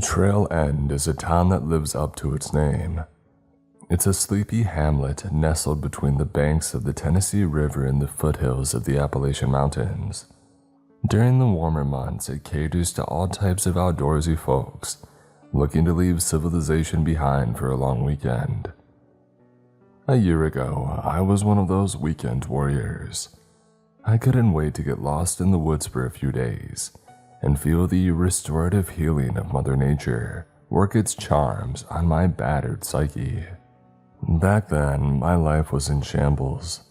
Trail End is a town that lives up to its name. It's a sleepy hamlet nestled between the banks of the Tennessee River and the foothills of the Appalachian Mountains. During the warmer months, it caters to all types of outdoorsy folks looking to leave civilization behind for a long weekend. A year ago, I was one of those weekend warriors. I couldn't wait to get lost in the woods for a few days and feel the restorative healing of Mother Nature work its charms on my battered psyche. Back then, my life was in shambles.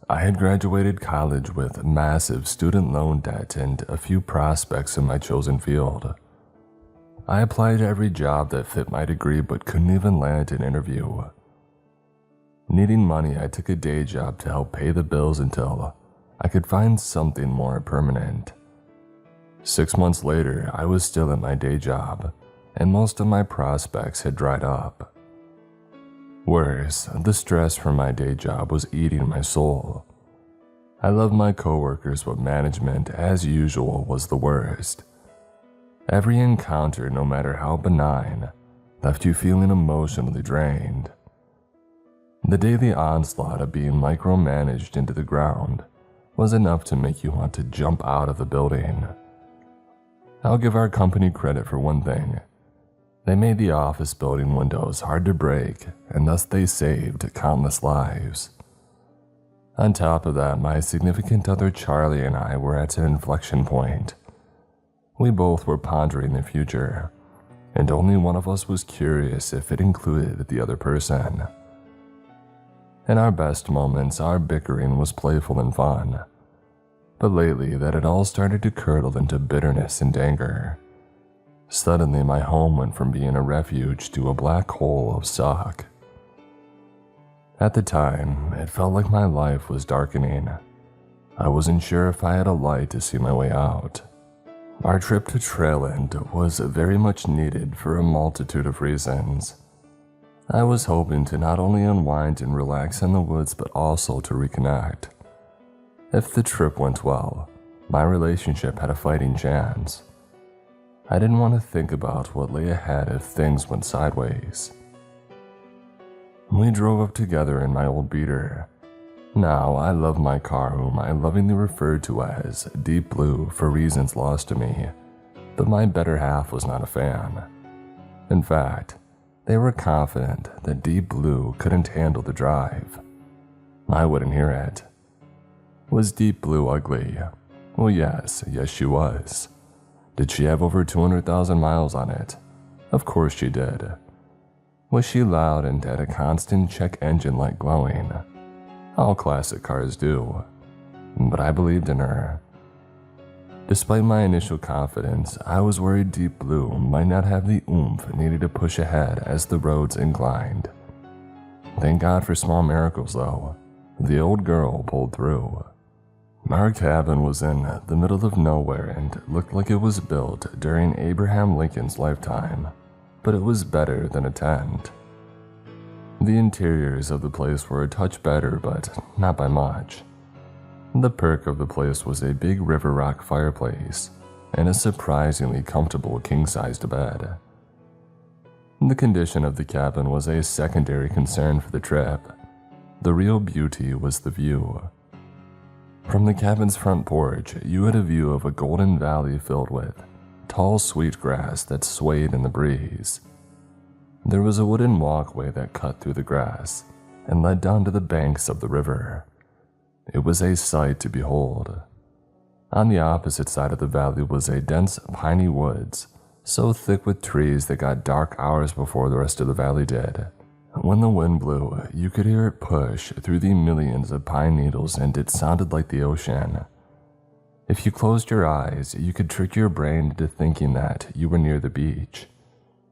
I had graduated college with massive student loan debt and a few prospects in my chosen field. I applied to every job that fit my degree but couldn't even land an interview. Needing money, I took a day job to help pay the bills until I could find something more permanent. 6 months later, I was still at my day job, and most of my prospects had dried up. Worse, the stress from my day job was eating my soul. I loved my coworkers, but management, as usual, was the worst. Every encounter, no matter how benign, left you feeling emotionally drained. The daily onslaught of being micromanaged into the ground was enough to make you want to jump out of the building. I'll give our company credit for one thing. They made the office building windows hard to break, and thus they saved countless lives. On top of that, my significant other Charlie and I were at an inflection point. We both were pondering the future, and only one of us was curious if it included the other person. In our best moments, our bickering was playful and fun. But lately, that had all started to curdle into bitterness and anger. Suddenly, my home went from being a refuge to a black hole of suck. At the time, it felt like my life was darkening. I wasn't sure if I had a light to see my way out. Our trip to Trail End was very much needed for a multitude of reasons. I was hoping to not only unwind and relax in the woods, but also to reconnect. If the trip went well, my relationship had a fighting chance. I didn't want to think about what lay ahead if things went sideways. We drove up together in my old beater. Now, I love my car, whom I lovingly referred to as Deep Blue for reasons lost to me, but my better half was not a fan. In fact, they were confident that Deep Blue couldn't handle the drive. I wouldn't hear it. Was Deep Blue ugly? Well, yes she was. Did she have over 200,000 miles on it? Of course she did. Was she loud and had a constant check engine light glowing? All classic cars do. But I believed in her. Despite my initial confidence, I was worried Deep Blue might not have the oomph needed to push ahead as the roads inclined. Thank God for small miracles, though. The old girl pulled through. Our cabin was in the middle of nowhere and looked like it was built during Abraham Lincoln's lifetime, but it was better than a tent. The interiors of the place were a touch better, but not by much. The perk of the place was a big river rock fireplace and a surprisingly comfortable king-sized bed. The condition of the cabin was a secondary concern for the trip. The real beauty was the view. From the cabin's front porch, you had a view of a golden valley filled with tall sweetgrass that swayed in the breeze. There was a wooden walkway that cut through the grass and led down to the banks of the river. It was a sight to behold. On the opposite side of the valley was a dense piney woods, so thick with trees that got dark hours before the rest of the valley did. When the wind blew, you could hear it push through the millions of pine needles, and it sounded like the ocean. If you closed your eyes, you could trick your brain into thinking that you were near the beach.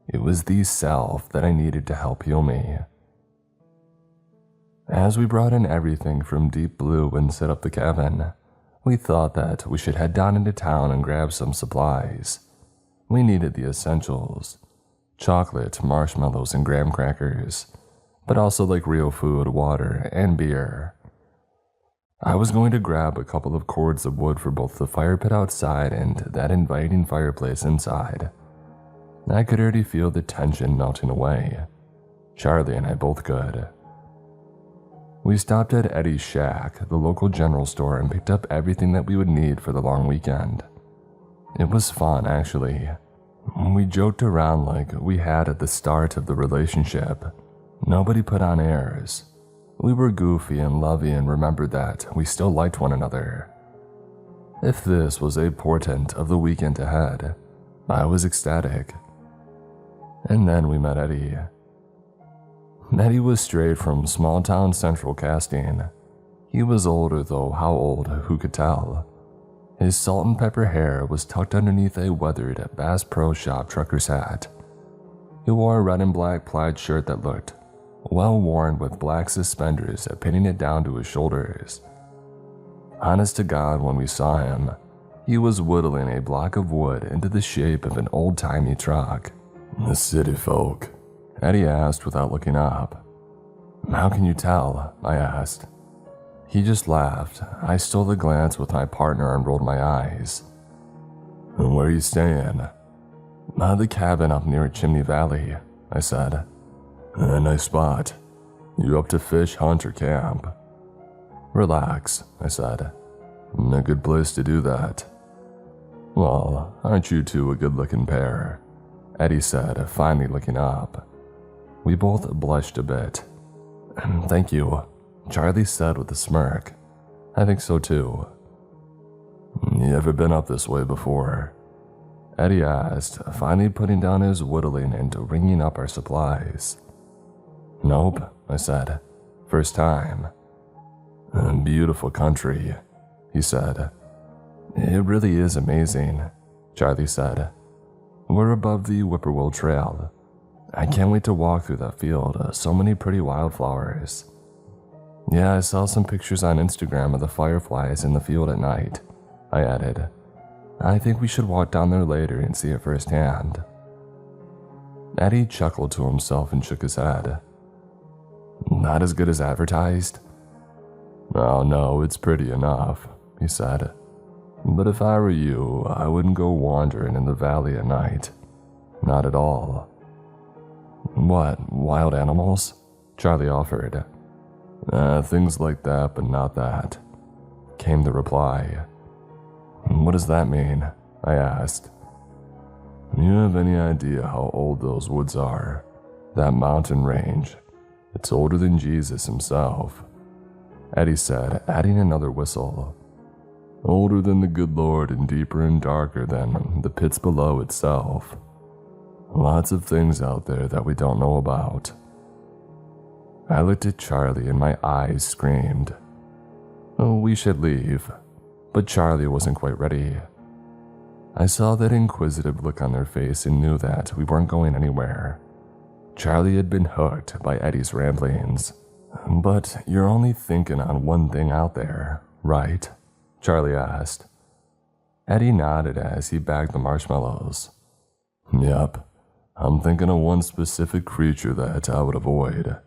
It was the self that I needed to help heal me. As we brought in everything from Deep Blue and set up the cabin, we thought that we should head down into town and grab some supplies. We needed the essentials: chocolate, marshmallows, and graham crackers, but also like real food, water, and beer. I was going to grab a couple of cords of wood for both the fire pit outside and that inviting fireplace inside. I could already feel the tension melting away. Charlie and I both could. We stopped at Eddie's shack, the local general store, and picked up everything that we would need for the long weekend. It was fun, actually. We joked around like we had at the start of the relationship. Nobody put on airs. We were goofy and lovey and remembered that we still liked one another. If this was a portent of the weekend ahead, I was ecstatic. And then we met Eddie. Eddie was straight from small-town Central casting. He was older, though how old, who could tell? His salt and pepper hair was tucked underneath a weathered Bass Pro Shop trucker's hat. He wore a red and black plaid shirt that looked well worn with black suspenders pinning it down to his shoulders. Honest to God, when we saw him, he was whittling a block of wood into the shape of an old-timey truck. "The city folk?" Eddie asked without looking up. "How can you tell?" I asked. He just laughed. I stole the glance with my partner and rolled my eyes. "Where are you staying?" "The cabin up near Chimney Valley," I said. "A nice spot. You up to fish, hunt, or camp?" "Relax," I said. "A good place to do that." "Well, aren't you two a good-looking pair?" Eddie said, finally looking up. We both blushed a bit. "Thank you," Charlie said with a smirk. "I think so too." "You ever been up this way before?" Eddie asked, finally putting down his whittling and ringing up our supplies. "Nope," I said. "First time." "Beautiful country," he said. "It really is amazing," Charlie said. "We're above the Whippoorwill Trail. I can't wait to walk through that field. So many pretty wildflowers." "Yeah, I saw some pictures on Instagram of the fireflies in the field at night," I added. "I think we should walk down there later and see it firsthand." Eddie chuckled to himself and shook his head. "Not as good as advertised?" "Oh no, it's pretty enough," he said. "But if I were you, I wouldn't go wandering in the valley at night. Not at all." "What, wild animals?" Charlie offered. Things like that, but not that," came the reply. "What does that mean?" I asked. "You have any idea how old those woods are? That mountain range. It's older than Jesus himself," Eddie said, adding another whistle. "Older than the good Lord and deeper and darker than the pits below itself. Lots of things out there that we don't know about." I looked at Charlie and my eyes screamed. "Oh, we should leave." But Charlie wasn't quite ready. I saw that inquisitive look on their face and knew that we weren't going anywhere. Charlie had been hooked by Eddie's ramblings. "But you're only thinking on one thing out there, right?" Charlie asked. Eddie nodded as he bagged the marshmallows. "Yep, I'm thinking of one specific creature that I would avoid."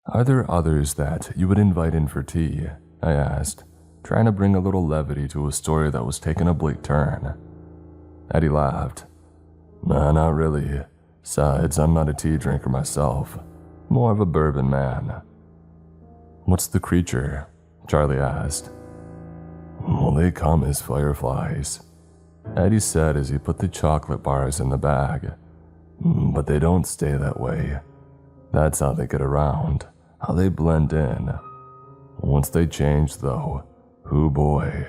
"Are there others that you would invite in for tea?" I asked, trying to bring a little levity to a story that was taking a bleak turn. Eddie laughed. "Nah, not really. Besides, I'm not a tea drinker myself. More of a bourbon man." "What's the creature?" Charlie asked. "Well, they come as fireflies," Eddie said as he put the chocolate bars in the bag. "But they don't stay that way. That's how they get around, how they blend in. Once they change, though, hoo boy."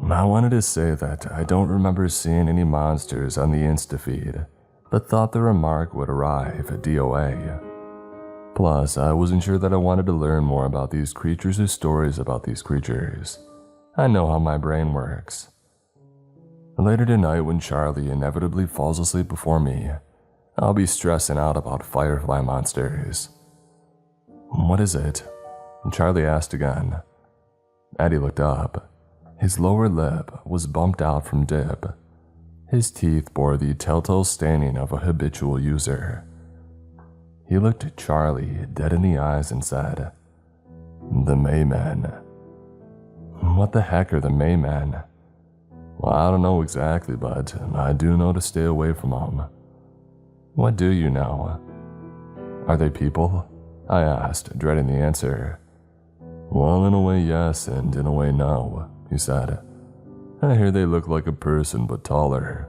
I wanted to say that I don't remember seeing any monsters on the Insta-feed, but thought the remark would arrive at DOA. Plus, I wasn't sure that I wanted to learn more about these creatures or stories about these creatures. I know how my brain works. Later tonight, when Charlie inevitably falls asleep before me, I'll be stressing out about firefly monsters. "What is it?" Charlie asked again. Eddie looked up. His lower lip was bumped out from dip. His teeth bore the telltale staining of a habitual user. He looked at Charlie dead in the eyes and said, "The Maymen." "What the heck are the Maymen?" Well, I don't know exactly, but I do know to stay away from them. What do you know? Are they people? I asked, dreading the answer. Well, in a way yes, and in a way no, he said. I hear they look like a person but taller,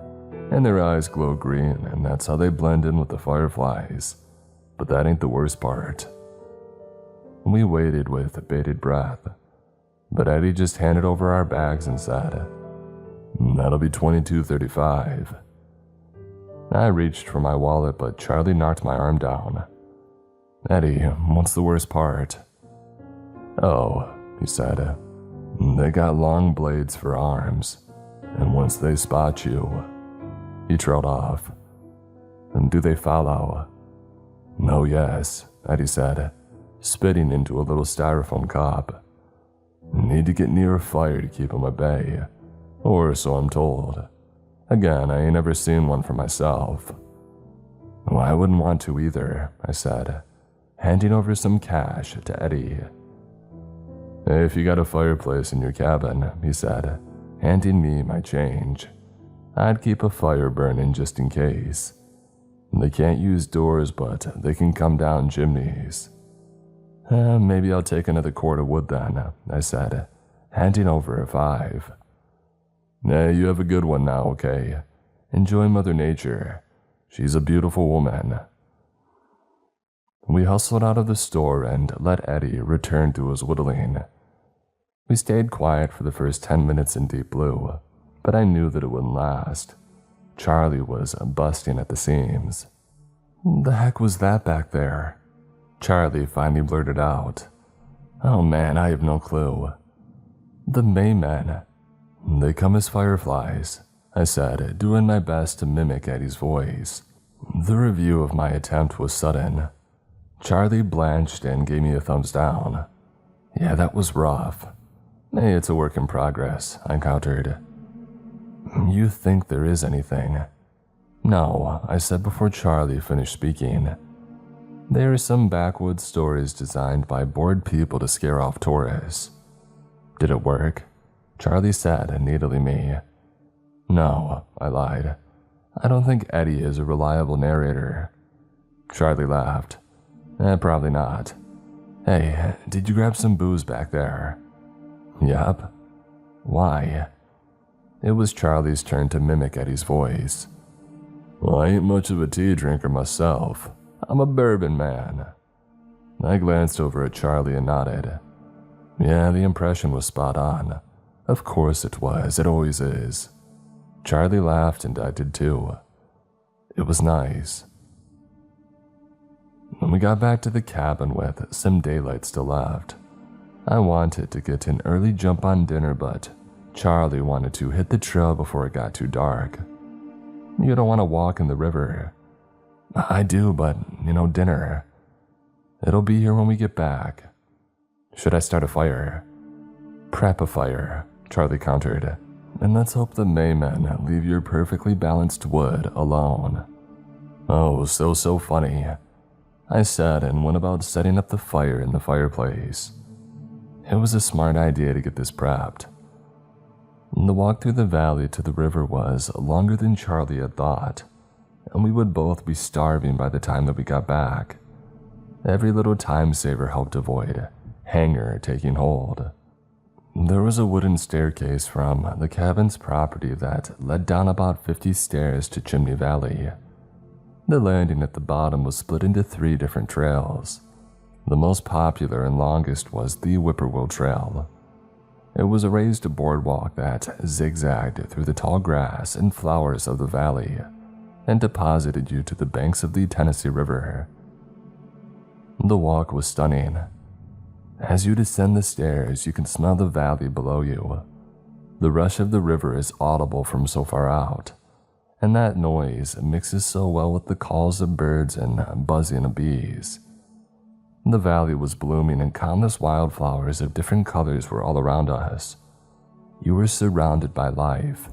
and their eyes glow green, and that's how they blend in with the fireflies. But that ain't the worst part. We waited with bated breath, but Eddie just handed over our bags and said, That'll be $22.35. I reached for my wallet, but Charlie knocked my arm down. Eddie, what's the worst part? Oh, he said, they got long blades for arms, and once they spot you, he trailed off. And do they follow? No, yes, Eddie said, spitting into a little styrofoam cup. Need to get near a fire to keep them at bay, or so I'm told. Again, I ain't ever seen one for myself. Well, I wouldn't want to either, I said, handing over some cash to Eddie. If you got a fireplace in your cabin, he said, handing me my change. I'd keep a fire burning just in case. They can't use doors, but they can come down chimneys. Maybe I'll take another cord of wood then, I said, handing over a $5. You have a good one now, okay? Enjoy Mother Nature. She's a beautiful woman. We hustled out of the store and let Eddie return to his whittling. We stayed quiet for the first 10 minutes in Deep Blue, but I knew that it wouldn't last. Charlie was busting at the seams. The heck was that back there? Charlie finally blurted out. Oh man, I have no clue. The Maymen. They come as fireflies, I said, doing my best to mimic Eddie's voice. The review of my attempt was sudden. Charlie blanched and gave me a thumbs down. Yeah, that was rough. Hey, it's a work in progress, I countered. You think there is anything? No, I said before Charlie finished speaking. There are some backwoods stories designed by bored people to scare off tourists. Did it work? Charlie said, needling me. No, I lied. I don't think Eddie is a reliable narrator. Charlie laughed. Probably not. Hey, did you grab some booze back there? Yep. Why? It was Charlie's turn to mimic Eddie's voice. Well, I ain't much of a tea drinker myself. I'm a bourbon man. I glanced over at Charlie and nodded. Yeah, the impression was spot on. Of course it was, it always is. Charlie laughed and I did too. It was nice. When we got back to the cabin with some daylight still left, I wanted to get an early jump on dinner, but Charlie wanted to hit the trail before it got too dark. You don't want to walk in the river. I do, but, dinner. It'll be here when we get back. Should I start a fire? Prep a fire, Charlie countered. And let's hope the Maymen leave your perfectly balanced wood alone. Oh, so funny, I said and went about setting up the fire in the fireplace. It was a smart idea to get this prepped. The walk through the valley to the river was longer than Charlie had thought, and we would both be starving by the time that we got back. Every little time saver helped avoid hunger taking hold. There was a wooden staircase from the cabin's property that led down about 50 stairs to Chimney Valley. The landing at the bottom was split into 3 different trails. The most popular and longest was the Whippoorwill Trail. It was a raised boardwalk that zigzagged through the tall grass and flowers of the valley and deposited you to the banks of the Tennessee River. The walk was stunning. As you descend the stairs, you can smell the valley below you. The rush of the river is audible from so far out, and that noise mixes so well with the calls of birds and buzzing of bees. The valley was blooming and countless wildflowers of different colors were all around us. You were surrounded by life,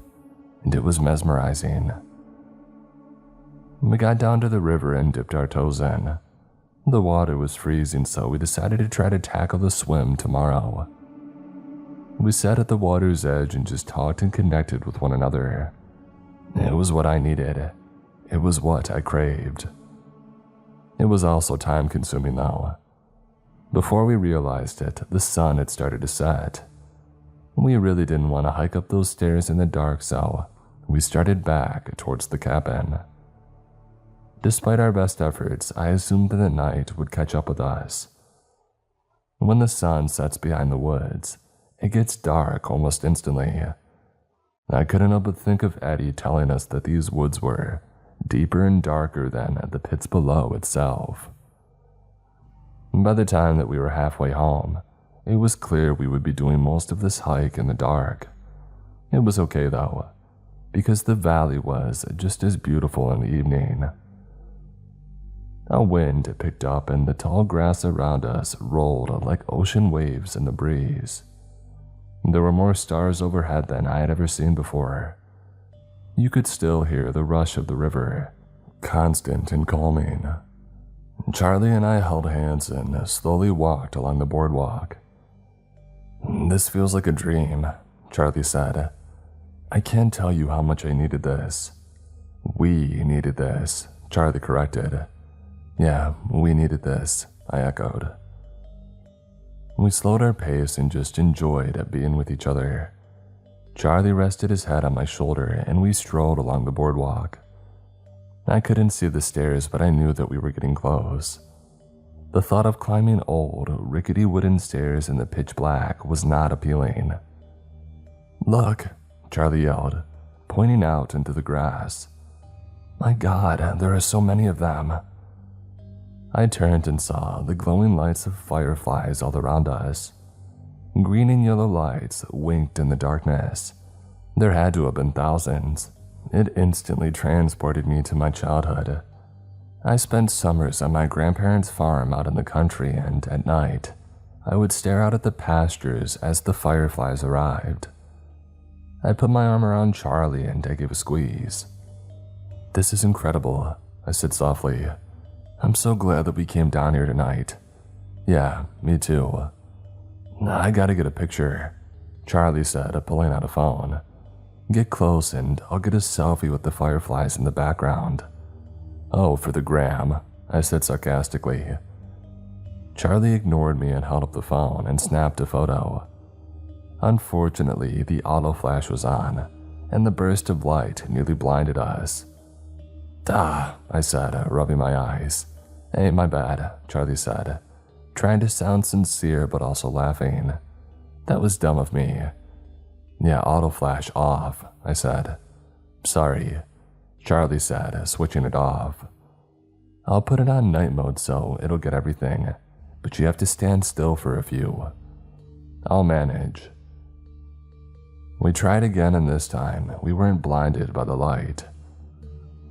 and it was mesmerizing. We got down to the river and dipped our toes in. The water was freezing, so we decided to try to tackle the swim tomorrow. We sat at the water's edge and just talked and connected with one another. It was what I needed. It was what I craved. It was also time-consuming though. Before we realized it, the sun had started to set. We really didn't want to hike up those stairs in the dark, so we started back towards the cabin. Despite our best efforts, I assumed that the night would catch up with us. When the sun sets behind the woods, it gets dark almost instantly. I couldn't help but think of Eddie telling us that these woods were deeper and darker than the pits below itself. By the time that we were halfway home, it was clear we would be doing most of this hike in the dark. It was okay though, because the valley was just as beautiful in the evening. A wind picked up and the tall grass around us rolled like ocean waves in the breeze. There were more stars overhead than I had ever seen before. You could still hear the rush of the river, constant and calming. Charlie and I held hands and slowly walked along the boardwalk. "This feels like a dream," Charlie said. "I can't tell you how much I needed this." "We needed this," Charlie corrected. "Yeah, we needed this," I echoed. We slowed our pace and just enjoyed being with each other. Charlie rested his head on my shoulder and we strolled along the boardwalk. I couldn't see the stairs, but I knew that we were getting close. The thought of climbing old, rickety wooden stairs in the pitch black was not appealing. "Look," Charlie yelled, pointing out into the grass. "My God, there are so many of them." I turned and saw the glowing lights of fireflies all around us. Green and yellow lights winked in the darkness. There had to have been thousands. It instantly transported me to my childhood. I spent summers on my grandparents' farm out in the country, and at night, I would stare out at the pastures as the fireflies arrived. I put my arm around Charlie and I gave a squeeze. "This is incredible," I said softly. "I'm so glad that we came down here tonight." "Yeah, me too." "I gotta get a picture," Charlie said, pulling out a phone. "Get close and I'll get a selfie with the fireflies in the background." "Oh, for the gram," I said sarcastically. Charlie ignored me and held up the phone and snapped a photo. Unfortunately, the auto flash was on, and the burst of light nearly blinded us. "Duh," I said, rubbing my eyes. "Hey, my bad," Charlie said, trying to sound sincere but also laughing. "That was dumb of me." "Yeah, auto flash off," I said. "Sorry," Charlie said, switching it off. "I'll put it on night mode so it'll get everything, but you have to stand still for a few." "I'll manage." We tried again, and this time we weren't blinded by the light.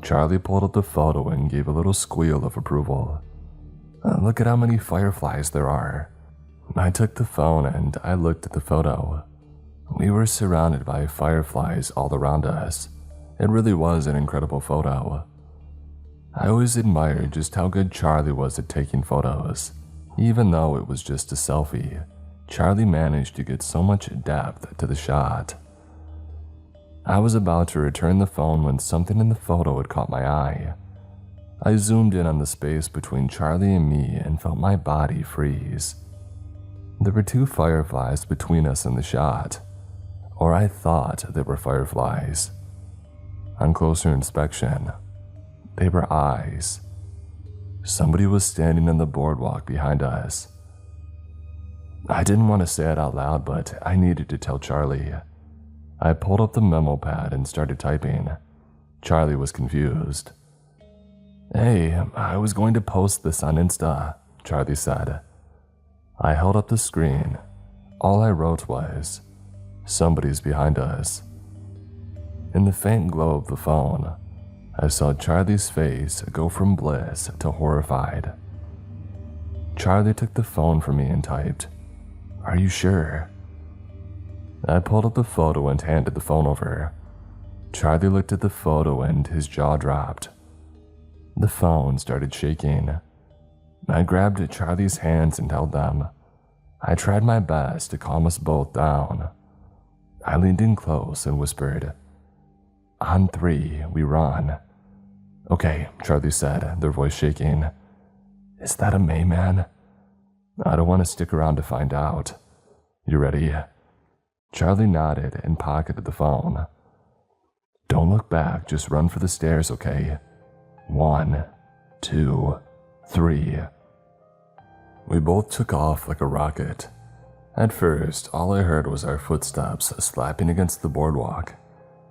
Charlie pulled up the photo and gave a little squeal of approval. "Look at how many fireflies there are." I took the phone and I looked at the photo. We were surrounded by fireflies all around us. It really was an incredible photo. I always admired just how good Charlie was at taking photos. Even though it was just a selfie, Charlie managed to get so much depth to the shot. I was about to return the phone when something in the photo had caught my eye. I zoomed in on the space between Charlie and me and felt my body freeze. There were two fireflies between us in the shot, or I thought they were fireflies. On closer inspection, they were eyes. Somebody was standing on the boardwalk behind us. I didn't want to say it out loud, but I needed to tell Charlie. I pulled up the memo pad and started typing. Charlie was confused. "Hey, I was going to post this on Insta," Charlie said. I held up the screen. All I wrote was, "Somebody's behind us." In the faint glow of the phone, I saw Charlie's face go from bliss to horrified. Charlie took the phone from me and typed, "Are you sure?" I pulled up the photo and handed the phone over. Charlie looked at the photo and his jaw dropped. The phone started shaking. I grabbed Charlie's hands and held them. I tried my best to calm us both down. I leaned in close and whispered, "On 3, we run." "Okay," Charlie said, their voice shaking. "Is that a Mayman?" "I don't want to stick around to find out. You ready?" Charlie nodded and pocketed the phone. "Don't look back, just run for the stairs, okay? 1, 2, 3. We both took off like a rocket. At first, all I heard was our footsteps slapping against the boardwalk,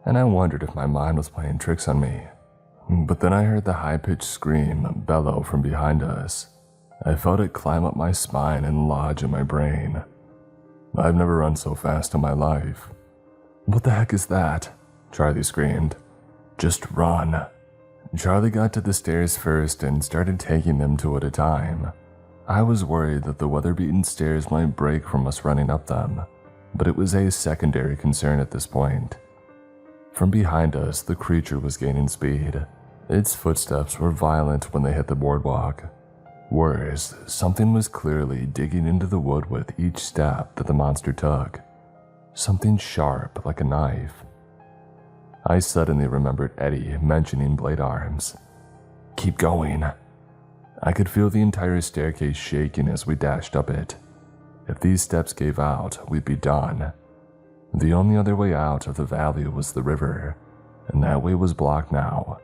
and I wondered if my mind was playing tricks on me. But then I heard the high-pitched scream bellow from behind us. I felt it climb up my spine and lodge in my brain. I've never run so fast in my life. "What the heck is that?" Charlie screamed. "Just run." Charlie got to the stairs first and started taking them 2 at a time. I was worried that the weather-beaten stairs might break from us running up them, but it was a secondary concern at this point. From behind us, the creature was gaining speed. Its footsteps were violent when they hit the boardwalk. Worse, something was clearly digging into the wood with each step that the monster took. Something sharp like a knife. I suddenly remembered Eddie mentioning blade arms. "Keep going." I could feel the entire staircase shaking as we dashed up it. If these steps gave out, we'd be done. The only other way out of the valley was the river, and that way was blocked now.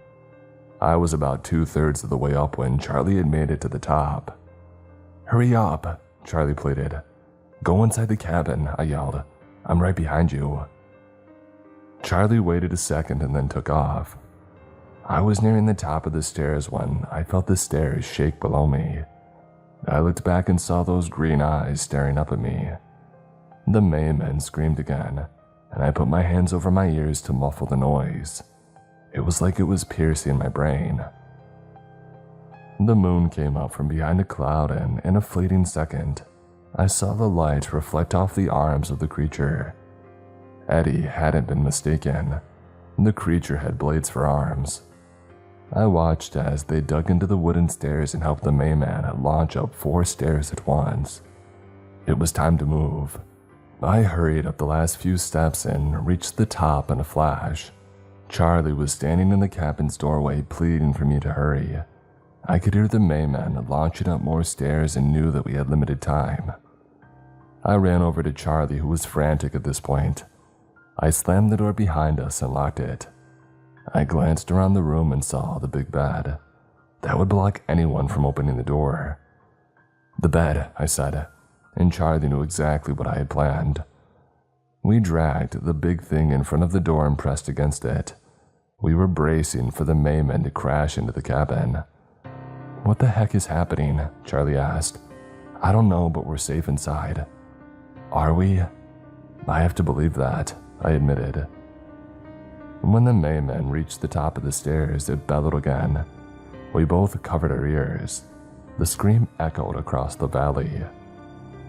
I was about 2/3 of the way up when Charlie had made it to the top. "Hurry up," Charlie pleaded. "Go inside the cabin," I yelled. "I'm right behind you." Charlie waited a second and then took off. I was nearing the top of the stairs when I felt the stairs shake below me. I looked back and saw those green eyes staring up at me. The Mayman screamed again, and I put my hands over my ears to muffle the noise. It was like it was piercing my brain. The moon came up from behind a cloud, and in a fleeting second, I saw the light reflect off the arms of the creature. Eddie hadn't been mistaken. The creature had blades for arms. I watched as they dug into the wooden stairs and helped the Mayman launch up 4 stairs at once. It was time to move. I hurried up the last few steps and reached the top in a flash. Charlie was standing in the cabin's doorway pleading for me to hurry. I could hear the Mayman launching up more stairs and knew that we had limited time. I ran over to Charlie, who was frantic at this point. I slammed the door behind us and locked it. I glanced around the room and saw the big bed. That would block anyone from opening the door. "The bed," I said, and Charlie knew exactly what I had planned. We dragged the big thing in front of the door and pressed against it. We were bracing for the Mayman to crash into the cabin. "What the heck is happening?" Charlie asked. "I don't know, but we're safe inside." "Are we?" "I have to believe that," I admitted. When the Mayman reached the top of the stairs, it bellowed again. We both covered our ears. The scream echoed across the valley.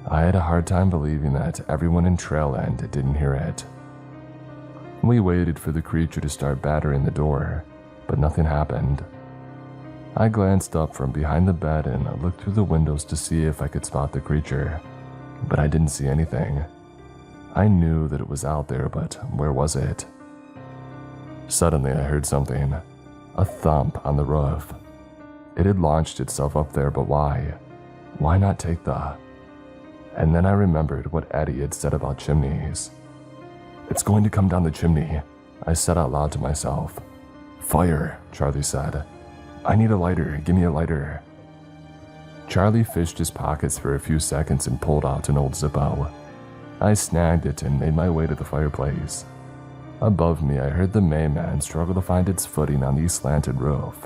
I had a hard time believing that everyone in Trail End didn't hear it. We waited for the creature to start battering the door, but nothing happened. I glanced up from behind the bed and looked through the windows to see if I could spot the creature, but I didn't see anything. I knew that it was out there, but where was it? Suddenly I heard something, a thump on the roof. It had launched itself up there, but why? Why not take the... And then I remembered what Eddie had said about chimneys. "It's going to come down the chimney," I said out loud to myself. "Fire," Charlie said. "I need a lighter, give me a lighter." Charlie fished his pockets for a few seconds and pulled out an old Zippo. I snagged it and made my way to the fireplace. Above me, I heard the Mayman struggle to find its footing on the slanted roof,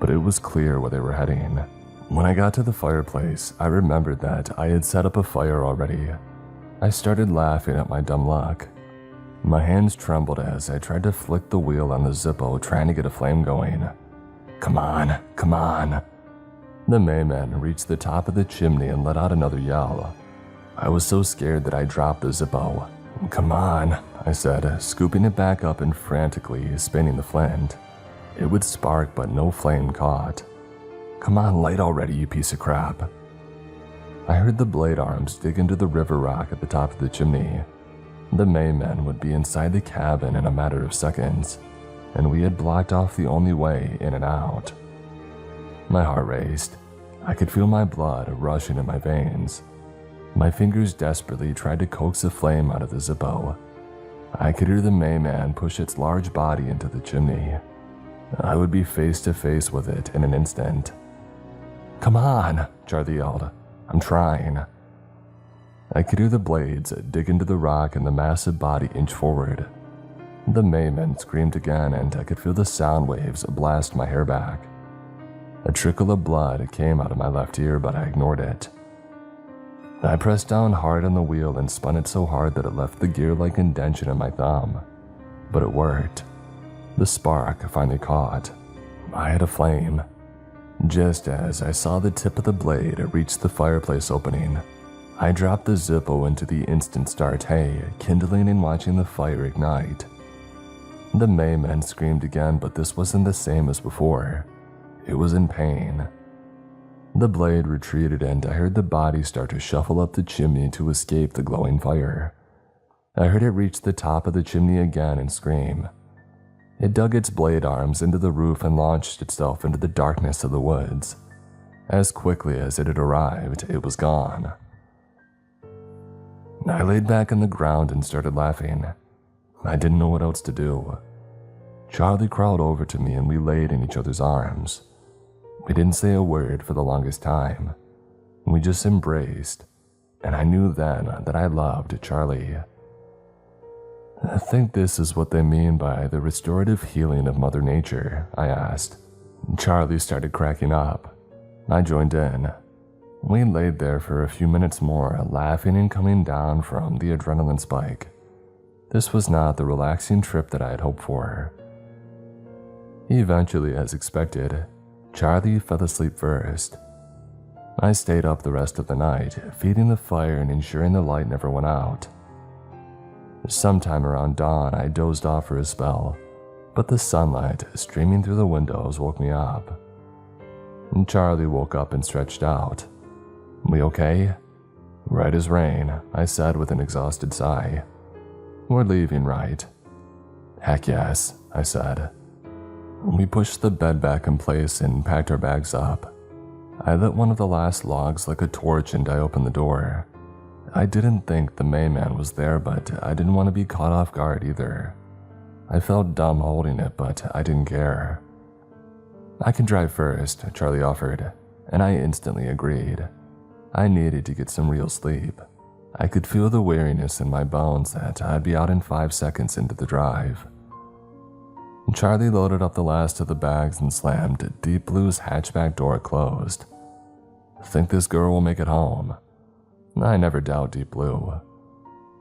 but it was clear where they were heading. When I got to the fireplace, I remembered that I had set up a fire already. I started laughing at my dumb luck. My hands trembled as I tried to flick the wheel on the Zippo, trying to get a flame going. "Come on, come on." The Mayman reached the top of the chimney and let out another yell. I was so scared that I dropped the Zippo. "Come on," I said, scooping it back up and frantically spinning the flint. It would spark, but no flame caught. "Come on, light already, you piece of crap." I heard the blade arms dig into the river rock at the top of the chimney. The Maymen would be inside the cabin in a matter of seconds, and we had blocked off the only way in and out. My heart raced. I could feel my blood rushing in my veins. My fingers desperately tried to coax a flame out of the Zippo. I could hear the Mayman push its large body into the chimney. I would be face to face with it in an instant. "Come on," Charlie yelled. "I'm trying." I could hear the blades dig into the rock and the massive body inch forward. The Mayman screamed again, and I could feel the sound waves blast my hair back. A trickle of blood came out of my left ear, but I ignored it. I pressed down hard on the wheel and spun it so hard that it left the gear-like indentation in my thumb. But it worked. The spark finally caught. I had a flame. Just as I saw the tip of the blade reach the fireplace opening, I dropped the Zippo into the instant start hay, kindling and watching the fire ignite. The Maymen screamed again, but this wasn't the same as before. It was in pain. The blade retreated, and I heard the body start to shuffle up the chimney to escape the glowing fire. I heard it reach the top of the chimney again and scream. It dug its blade arms into the roof and launched itself into the darkness of the woods. As quickly as it had arrived, it was gone. I laid back on the ground and started laughing. I didn't know what else to do. Charlie crawled over to me and we laid in each other's arms. We didn't say a word for the longest time. We just embraced, and I knew then that I loved Charlie. "I think this is what they mean by the restorative healing of Mother Nature," I asked. Charlie started cracking up. I joined in. We laid there for a few minutes more, laughing and coming down from the adrenaline spike. This was not the relaxing trip that I had hoped for. Eventually, as expected, Charlie fell asleep first. I stayed up the rest of the night, feeding the fire and ensuring the light never went out. Sometime around dawn, I dozed off for a spell, but the sunlight streaming through the windows woke me up. Charlie woke up and stretched out. "We okay?" "Right as rain," I said with an exhausted sigh. "We're leaving, right?" "Heck yes," I said. We pushed the bed back in place and packed our bags up. I lit one of the last logs like a torch and I opened the door. I didn't think the Mayman was there, but I didn't want to be caught off guard either. I felt dumb holding it, but I didn't care. "I can drive first," Charlie offered, and I instantly agreed. I needed to get some real sleep. I could feel the weariness in my bones that I'd be out in 5 seconds into the drive. Charlie loaded up the last of the bags and slammed Deep Blue's hatchback door closed. "Think this girl will make it home?" "I never doubt Deep Blue."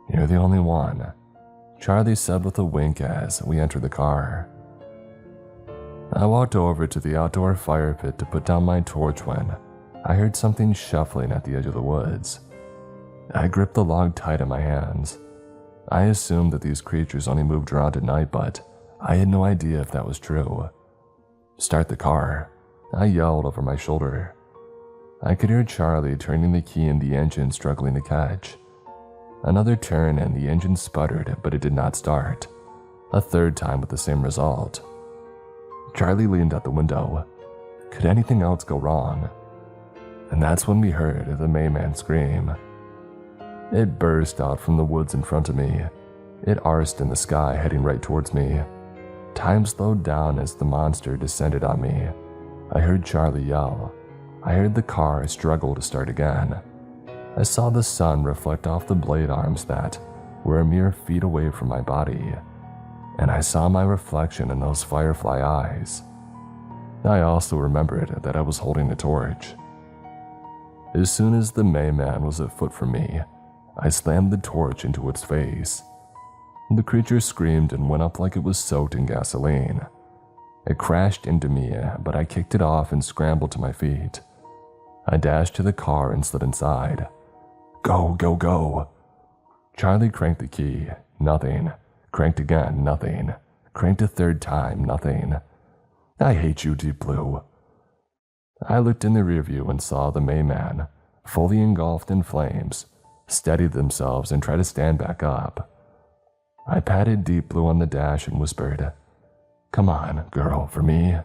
"You're the only one," Charlie said with a wink as we entered the car. I walked over to the outdoor fire pit to put down my torch when I heard something shuffling at the edge of the woods. I gripped the log tight in my hands. I assumed that these creatures only moved around at night, but I had no idea if that was true. "Start the car," I yelled over my shoulder. I could hear Charlie turning the key in the engine, struggling to catch. Another turn and the engine sputtered, but it did not start. A third time with the same result. Charlie leaned out the window. Could anything else go wrong? And that's when we heard the Mayman scream. It burst out from the woods in front of me. It arsed in the sky, heading right towards me. Time slowed down as the monster descended on me. I heard Charlie yell. I heard the car struggle to start again. I saw the sun reflect off the blade arms that were a mere feet away from my body, and I saw my reflection in those firefly eyes. I also remembered that I was holding a torch. As soon as the Mayman was a foot from me, I slammed the torch into its face. The creature screamed and went up like it was soaked in gasoline. It crashed into me, but I kicked it off and scrambled to my feet. I dashed to the car and slid inside. "Go, go, go." Charlie cranked the key. Nothing. Cranked again. Nothing. Cranked a third time. Nothing. "I hate you, Deep Blue." I looked in the rearview and saw the Mayman fully engulfed in flames, steadied themselves and tried to stand back up. I patted Deep Blue on the dash and whispered, "Come on, girl, for me."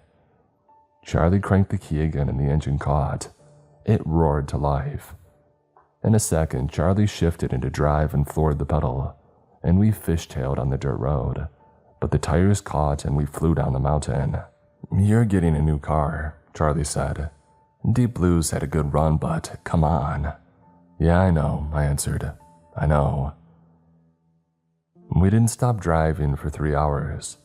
Charlie cranked the key again and the engine caught. It roared to life. In a second, Charlie shifted into drive and floored the pedal, and we fishtailed on the dirt road, but the tires caught and we flew down the mountain. "You're getting a new car," Charlie said. "Deep Blue's had a good run, but come on." "Yeah, I know," I answered. "I know." We didn't stop driving for 3 hours.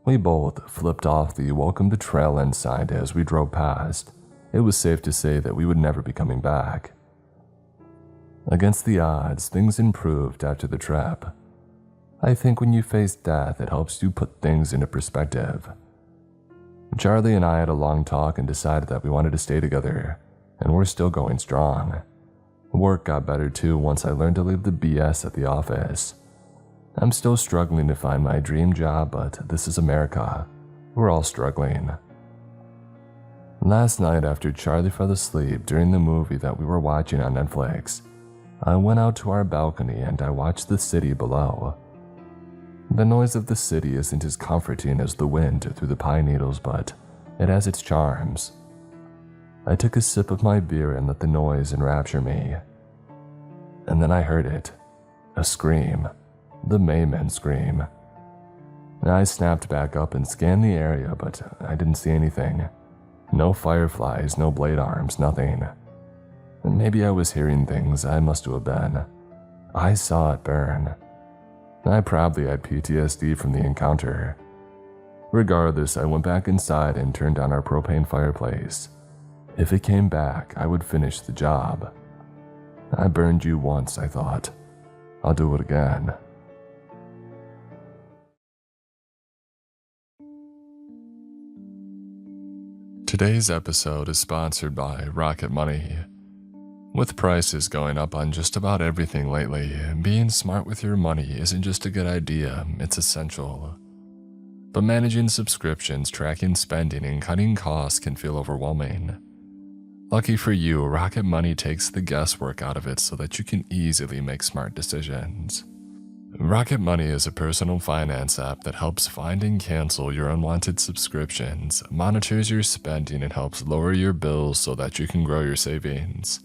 We both flipped off the "Welcome to Trailend" sign as we drove past. It was safe to say that we would never be coming back. Against the odds, things improved after the trip. I think when you face death, it helps you put things into perspective. Charlie and I had a long talk and decided that we wanted to stay together, and we're still going strong. Work got better too once I learned to leave the BS at the office. I'm still struggling to find my dream job, but this is America. We're all struggling. Last night, after Charlie fell asleep during the movie that we were watching on Netflix, I went out to our balcony and I watched the city below. The noise of the city isn't as comforting as the wind through the pine needles, but it has its charms. I took a sip of my beer and let the noise enrapture me. And then I heard it. A scream. The Maymen scream. I snapped back up and scanned the area, but I didn't see anything. No fireflies, no blade arms, nothing. Maybe I was hearing things, I must have been. I saw it burn. I probably had PTSD from the encounter. Regardless, I went back inside and turned on our propane fireplace. If it came back, I would finish the job. I burned you once, I thought. I'll do it again. Today's episode is sponsored by Rocket Money. With prices going up on just about everything lately, being smart with your money isn't just a good idea, it's essential. But managing subscriptions, tracking spending, and cutting costs can feel overwhelming. Lucky for you, Rocket Money takes the guesswork out of it so that you can easily make smart decisions. Rocket Money is a personal finance app that helps find and cancel your unwanted subscriptions, monitors your spending, and helps lower your bills so that you can grow your savings.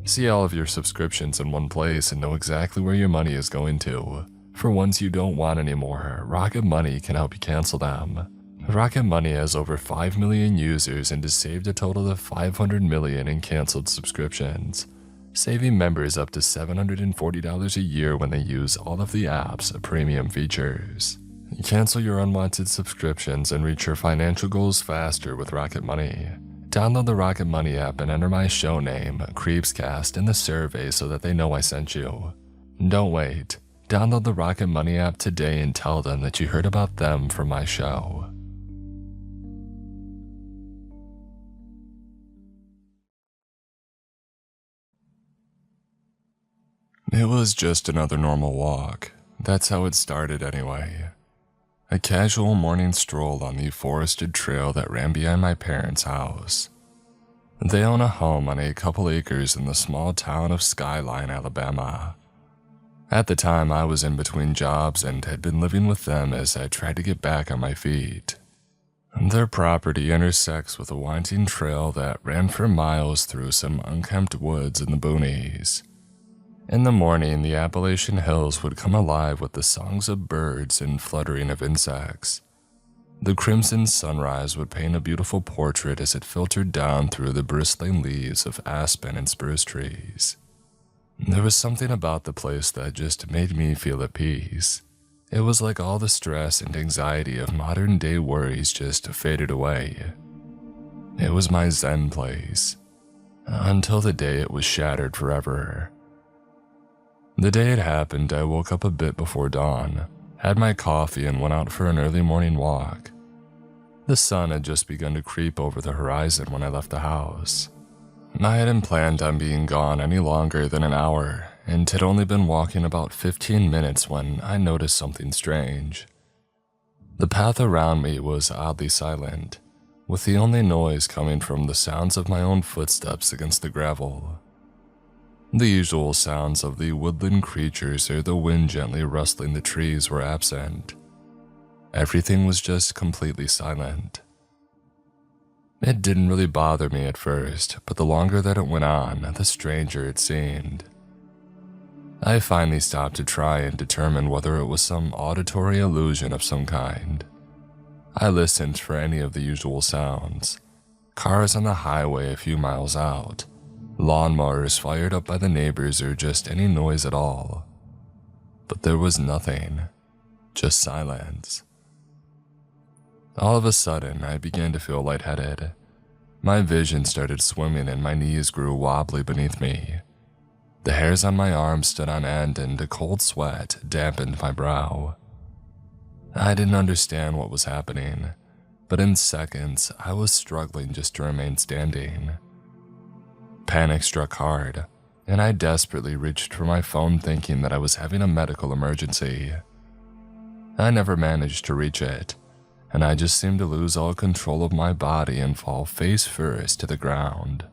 See all of your subscriptions in one place and know exactly where your money is going to. For ones you don't want anymore, Rocket Money can help you cancel them. Rocket Money has over 5 million users and has saved a total of 500 million in canceled subscriptions, saving members up to $740 a year when they use all of the app's premium features. Cancel your unwanted subscriptions and reach your financial goals faster with Rocket Money. Download the Rocket Money app and enter my show name, Creepscast, in the survey so that they know I sent you. Don't wait. Download the Rocket Money app today and tell them that you heard about them from my show. It was just another normal walk. That's how it started anyway. A casual morning stroll on the forested trail that ran behind my parents' house. They own a home on a couple acres in the small town of Skyline, Alabama. At the time, I was in between jobs and had been living with them as I tried to get back on my feet. Their property intersects with a winding trail that ran for miles through some unkempt woods in the boonies. In the morning, the Appalachian hills would come alive with the songs of birds and fluttering of insects. The crimson sunrise would paint a beautiful portrait as it filtered down through the bristling leaves of aspen and spruce trees. There was something about the place that just made me feel at peace. It was like all the stress and anxiety of modern-day worries just faded away. It was my Zen place, until the day it was shattered forever. The day it happened, I woke up a bit before dawn, had my coffee, and went out for an early morning walk. The sun had just begun to creep over the horizon when I left the house. I hadn't planned on being gone any longer than an hour, and had only been walking about 15 minutes when I noticed something strange. The path around me was oddly silent, with the only noise coming from the sounds of my own footsteps against the gravel. The usual sounds of the woodland creatures or the wind gently rustling the trees were absent. Everything was just completely silent. It didn't really bother me at first, but the longer that it went on, the stranger it seemed. I finally stopped to try and determine whether it was some auditory illusion of some kind. I listened for any of the usual sounds. Cars on the highway a few miles out, lawnmowers fired up by the neighbors, or just any noise at all. But there was nothing, just silence. All of a sudden, I began to feel lightheaded. My vision started swimming and my knees grew wobbly beneath me. The hairs on my arms stood on end and a cold sweat dampened my brow. I didn't understand what was happening, but in seconds, I was struggling just to remain standing. Panic struck hard, and I desperately reached for my phone thinking that I was having a medical emergency. I never managed to reach it, and I just seemed to lose all control of my body and fall face first to the ground.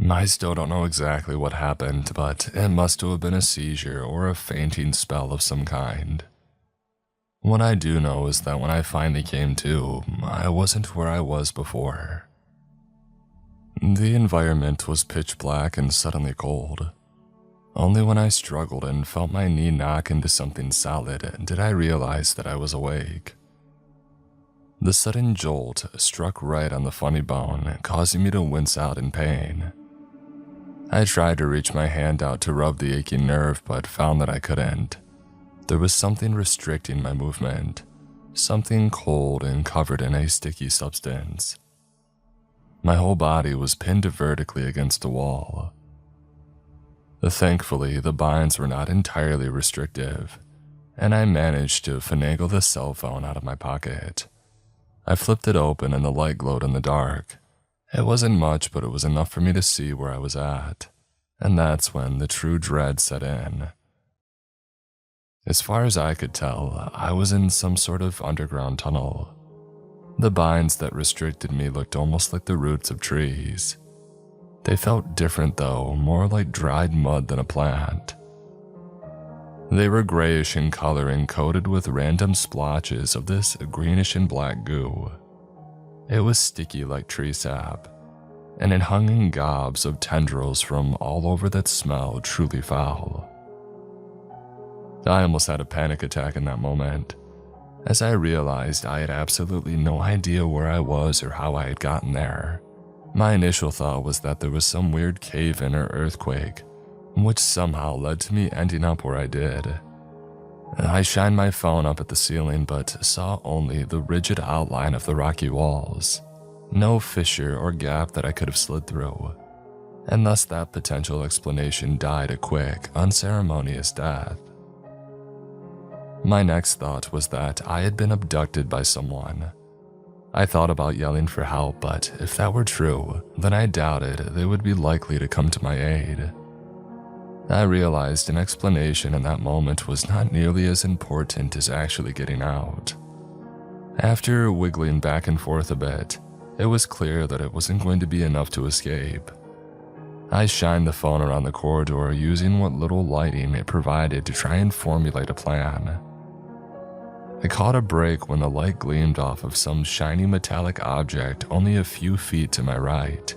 I still don't know exactly what happened, but it must have been a seizure or a fainting spell of some kind. What I do know is that when I finally came to, I wasn't where I was before. The environment was pitch black and suddenly cold. Only when I struggled and felt my knee knock into something solid did I realize that I was awake. The sudden jolt struck right on the funny bone, causing me to wince out in pain. I tried to reach my hand out to rub the aching nerve, but found that I couldn't. There was something restricting my movement, something cold and covered in a sticky substance. My whole body was pinned vertically against the wall. Thankfully, the binds were not entirely restrictive, and I managed to finagle the cell phone out of my pocket. I flipped it open and the light glowed in the dark. It wasn't much, but it was enough for me to see where I was at, and that's when the true dread set in. As far as I could tell, I was in some sort of underground tunnel. The binds that restricted me looked almost like the roots of trees. They felt different though, more like dried mud than a plant. They were grayish in color and coated with random splotches of this greenish and black goo. It was sticky like tree sap, and it hung in gobs of tendrils from all over that smelled truly foul. I almost had a panic attack in that moment, as I realized I had absolutely no idea where I was or how I had gotten there. My initial thought was that there was some weird cave-in or earthquake, which somehow led to me ending up where I did. I shined my phone up at the ceiling but saw only the rigid outline of the rocky walls, no fissure or gap that I could have slid through, and thus that potential explanation died a quick, unceremonious death. My next thought was that I had been abducted by someone. I thought about yelling for help, but if that were true, then I doubted they would be likely to come to my aid. I realized an explanation in that moment was not nearly as important as actually getting out. After wiggling back and forth a bit, it was clear that it wasn't going to be enough to escape. I shined the phone around the corridor using what little lighting it provided to try and formulate a plan. I caught a break when the light gleamed off of some shiny metallic object only a few feet to my right.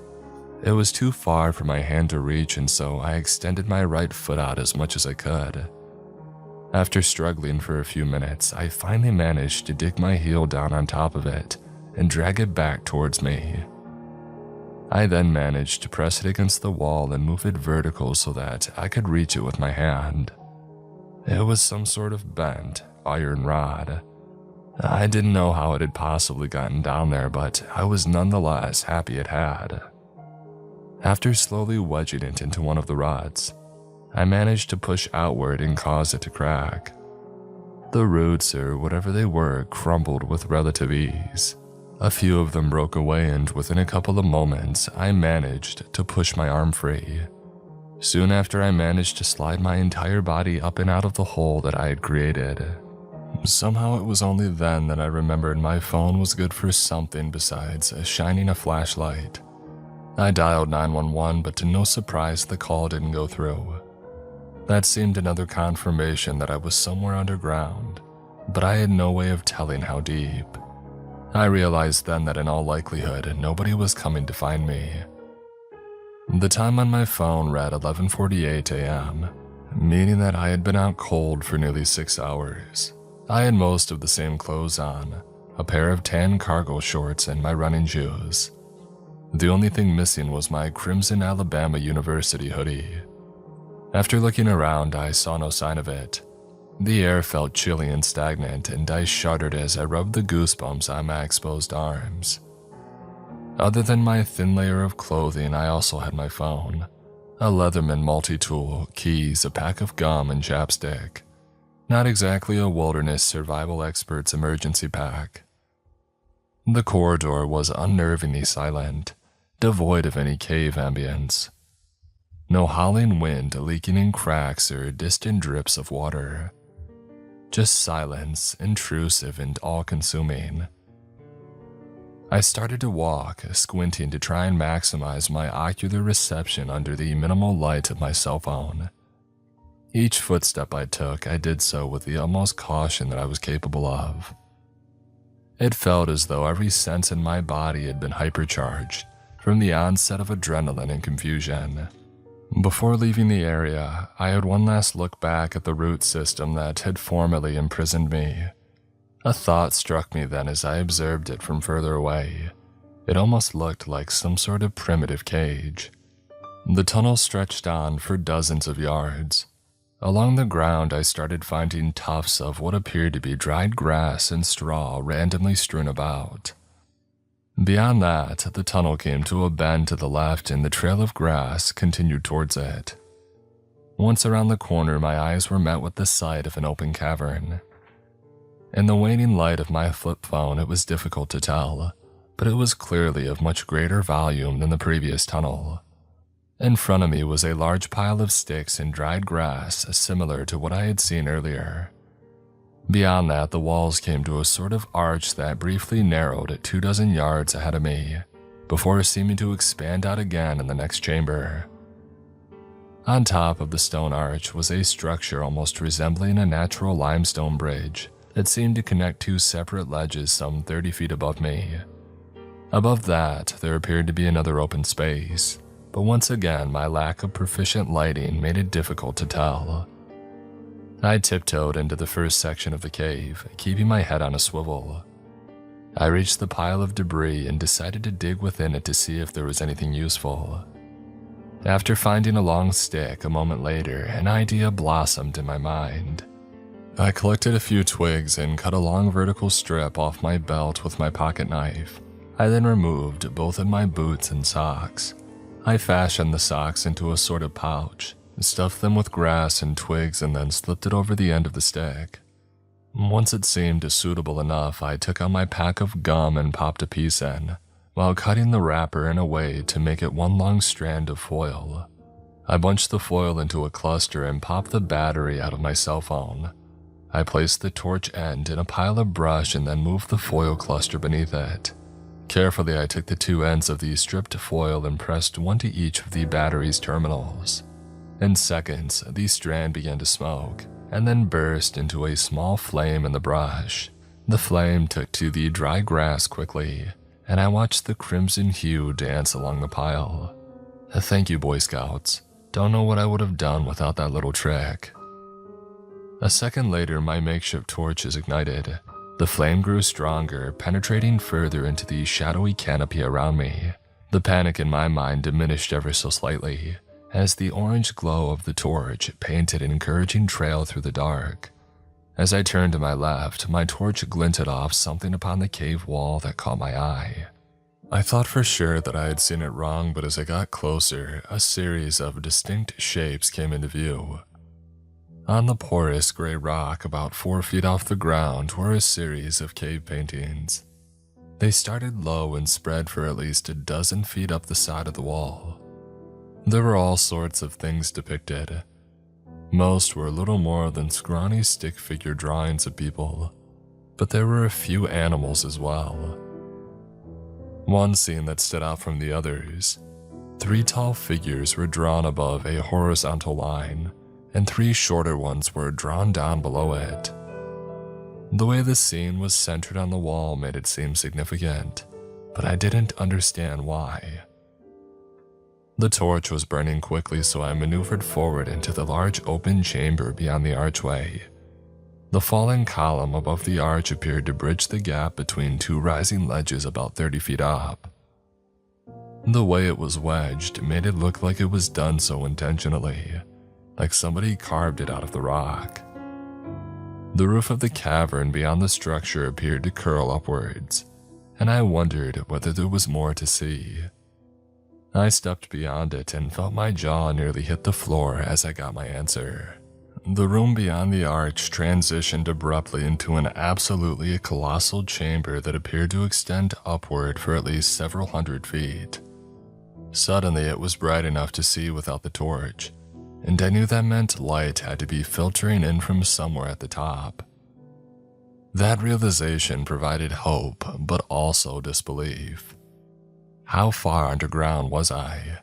It was too far for my hand to reach, and so I extended my right foot out as much as I could. After struggling for a few minutes, I finally managed to dig my heel down on top of it and drag it back towards me. I then managed to press it against the wall and move it vertical so that I could reach it with my hand. It was some sort of bent iron rod. I didn't know how it had possibly gotten down there, but I was nonetheless happy it had. After slowly wedging it into one of the rods, I managed to push outward and cause it to crack. The roots, or whatever they were, crumbled with relative ease. A few of them broke away, and within a couple of moments, I managed to push my arm free. Soon after, I managed to slide my entire body up and out of the hole that I had created. Somehow it was only then that I remembered my phone was good for something besides shining a flashlight. I dialed 911, but to no surprise, the call didn't go through. That seemed another confirmation that I was somewhere underground, but I had no way of telling how deep. I realized then that in all likelihood, nobody was coming to find me. The time on my phone read 11:48 a.m., meaning that I had been out cold for nearly 6 hours. I had most of the same clothes on, a pair of tan cargo shorts and my running shoes. The only thing missing was my crimson Alabama University hoodie. After looking around, I saw no sign of it. The air felt chilly and stagnant, and I shuddered as I rubbed the goosebumps on my exposed arms. Other than my thin layer of clothing, I also had my phone, a Leatherman multi-tool, keys, a pack of gum, and chapstick. Not exactly a wilderness survival expert's emergency pack. The corridor was unnervingly silent, devoid of any cave ambience. No howling wind leaking in cracks or distant drips of water. Just silence, intrusive and all-consuming. I started to walk, squinting to try and maximize my ocular reception under the minimal light of my cell phone. Each footstep I took, I did so with the utmost caution that I was capable of. It felt as though every sense in my body had been hypercharged from the onset of adrenaline and confusion. Before leaving the area, I had one last look back at the root system that had formerly imprisoned me. A thought struck me then as I observed it from further away. It almost looked like some sort of primitive cage. The tunnel stretched on for dozens of yards. Along the ground, I started finding tufts of what appeared to be dried grass and straw randomly strewn about. Beyond that, the tunnel came to a bend to the left and the trail of grass continued towards it. Once around the corner, my eyes were met with the sight of an open cavern. In the waning light of my flip phone, it was difficult to tell, but it was clearly of much greater volume than the previous tunnel. In front of me was a large pile of sticks and dried grass similar to what I had seen earlier. Beyond that, the walls came to a sort of arch that briefly narrowed at 24 yards ahead of me, before seeming to expand out again in the next chamber. On top of the stone arch was a structure almost resembling a natural limestone bridge that seemed to connect two separate ledges some 30 feet above me. Above that, there appeared to be another open space, but once again my lack of proficient lighting made it difficult to tell. I tiptoed into the first section of the cave, keeping my head on a swivel. I reached the pile of debris and decided to dig within it to see if there was anything useful. After finding a long stick a moment later, an idea blossomed in my mind. I collected a few twigs and cut a long vertical strip off my belt with my pocket knife. I then removed both of my boots and socks. I fashioned the socks into a sort of pouch, stuffed them with grass and twigs, and then slipped it over the end of the stick. Once it seemed suitable enough, I took out my pack of gum and popped a piece in, while cutting the wrapper in a way to make it one long strand of foil. I bunched the foil into a cluster and popped the battery out of my cell phone. I placed the torch end in a pile of brush and then moved the foil cluster beneath it. Carefully, I took the two ends of the stripped foil and pressed one to each of the battery's terminals. In seconds, the strand began to smoke, and then burst into a small flame in the brush. The flame took to the dry grass quickly, and I watched the crimson hue dance along the pile. Thank you, Boy Scouts. Don't know what I would have done without that little trick. A second later, my makeshift torch is ignited. The flame grew stronger, penetrating further into the shadowy canopy around me. The panic in my mind diminished ever so slightly, as the orange glow of the torch painted an encouraging trail through the dark. As I turned to my left, my torch glinted off something upon the cave wall that caught my eye. I thought for sure that I had seen it wrong, but as I got closer, a series of distinct shapes came into view. On the porous gray rock about 4 feet off the ground were a series of cave paintings. They started low and spread for at least a dozen feet up the side of the wall. There were all sorts of things depicted. Most were little more than scrawny stick figure drawings of people, but there were a few animals as well. One scene that stood out from the others 3 tall figures were drawn above a horizontal line, and 3 shorter ones were drawn down below it. The way the scene was centered on the wall made it seem significant, but I didn't understand why. The torch was burning quickly, so I maneuvered forward into the large open chamber beyond the archway. The falling column above the arch appeared to bridge the gap between 2 rising ledges about 30 feet up. The way it was wedged made it look like it was done so intentionally, like somebody carved it out of the rock. The roof of the cavern beyond the structure appeared to curl upwards, and I wondered whether there was more to see. I stepped beyond it and felt my jaw nearly hit the floor as I got my answer. The room beyond the arch transitioned abruptly into an absolutely colossal chamber that appeared to extend upward for at least several hundred feet. Suddenly, it was bright enough to see without the torch, and I knew that meant light had to be filtering in from somewhere at the top. That realization provided hope, but also disbelief. How far underground was I?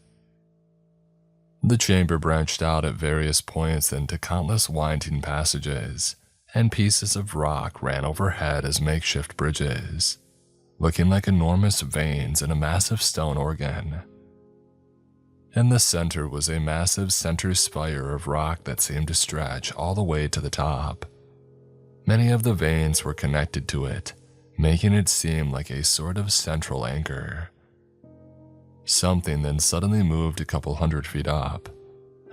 The chamber branched out at various points into countless winding passages, and pieces of rock ran overhead as makeshift bridges, looking like enormous veins in a massive stone organ. In the center was a massive center spire of rock that seemed to stretch all the way to the top. Many of the veins were connected to it, making it seem like a sort of central anchor. Something then suddenly moved a couple hundred feet up.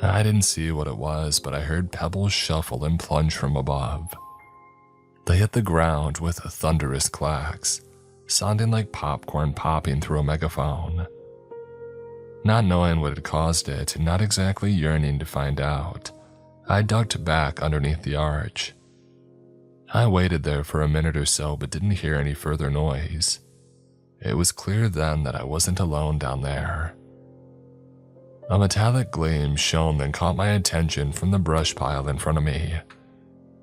I didn't see what it was, but I heard pebbles shuffle and plunge from above. They hit the ground with thunderous clacks, sounding like popcorn popping through a megaphone. Not knowing what had caused it, and not exactly yearning to find out, I ducked back underneath the arch. I waited there for a minute or so but didn't hear any further noise. It was clear then that I wasn't alone down there. A metallic gleam shone then caught my attention from the brush pile in front of me.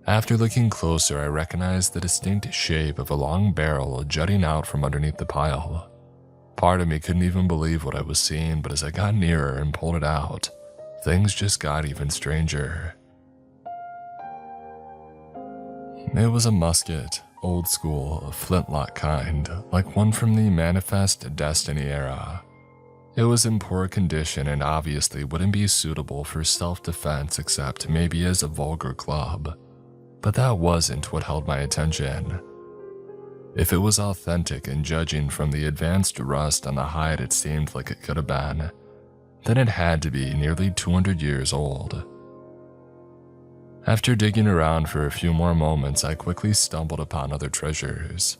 After looking closer, I recognized the distinct shape of a long barrel jutting out from underneath the pile. Part of me couldn't even believe what I was seeing, but as I got nearer and pulled it out, things just got even stranger. It was a musket, old school, flintlock kind, like one from the Manifest Destiny era. It was in poor condition and obviously wouldn't be suitable for self-defense except maybe as a vulgar club. But that wasn't what held my attention. If it was authentic and judging from the advanced rust on the hide it seemed like it could have been, then it had to be nearly 200 years old. After digging around for a few more moments, I quickly stumbled upon other treasures.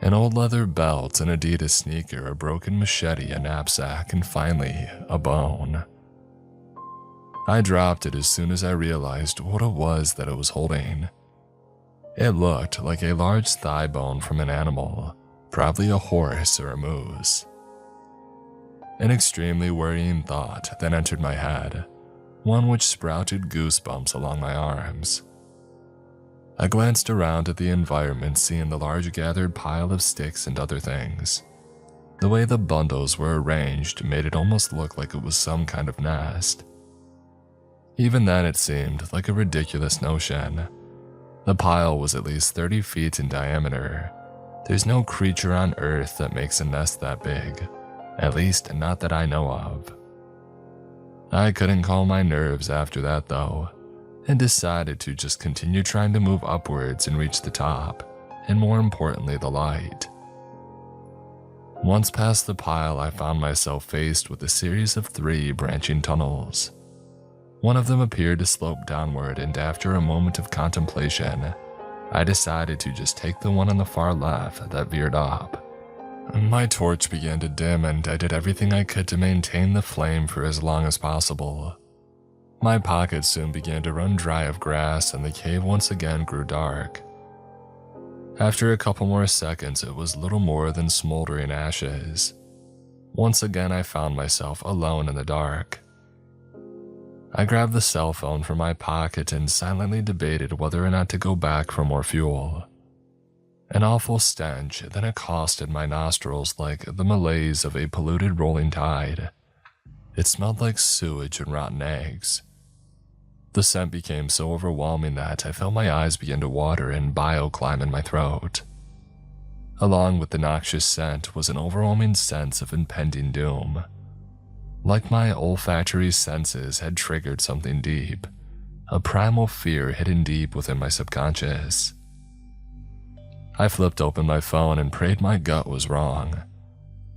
An old leather belt, an Adidas sneaker, a broken machete, a knapsack, and finally, a bone. I dropped it as soon as I realized what it was that it was holding. It looked like a large thigh bone from an animal, probably a horse or a moose. An extremely worrying thought then entered my head, one which sprouted goosebumps along my arms. I glanced around at the environment, seeing the large gathered pile of sticks and other things. The way the bundles were arranged made it almost look like it was some kind of nest. Even then it seemed like a ridiculous notion. The pile was at least 30 feet in diameter. There's no creature on Earth that makes a nest that big, at least not that I know of. I couldn't calm my nerves after that though, and decided to just continue trying to move upwards and reach the top, and more importantly the light. Once past the pile, I found myself faced with a series of 3 branching tunnels. One of them appeared to slope downward, and after a moment of contemplation, I decided to just take the one on the far left that veered up. My torch began to dim, and I did everything I could to maintain the flame for as long as possible. My pockets soon began to run dry of grass, and the cave once again grew dark. After a couple more seconds, it was little more than smoldering ashes. Once again, I found myself alone in the dark. I grabbed the cell phone from my pocket and silently debated whether or not to go back for more fuel. An awful stench then accosted my nostrils like the malaise of a polluted rolling tide, It smelled like sewage and rotten eggs. The scent became so overwhelming that I felt my eyes begin to water and bile climb in my throat. Along with the noxious scent was an overwhelming sense of impending doom. Like my olfactory senses had triggered something deep, a primal fear hidden deep within my subconscious. I flipped open my phone and prayed my gut was wrong.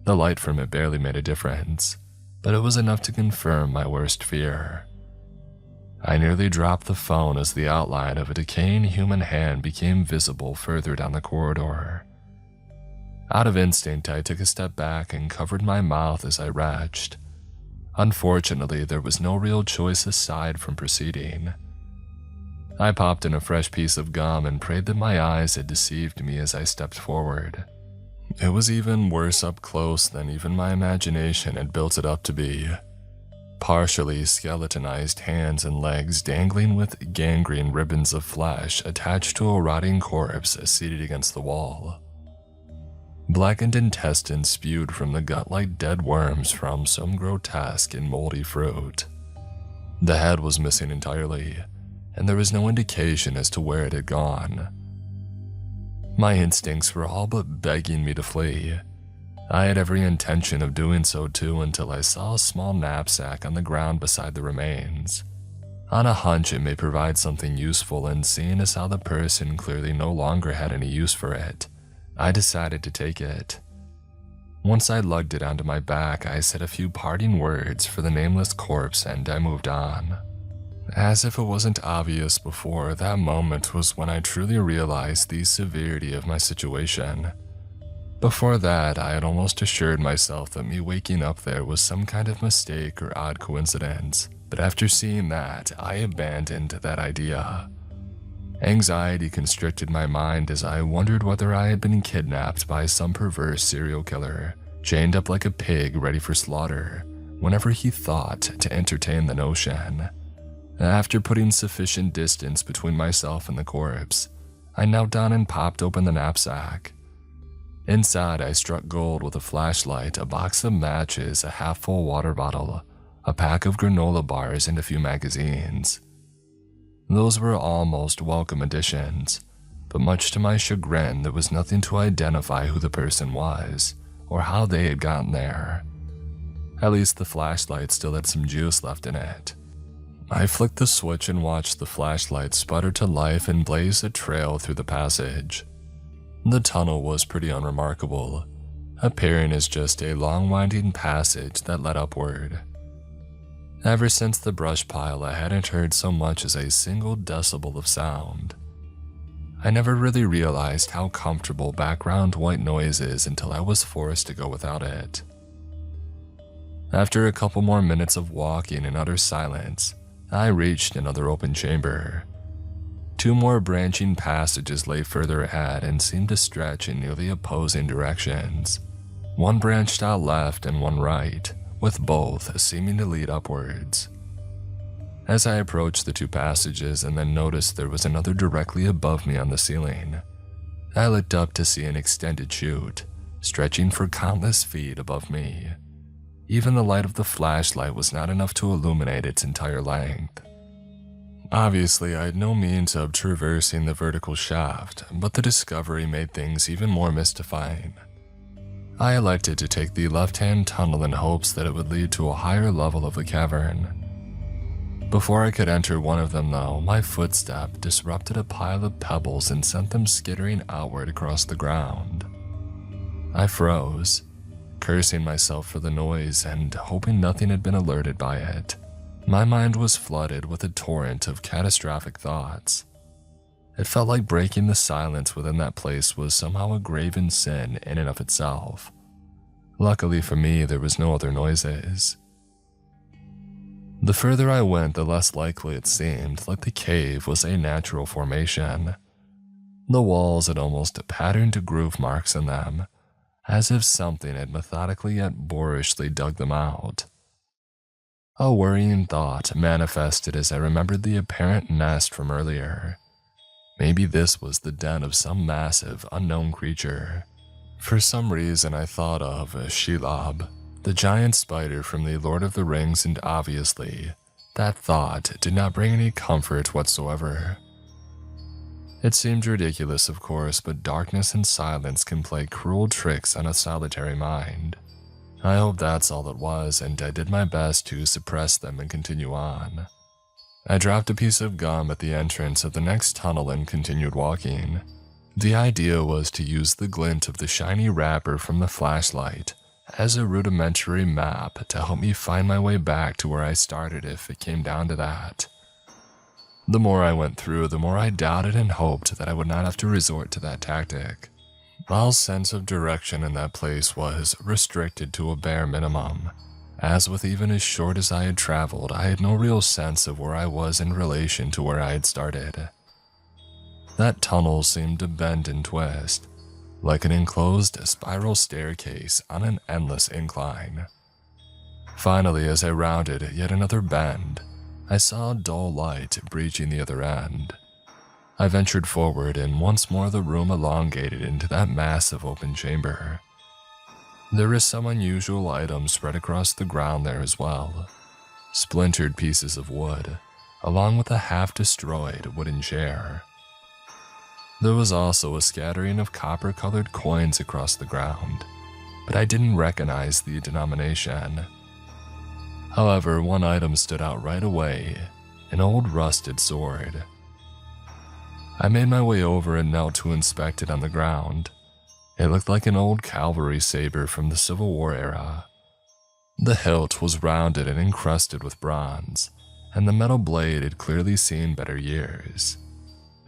The light from it barely made a difference, but it was enough to confirm my worst fear. I nearly dropped the phone as the outline of a decaying human hand became visible further down the corridor. Out of instinct, I took a step back and covered my mouth as I retched. Unfortunately, there was no real choice aside from proceeding. I popped in a fresh piece of gum and prayed that my eyes had deceived me as I stepped forward. It was even worse up close than even my imagination had built it up to be. Partially skeletonized hands and legs dangling with gangrene ribbons of flesh attached to a rotting corpse seated against the wall. Blackened intestines spewed from the gut like dead worms from some grotesque and moldy fruit. The head was missing entirely, and there was no indication as to where it had gone. My instincts were all but begging me to flee. I had every intention of doing so too until I saw a small knapsack on the ground beside the remains. On a hunch, it may provide something useful, and seeing as how the person clearly no longer had any use for it, I decided to take it. Once I lugged it onto my back, I said a few parting words for the nameless corpse and I moved on. As if it wasn't obvious before, that moment was when I truly realized the severity of my situation. Before that, I had almost assured myself that me waking up there was some kind of mistake or odd coincidence, but after seeing that, I abandoned that idea. Anxiety constricted my mind as I wondered whether I had been kidnapped by some perverse serial killer, chained up like a pig ready for slaughter, whenever he thought to entertain the notion. After putting sufficient distance between myself and the corpse, I knelt down and popped open the knapsack. Inside, I struck gold with a flashlight, a box of matches, a half-full water bottle, a pack of granola bars, and a few magazines. Those were all most welcome additions, but much to my chagrin, there was nothing to identify who the person was, or how they had gotten there. At least the flashlight still had some juice left in it. I flicked the switch and watched the flashlight sputter to life and blaze a trail through the passage. The tunnel was pretty unremarkable, appearing as just a long winding passage that led upward. Ever since the brush pile, I hadn't heard so much as a single decibel of sound. I never really realized how comfortable background white noise is until I was forced to go without it. After a couple more minutes of walking in utter silence, I reached another open chamber. Two more branching passages lay further ahead and seemed to stretch in nearly opposing directions. One branched out left and one right, with both seeming to lead upwards. As I approached the two passages and then noticed there was another directly above me on the ceiling, I looked up to see an extended chute, stretching for countless feet above me. Even the light of the flashlight was not enough to illuminate its entire length. Obviously, I had no means of traversing the vertical shaft, but the discovery made things even more mystifying. I elected to take the left-hand tunnel in hopes that it would lead to a higher level of the cavern. Before I could enter one of them, though, my footstep disrupted a pile of pebbles and sent them skittering outward across the ground. I froze, cursing myself for the noise and hoping nothing had been alerted by it. My mind was flooded with a torrent of catastrophic thoughts. It felt like breaking the silence within that place was somehow a graven sin in and of itself. Luckily for me, there was no other noises. The further I went, the less likely it seemed like the cave was a natural formation. The walls had almost patterned groove marks in them, as if something had methodically yet boorishly dug them out. A worrying thought manifested as I remembered the apparent nest from earlier. Maybe this was the den of some massive, unknown creature. For some reason I thought of Shelob, The giant spider from the Lord of the Rings, and obviously, that thought did not bring any comfort whatsoever. It seemed ridiculous, of course, but darkness and silence can play cruel tricks on a solitary mind. I hope that's all it was, and I did my best to suppress them and continue on. I dropped a piece of gum at the entrance of the next tunnel and continued walking. The idea was to use the glint of the shiny wrapper from the flashlight as a rudimentary map to help me find my way back to where I started if it came down to that. The more I went through, the more I doubted and hoped that I would not have to resort to that tactic. All sense of direction in that place was restricted to a bare minimum, as with even as short as I had traveled, I had no real sense of where I was in relation to where I had started. That tunnel seemed to bend and twist, like an enclosed spiral staircase on an endless incline. Finally, as I rounded yet another bend, I saw a dull light breaching the other end. I ventured forward, and once more the room elongated into that massive open chamber. There were some unusual items spread across the ground there as well. Splintered pieces of wood, along with a half-destroyed wooden chair. There was also a scattering of copper-colored coins across the ground, but I didn't recognize the denomination. However, one item stood out right away, an old rusted sword. I made my way over and knelt to inspect it on the ground. It looked like an old cavalry saber from the Civil War era. The hilt was rounded and encrusted with bronze, and the metal blade had clearly seen better years.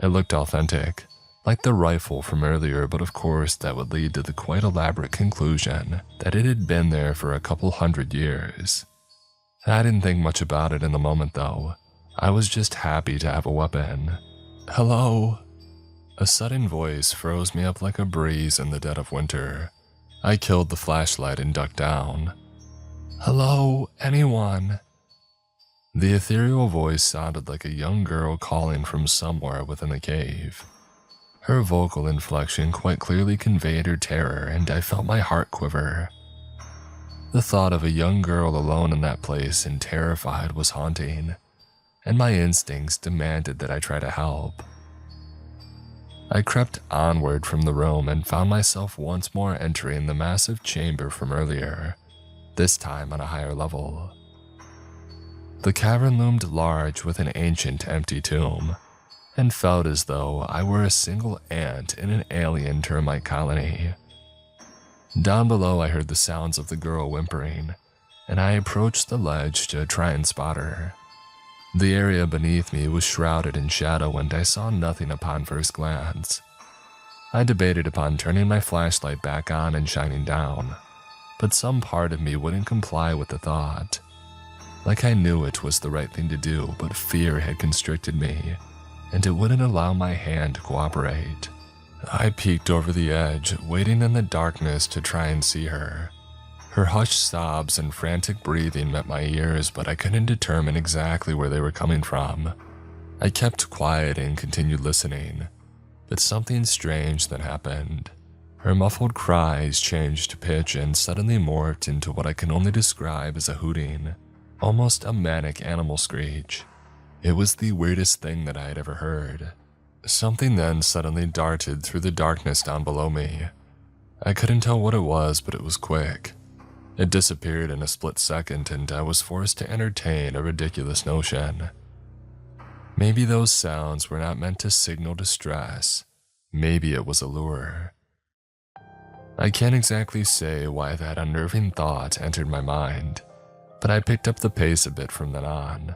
It looked authentic, like the rifle from earlier, but of course that would lead to the quite elaborate conclusion that it had been there for a couple hundred years. I didn't think much about it in the moment though. I was just happy to have a weapon. "Hello?" A sudden voice froze me up like a breeze in the dead of winter. I killed the flashlight and ducked down. "Hello, anyone?" The ethereal voice sounded like a young girl calling from somewhere within the cave. Her vocal inflection quite clearly conveyed her terror, and I felt my heart quiver. The thought of a young girl alone in that place and terrified was haunting, and my instincts demanded that I try to help. I crept onward from the room and found myself once more entering the massive chamber from earlier, this time on a higher level. The cavern loomed large with an ancient empty tomb, and felt as though I were a single ant in an alien termite colony. Down below I heard the sounds of the girl whimpering, and I approached the ledge to try and spot her. The area beneath me was shrouded in shadow, and I saw nothing upon first glance. I debated upon turning my flashlight back on and shining down, but some part of me wouldn't comply with the thought. Like I knew it was the right thing to do, but fear had constricted me, and it wouldn't allow my hand to cooperate. I peeked over the edge, waiting in the darkness to try and see her. Her hushed sobs and frantic breathing met my ears, but I couldn't determine exactly where they were coming from. I kept quiet and continued listening, but something strange then happened. Her muffled cries changed to pitch and suddenly morphed into what I can only describe as a hooting, almost a manic animal screech. It was the weirdest thing that I had ever heard. Something then suddenly darted through the darkness down below me. I couldn't tell what it was, but it was quick. It disappeared in a split second, and I was forced to entertain a ridiculous notion. Maybe those sounds were not meant to signal distress. Maybe it was a lure. I can't exactly say why that unnerving thought entered my mind, but I picked up the pace a bit from then on.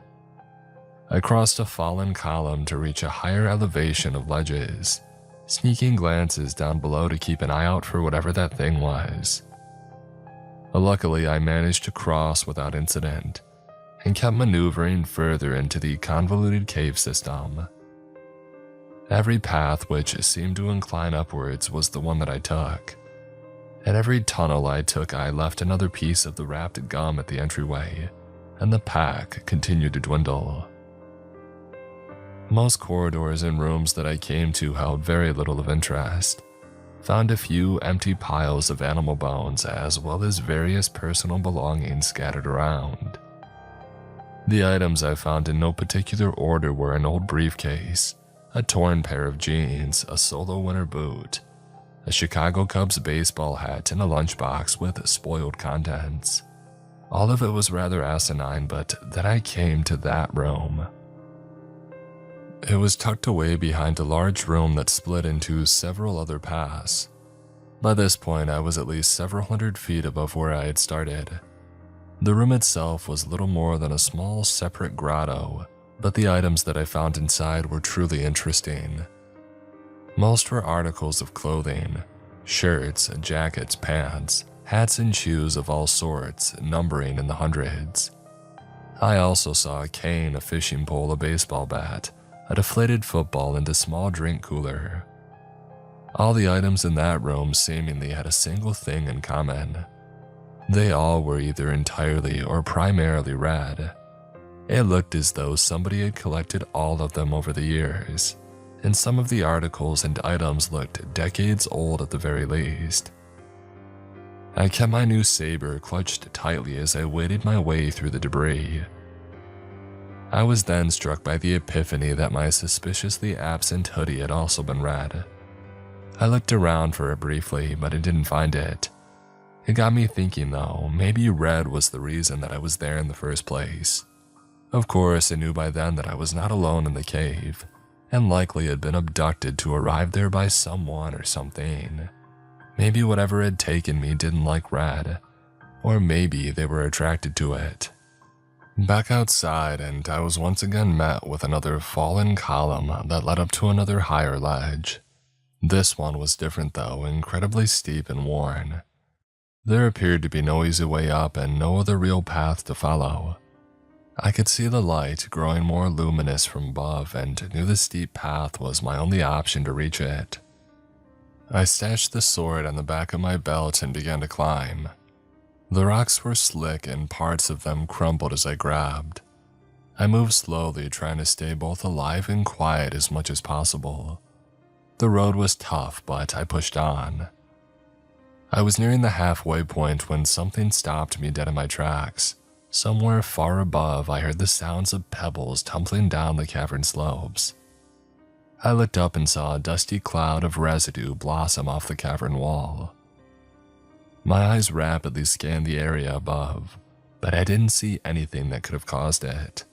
I crossed a fallen column to reach a higher elevation of ledges, sneaking glances down below to keep an eye out for whatever that thing was. Luckily, I managed to cross without incident, and kept maneuvering further into the convoluted cave system. Every path which seemed to incline upwards was the one that I took. At every tunnel I took, I left another piece of the wrapped gum at the entryway, and the pack continued to dwindle. Most corridors and rooms that I came to held very little of interest. found a few empty piles of animal bones as well as various personal belongings scattered around. The items I found in no particular order were an old briefcase, a torn pair of jeans, a Solo winter boot, a Chicago Cubs baseball hat, and a lunchbox with spoiled contents. All of it was rather asinine, but then I came to that room. It was tucked away behind a large room that split into several other paths. By this point, I was at least several hundred feet above where I had started. The room itself was little more than a small separate grotto, but the items that I found inside were truly interesting. Most were articles of clothing, shirts, jackets, pants, hats and shoes of all sorts, numbering in the hundreds. I also saw a cane, a fishing pole, a baseball bat, a deflated football, and a small drink cooler. All the items in that room seemingly had a single thing in common. They all were either entirely or primarily red. It looked as though somebody had collected all of them over the years, and some of the articles and items looked decades old at the very least. I kept my new saber clutched tightly as I waded my way through the debris. I was then struck by the epiphany that my suspiciously absent hoodie had also been red. I looked around for it briefly, but I didn't find it. It got me thinking though, maybe red was the reason that I was there in the first place. Of course, I knew by then that I was not alone in the cave, and likely had been abducted to arrive there by someone or something. Maybe whatever had taken me didn't like red, or maybe they were attracted to it. Back outside, and I was once again met with another fallen column that led up to another higher ledge. This one was different though, incredibly steep and worn. There appeared to be no easy way up and no other real path to follow. I could see the light growing more luminous from above and knew the steep path was my only option to reach it. I stashed the sword on the back of my belt and began to climb. The rocks were slick and parts of them crumbled as I grabbed. I moved slowly, trying to stay both alive and quiet as much as possible. The road was tough, but I pushed on. I was nearing the halfway point when something stopped me dead in my tracks. Somewhere far above, I heard the sounds of pebbles tumbling down the cavern slopes. I looked up and saw a dusty cloud of residue blossom off the cavern wall. My eyes rapidly scanned the area above, but I didn't see anything that could have caused it.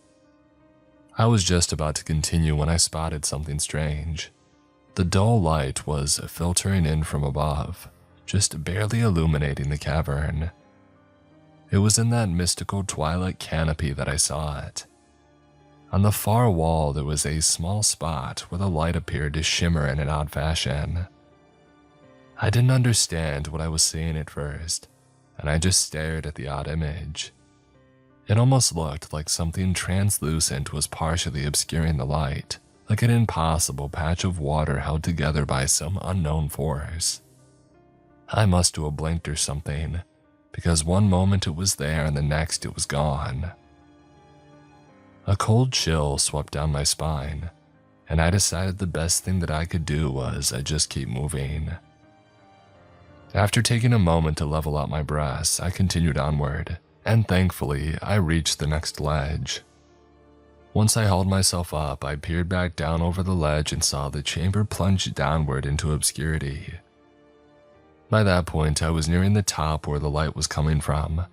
I was just about to continue when I spotted something strange. The dull light was filtering in from above, just barely illuminating the cavern. It was in that mystical twilight canopy that I saw it. On the far wall, there was a small spot where the light appeared to shimmer in an odd fashion. I didn't understand what I was seeing at first, and I just stared at the odd image. It almost looked like something translucent was partially obscuring the light, like an impossible patch of water held together by some unknown force. I must have blinked or something, because one moment it was there and the next it was gone. A cold chill swept down my spine, and I decided the best thing that I could do was just keep moving. After taking a moment to level out my breaths, I continued onward, and thankfully, I reached the next ledge. Once I hauled myself up, I peered back down over the ledge and saw the chamber plunge downward into obscurity. By that point, I was nearing the top where the light was coming from.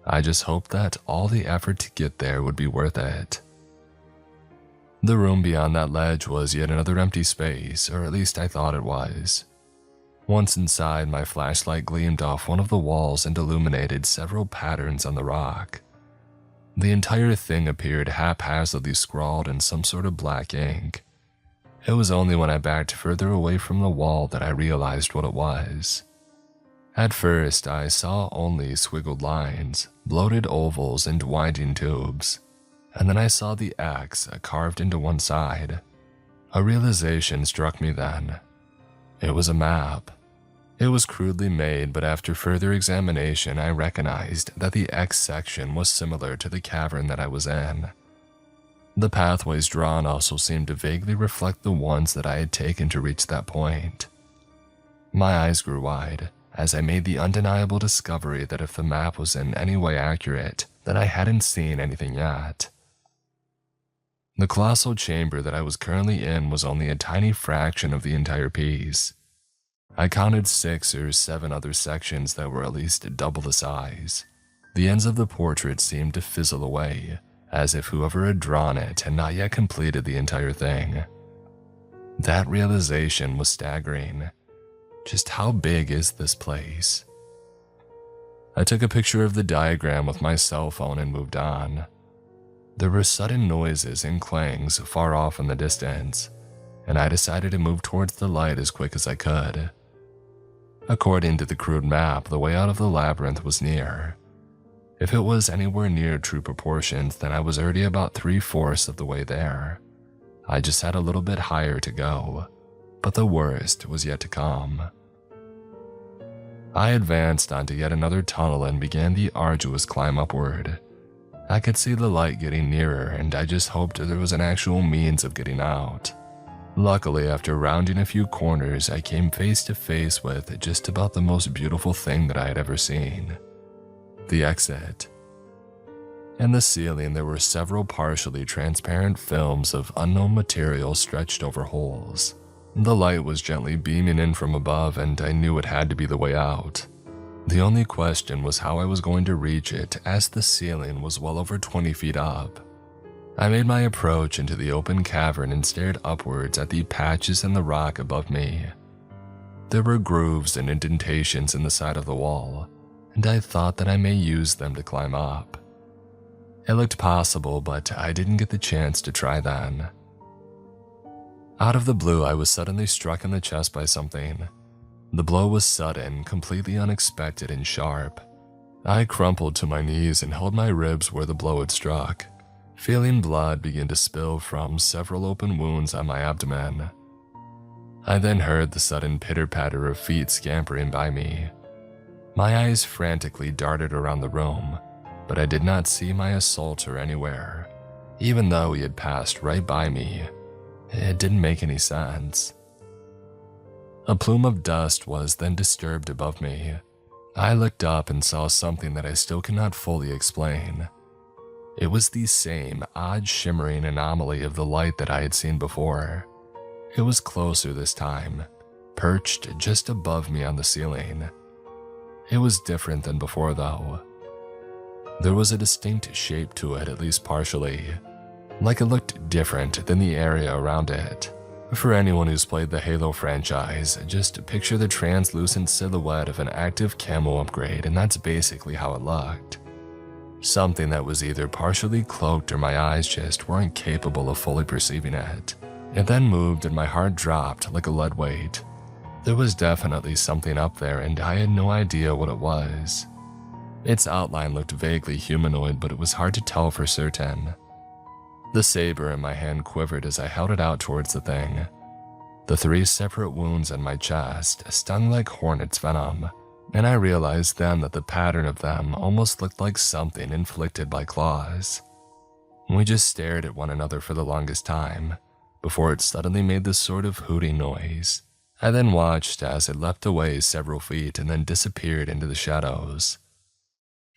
I just hoped that all the effort to get there would be worth it. The room beyond that ledge was yet another empty space, or at least I thought it was. Once inside, my flashlight gleamed off one of the walls and illuminated several patterns on the rock. The entire thing appeared haphazardly scrawled in some sort of black ink. It was only when I backed further away from the wall that I realized what it was. At first, I saw only squiggled lines, bloated ovals, and winding tubes, and then I saw the X carved into one side. A realization struck me then. It was a map. It was crudely made, but after further examination, I recognized that the X section was similar to the cavern that I was in. The pathways drawn also seemed to vaguely reflect the ones that I had taken to reach that point. My eyes grew wide as I made the undeniable discovery that if the map was in any way accurate, then I hadn't seen anything yet. The colossal chamber that I was currently in was only a tiny fraction of the entire piece. I counted 6 or 7 other sections that were at least double the size. The ends of the portrait seemed to fizzle away, as if whoever had drawn it had not yet completed the entire thing. That realization was staggering. Just how big is this place? I took a picture of the diagram with my cell phone and moved on. There were sudden noises and clangs far off in the distance, and I decided to move towards the light as quick as I could. According to the crude map, the way out of the labyrinth was near. If it was anywhere near true proportions, then I was already about 3/4 of the way there. I just had a little bit higher to go, but the worst was yet to come. I advanced onto yet another tunnel and began the arduous climb upward. I could see the light getting nearer, and I just hoped there was an actual means of getting out. Luckily, after rounding a few corners, I came face to face with just about the most beautiful thing that I had ever seen. The exit. In the ceiling, there were several partially transparent films of unknown material stretched over holes. The light was gently beaming in from above, and I knew it had to be the way out. The only question was how I was going to reach it, as the ceiling was well over 20 feet up. I made my approach into the open cavern and stared upwards at the patches in the rock above me. There were grooves and indentations in the side of the wall, and I thought that I may use them to climb up. It looked possible, but I didn't get the chance to try then. Out of the blue, I was suddenly struck in the chest by something. The blow was sudden, completely unexpected and sharp. I crumpled to my knees and held my ribs where the blow had struck, feeling blood begin to spill from several open wounds on my abdomen. I then heard the sudden pitter-patter of feet scampering by me. My eyes frantically darted around the room, but I did not see my assaulter anywhere, even though he had passed right by me. It didn't make any sense. A plume of dust was then disturbed above me. I looked up and saw something that I still cannot fully explain. It was the same odd shimmering anomaly of the light that I had seen before. It was closer this time, perched just above me on the ceiling. It was different than before though. There was a distinct shape to it, at least partially, like it looked different than the area around it. For anyone who's played the Halo franchise, just picture the translucent silhouette of an active camo upgrade, and that's basically how it looked. Something that was either partially cloaked or my eyes just weren't capable of fully perceiving it. It then moved and my heart dropped like a lead weight. There was definitely something up there and I had no idea what it was. Its outline looked vaguely humanoid, but it was hard to tell for certain. The saber in my hand quivered as I held it out towards the thing. The 3 separate wounds in my chest stung like hornet's venom, and I realized then that the pattern of them almost looked like something inflicted by claws. We just stared at one another for the longest time, before it suddenly made this sort of hooting noise. I then watched as it leapt away several feet and then disappeared into the shadows.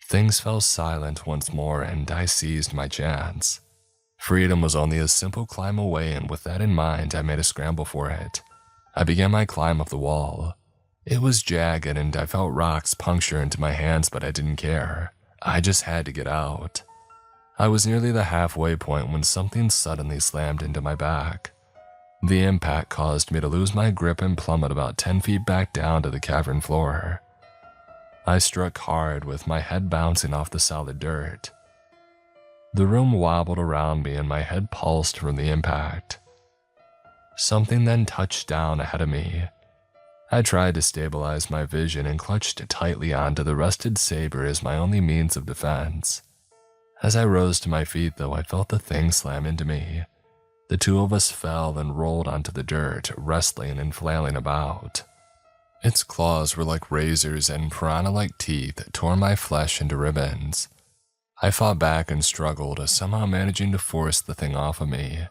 Things fell silent once more and I seized my chance. Freedom was only a simple climb away, and with that in mind, I made a scramble for it. I began my climb up the wall. It was jagged and I felt rocks puncture into my hands, but I didn't care. I just had to get out. I was nearly the halfway point when something suddenly slammed into my back. The impact caused me to lose my grip and plummet about 10 feet back down to the cavern floor. I struck hard with my head bouncing off the solid dirt. The room wobbled around me and my head pulsed from the impact. Something then touched down ahead of me. I tried to stabilize my vision and clutched tightly onto the rusted saber as my only means of defense. As I rose to my feet though, I felt the thing slam into me. The 2 of us fell and rolled onto the dirt, wrestling and flailing about. Its claws were like razors and piranha-like teeth tore my flesh into ribbons. I fought back and struggled, somehow managing to force the thing off of me.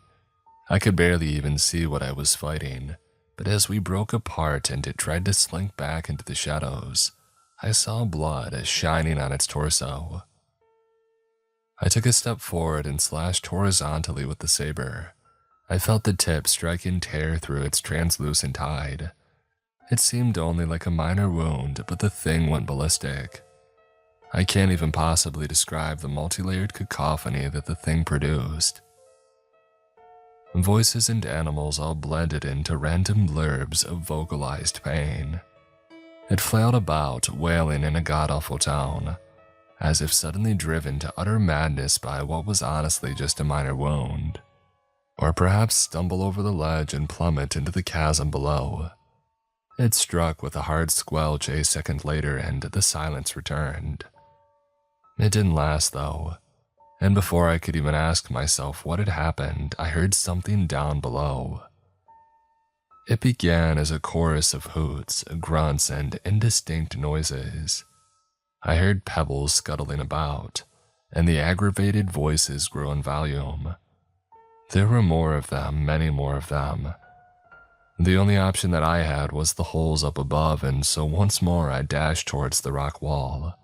I could barely even see what I was fighting, but as we broke apart and it tried to slink back into the shadows, I saw blood shining on its torso. I took a step forward and slashed horizontally with the saber. I felt the tip striking tear through its translucent hide. It seemed only like a minor wound, but the thing went ballistic. I can't even possibly describe the multi-layered cacophony that the thing produced. Voices and animals all blended into random blurbs of vocalized pain. It flailed about, wailing in a god-awful tone, as if suddenly driven to utter madness by what was honestly just a minor wound. Or perhaps stumble over the ledge and plummet into the chasm below. It struck with a hard squelch a second later and the silence returned. It didn't last though, and before I could even ask myself what had happened, I heard something down below. It began as a chorus of hoots, grunts, and indistinct noises. I heard pebbles scuttling about, and the aggravated voices grew in volume. There were more of them, many more of them. The only option that I had was the holes up above, and so once more I dashed towards the rock wall.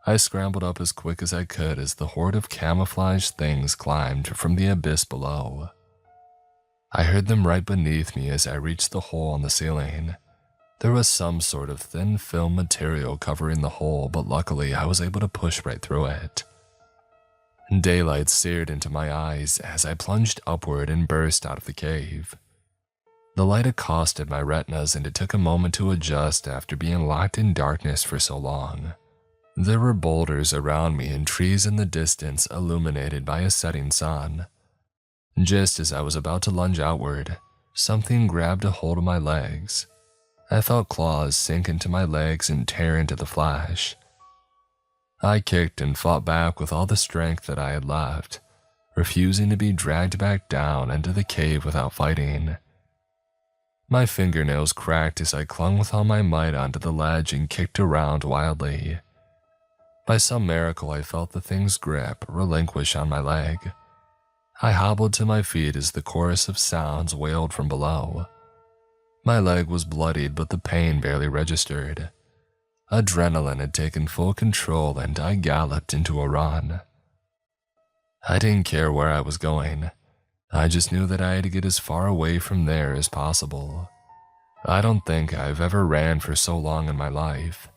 I scrambled up as quick as I could as the horde of camouflaged things climbed from the abyss below. I heard them right beneath me as I reached the hole in the ceiling. There was some sort of thin film material covering the hole, but luckily I was able to push right through it. Daylight seared into my eyes as I plunged upward and burst out of the cave. The light accosted my retinas and it took a moment to adjust after being locked in darkness for so long. There were boulders around me and trees in the distance illuminated by a setting sun. Just as I was about to lunge outward, something grabbed a hold of my legs. I felt claws sink into my legs and tear into the flesh. I kicked and fought back with all the strength that I had left, refusing to be dragged back down into the cave without fighting. My fingernails cracked as I clung with all my might onto the ledge and kicked around wildly. By some miracle, I felt the thing's grip relinquish on my leg. I hobbled to my feet as the chorus of sounds wailed from below. My leg was bloodied, but the pain barely registered. Adrenaline had taken full control and I galloped into a run. I didn't care where I was going. I just knew that I had to get as far away from there as possible. I don't think I've ever ran for so long in my life.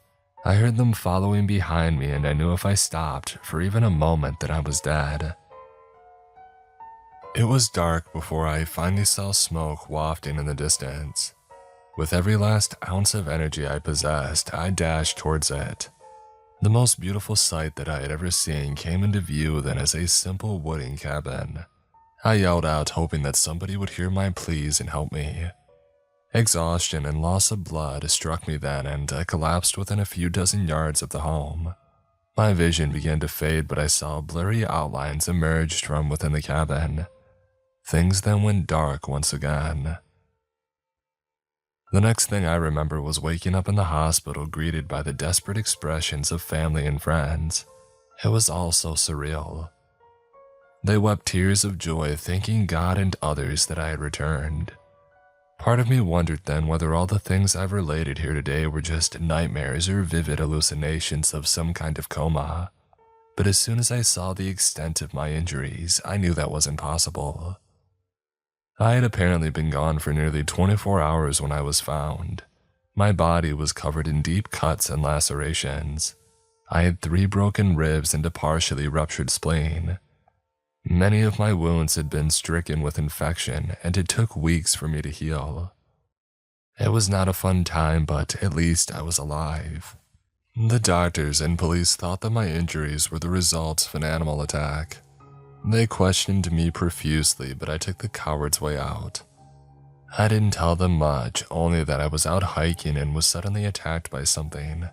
I heard them following behind me and I knew if I stopped for even a moment that I was dead. It was dark before I finally saw smoke wafting in the distance. With every last ounce of energy I possessed, I dashed towards it. The most beautiful sight that I had ever seen came into view then as a simple wooden cabin. I yelled out, hoping that somebody would hear my pleas and help me. Exhaustion and loss of blood struck me then, and I collapsed within a few dozen yards of the home. My vision began to fade, but I saw blurry outlines emerged from within the cabin. Things then went dark once again. The next thing I remember was waking up in the hospital greeted by the desperate expressions of family and friends. It was all so surreal. They wept tears of joy, thanking God and others that I had returned. Part of me wondered then whether all the things I've related here today were just nightmares or vivid hallucinations of some kind of coma. But as soon as I saw the extent of my injuries, I knew that wasn't possible. I had apparently been gone for nearly 24 hours when I was found. My body was covered in deep cuts and lacerations. I had 3 broken ribs and a partially ruptured spleen. Many of my wounds had been stricken with infection, and it took weeks for me to heal. It was not a fun time, but at least I was alive. The doctors and police thought that my injuries were the result of an animal attack. They questioned me profusely, but I took the coward's way out. I didn't tell them much, only that I was out hiking and was suddenly attacked by something.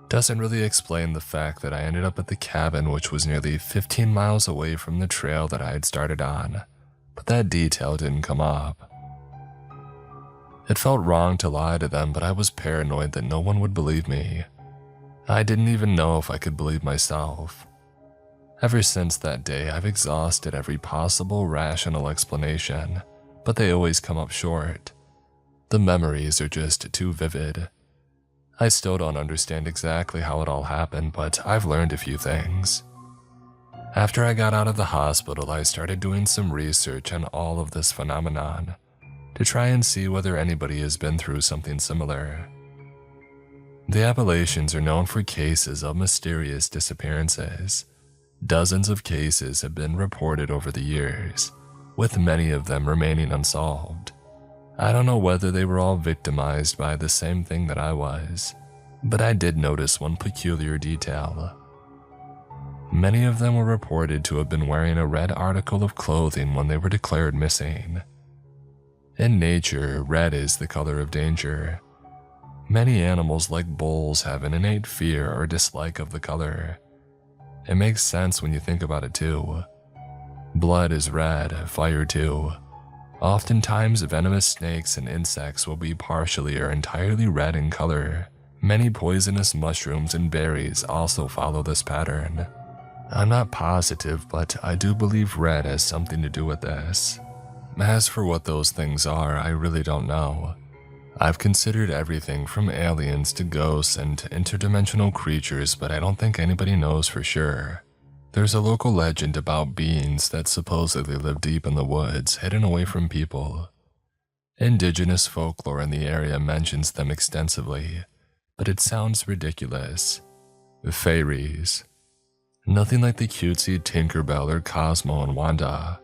Doesn't really explain the fact that I ended up at the cabin, which was nearly 15 miles away from the trail that I had started on, but that detail didn't come up. It felt wrong to lie to them, but I was paranoid that no one would believe me. I didn't even know if I could believe myself. Ever since that day, I've exhausted every possible rational explanation, but they always come up short. The memories are just too vivid. I still don't understand exactly how it all happened, but I've learned a few things. After I got out of the hospital, I started doing some research on all of this phenomenon to try and see whether anybody has been through something similar. The Appalachians are known for cases of mysterious disappearances. Dozens of cases have been reported over the years, with many of them remaining unsolved. I don't know whether they were all victimized by the same thing that I was, but I did notice one peculiar detail. Many of them were reported to have been wearing a red article of clothing when they were declared missing. In nature, red is the color of danger. Many animals like bulls have an innate fear or dislike of the color. It makes sense when you think about it too. Blood is red, fire too. Oftentimes, venomous snakes and insects will be partially or entirely red in color. Many poisonous mushrooms and berries also follow this pattern. I'm not positive, but I do believe red has something to do with this. As for what those things are, I really don't know. I've considered everything from aliens to ghosts and interdimensional creatures, but I don't think anybody knows for sure. There's a local legend about beings that supposedly live deep in the woods, hidden away from people. Indigenous folklore in the area mentions them extensively, but it sounds ridiculous. Fairies. Nothing like the cutesy Tinkerbell or Cosmo and Wanda.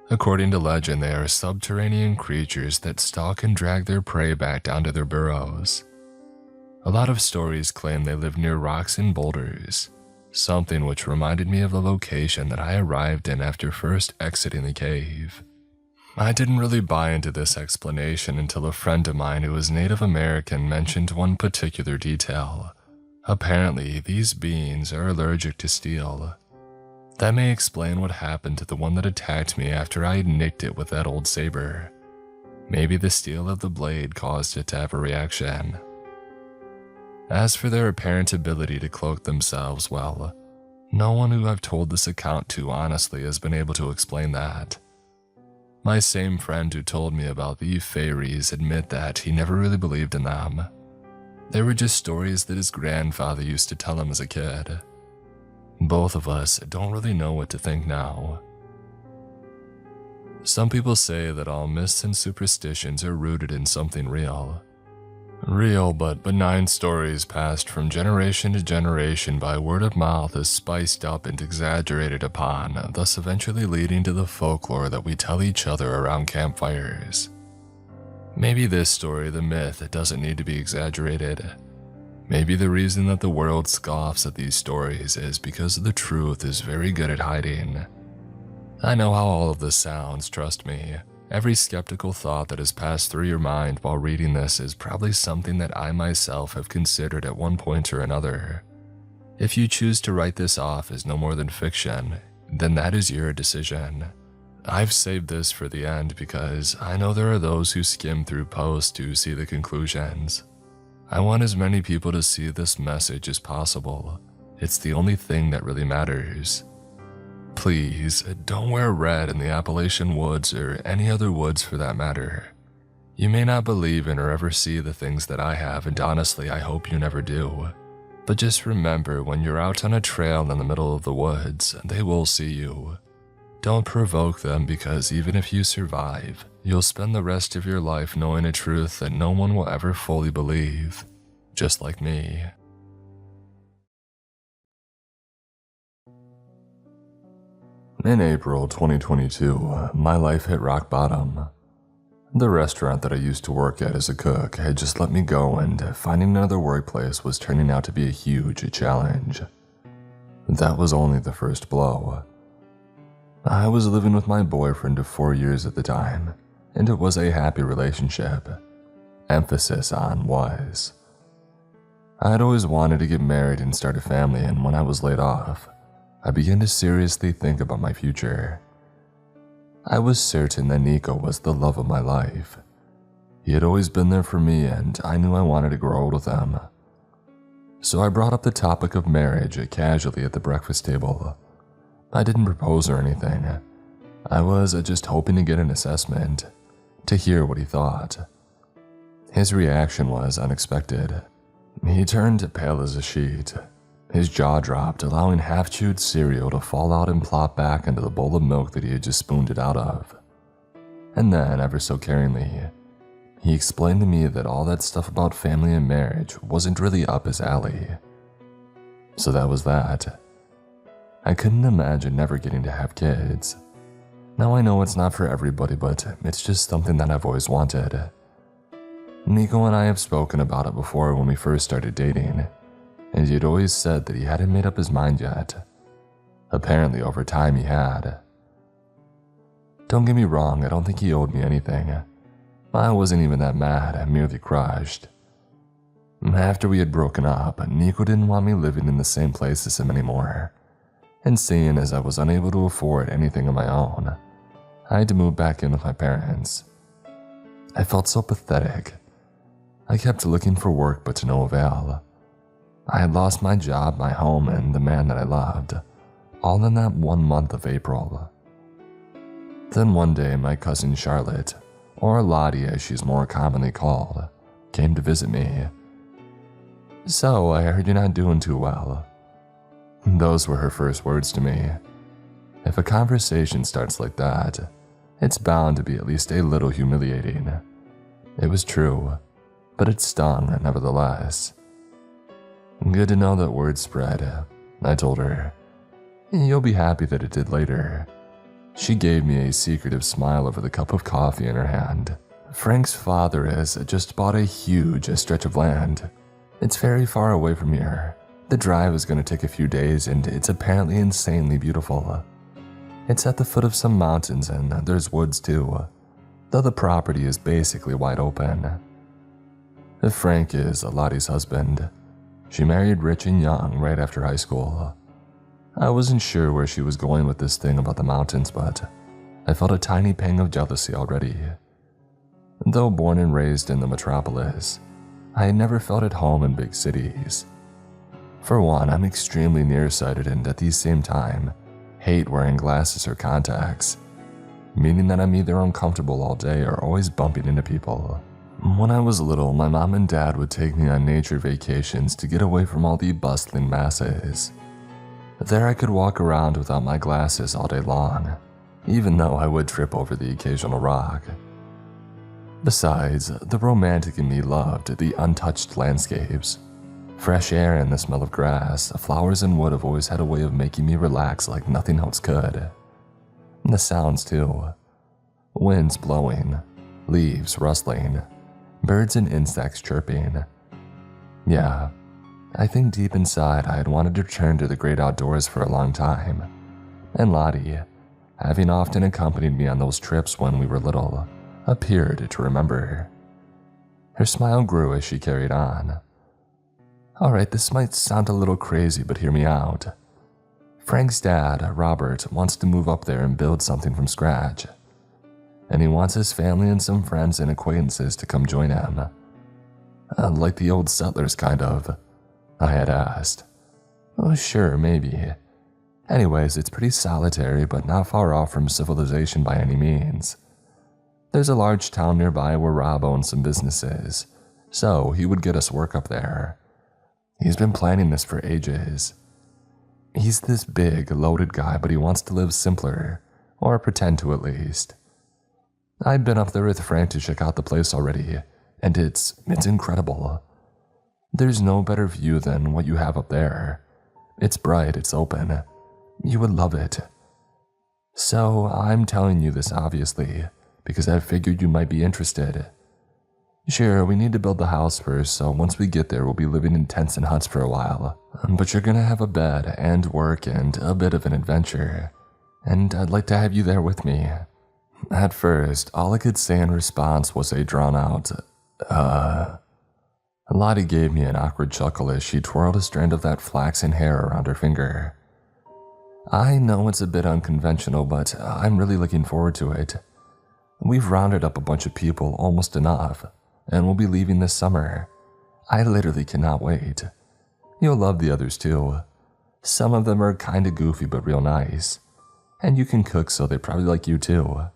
According to legend, they are subterranean creatures that stalk and drag their prey back down to their burrows. A lot of stories claim they live near rocks and boulders, something which reminded me of the location that I arrived in after first exiting the cave. I didn't really buy into this explanation until a friend of mine who was Native American mentioned one particular detail. Apparently, these beings are allergic to steel. That may explain what happened to the one that attacked me after I had nicked it with that old saber. Maybe the steel of the blade caused it to have a reaction. As for their apparent ability to cloak themselves, well, no one who I've told this account to honestly has been able to explain that. My same friend who told me about the fairies admit that he never really believed in them. They were just stories that his grandfather used to tell him as a kid. Both of us don't really know what to think now. Some people say that all myths and superstitions are rooted in something real. Real but benign stories passed from generation to generation by word of mouth is spiced up and exaggerated upon, thus eventually leading to the folklore that we tell each other around campfires. Maybe this story, the myth, doesn't need to be exaggerated. Maybe the reason that the world scoffs at these stories is because the truth is very good at hiding. I know how all of this sounds, trust me. Every skeptical thought that has passed through your mind while reading this is probably something that I myself have considered at one point or another. If you choose to write this off as no more than fiction, then that is your decision. I've saved this for the end because I know there are those who skim through posts to see the conclusions. I want as many people to see this message as possible. It's the only thing that really matters. Please, don't wear red in the Appalachian woods or any other woods for that matter. You may not believe in or ever see the things that I have, and honestly, I hope you never do. But just remember, when you're out on a trail in the middle of the woods, they will see you. Don't provoke them, because even if you survive, you'll spend the rest of your life knowing a truth that no one will ever fully believe, just like me. In April 2022, my life hit rock bottom. The restaurant that I used to work at as a cook had just let me go, and finding another workplace was turning out to be a huge challenge. That was only the first blow. I was living with my boyfriend of 4 years at the time, and it was a happy relationship. Emphasis on was. I had always wanted to get married and start a family, and when I was laid off, I began to seriously think about my future. I was certain that Nico was the love of my life. He had always been there for me, and I knew I wanted to grow old with him. So I brought up the topic of marriage casually at the breakfast table. I didn't propose or anything. I was just hoping to get an assessment, to hear what he thought. His reaction was unexpected. He turned pale as a sheet. His jaw dropped, allowing half-chewed cereal to fall out and plop back into the bowl of milk that he had just spooned it out of. And then, ever so caringly, he explained to me that all that stuff about family and marriage wasn't really up his alley. So that was that. I couldn't imagine never getting to have kids. Now I know it's not for everybody, but it's just something that I've always wanted. Nico and I have spoken about it before when we first started dating, and he'd always said that he hadn't made up his mind yet. Apparently over time he had. Don't get me wrong, I don't think he owed me anything. I wasn't even that mad, merely crushed. After we had broken up, Nico didn't want me living in the same place as him anymore, and seeing as I was unable to afford anything of my own, I had to move back in with my parents. I felt so pathetic. I kept looking for work, but to no avail. I had lost my job, my home, and the man that I loved, all in that 1 month of April. Then one day, my cousin Charlotte, or Lottie as she's more commonly called, came to visit me. "So, I heard you're not doing too well." Those were her first words to me. If a conversation starts like that, it's bound to be at least a little humiliating. It was true, but it stung nevertheless. "Good to know that word spread," I told her. "You'll be happy that it did later." She gave me a secretive smile over the cup of coffee in her hand. "Frank's father has just bought a huge stretch of land. It's very far away from here. The drive is going to take a few days, and it's apparently insanely beautiful. It's at the foot of some mountains, and there's woods too, though the property is basically wide open." Frank is Lottie's husband. She married rich and young right after high school. I wasn't sure where she was going with this thing about the mountains, but I felt a tiny pang of jealousy already. Though born and raised in the metropolis, I had never felt at home in big cities. For one, I'm extremely nearsighted and at the same time, hate wearing glasses or contacts, meaning that I'm either uncomfortable all day or always bumping into people. When I was little, my mom and dad would take me on nature vacations to get away from all the bustling masses. There I could walk around without my glasses all day long, even though I would trip over the occasional rock. Besides, the romantic in me loved the untouched landscapes. Fresh air and the smell of grass, flowers and wood have always had a way of making me relax like nothing else could. The sounds too. Winds blowing, leaves rustling, birds and insects chirping. Yeah, I think deep inside I had wanted to return to the great outdoors for a long time, and Lottie, having often accompanied me on those trips when we were little, appeared to remember. Her smile grew as she carried on. "Alright, this might sound a little crazy, but hear me out. Frank's dad, Robert, wants to move up there and build something from scratch. And he wants his family and some friends and acquaintances to come join him. Like the old settlers, kind of," I had asked. "Oh, sure, maybe. Anyways, it's pretty solitary, but not far off from civilization by any means. There's a large town nearby where Rob owns some businesses, so he would get us work up there. He's been planning this for ages. He's this big, loaded guy, but he wants to live simpler, or pretend to at least. I've been up there with Frank to check out the place already, and it's incredible. There's no better view than what you have up there. It's bright, it's open. You would love it. So I'm telling you this obviously, because I figured you might be interested. Sure, we need to build the house first, so once we get there we'll be living in tents and huts for a while. But you're gonna have a bed and work and a bit of an adventure. And I'd like to have you there with me." At first, all I could say in response was a drawn-out, Lottie gave me an awkward chuckle as she twirled a strand of that flaxen hair around her finger. "I know it's a bit unconventional, but I'm really looking forward to it. We've rounded up a bunch of people, almost enough, and we'll be leaving this summer. I literally cannot wait. You'll love the others too. Some of them are kinda goofy but real nice. And you can cook, so they probably like you too.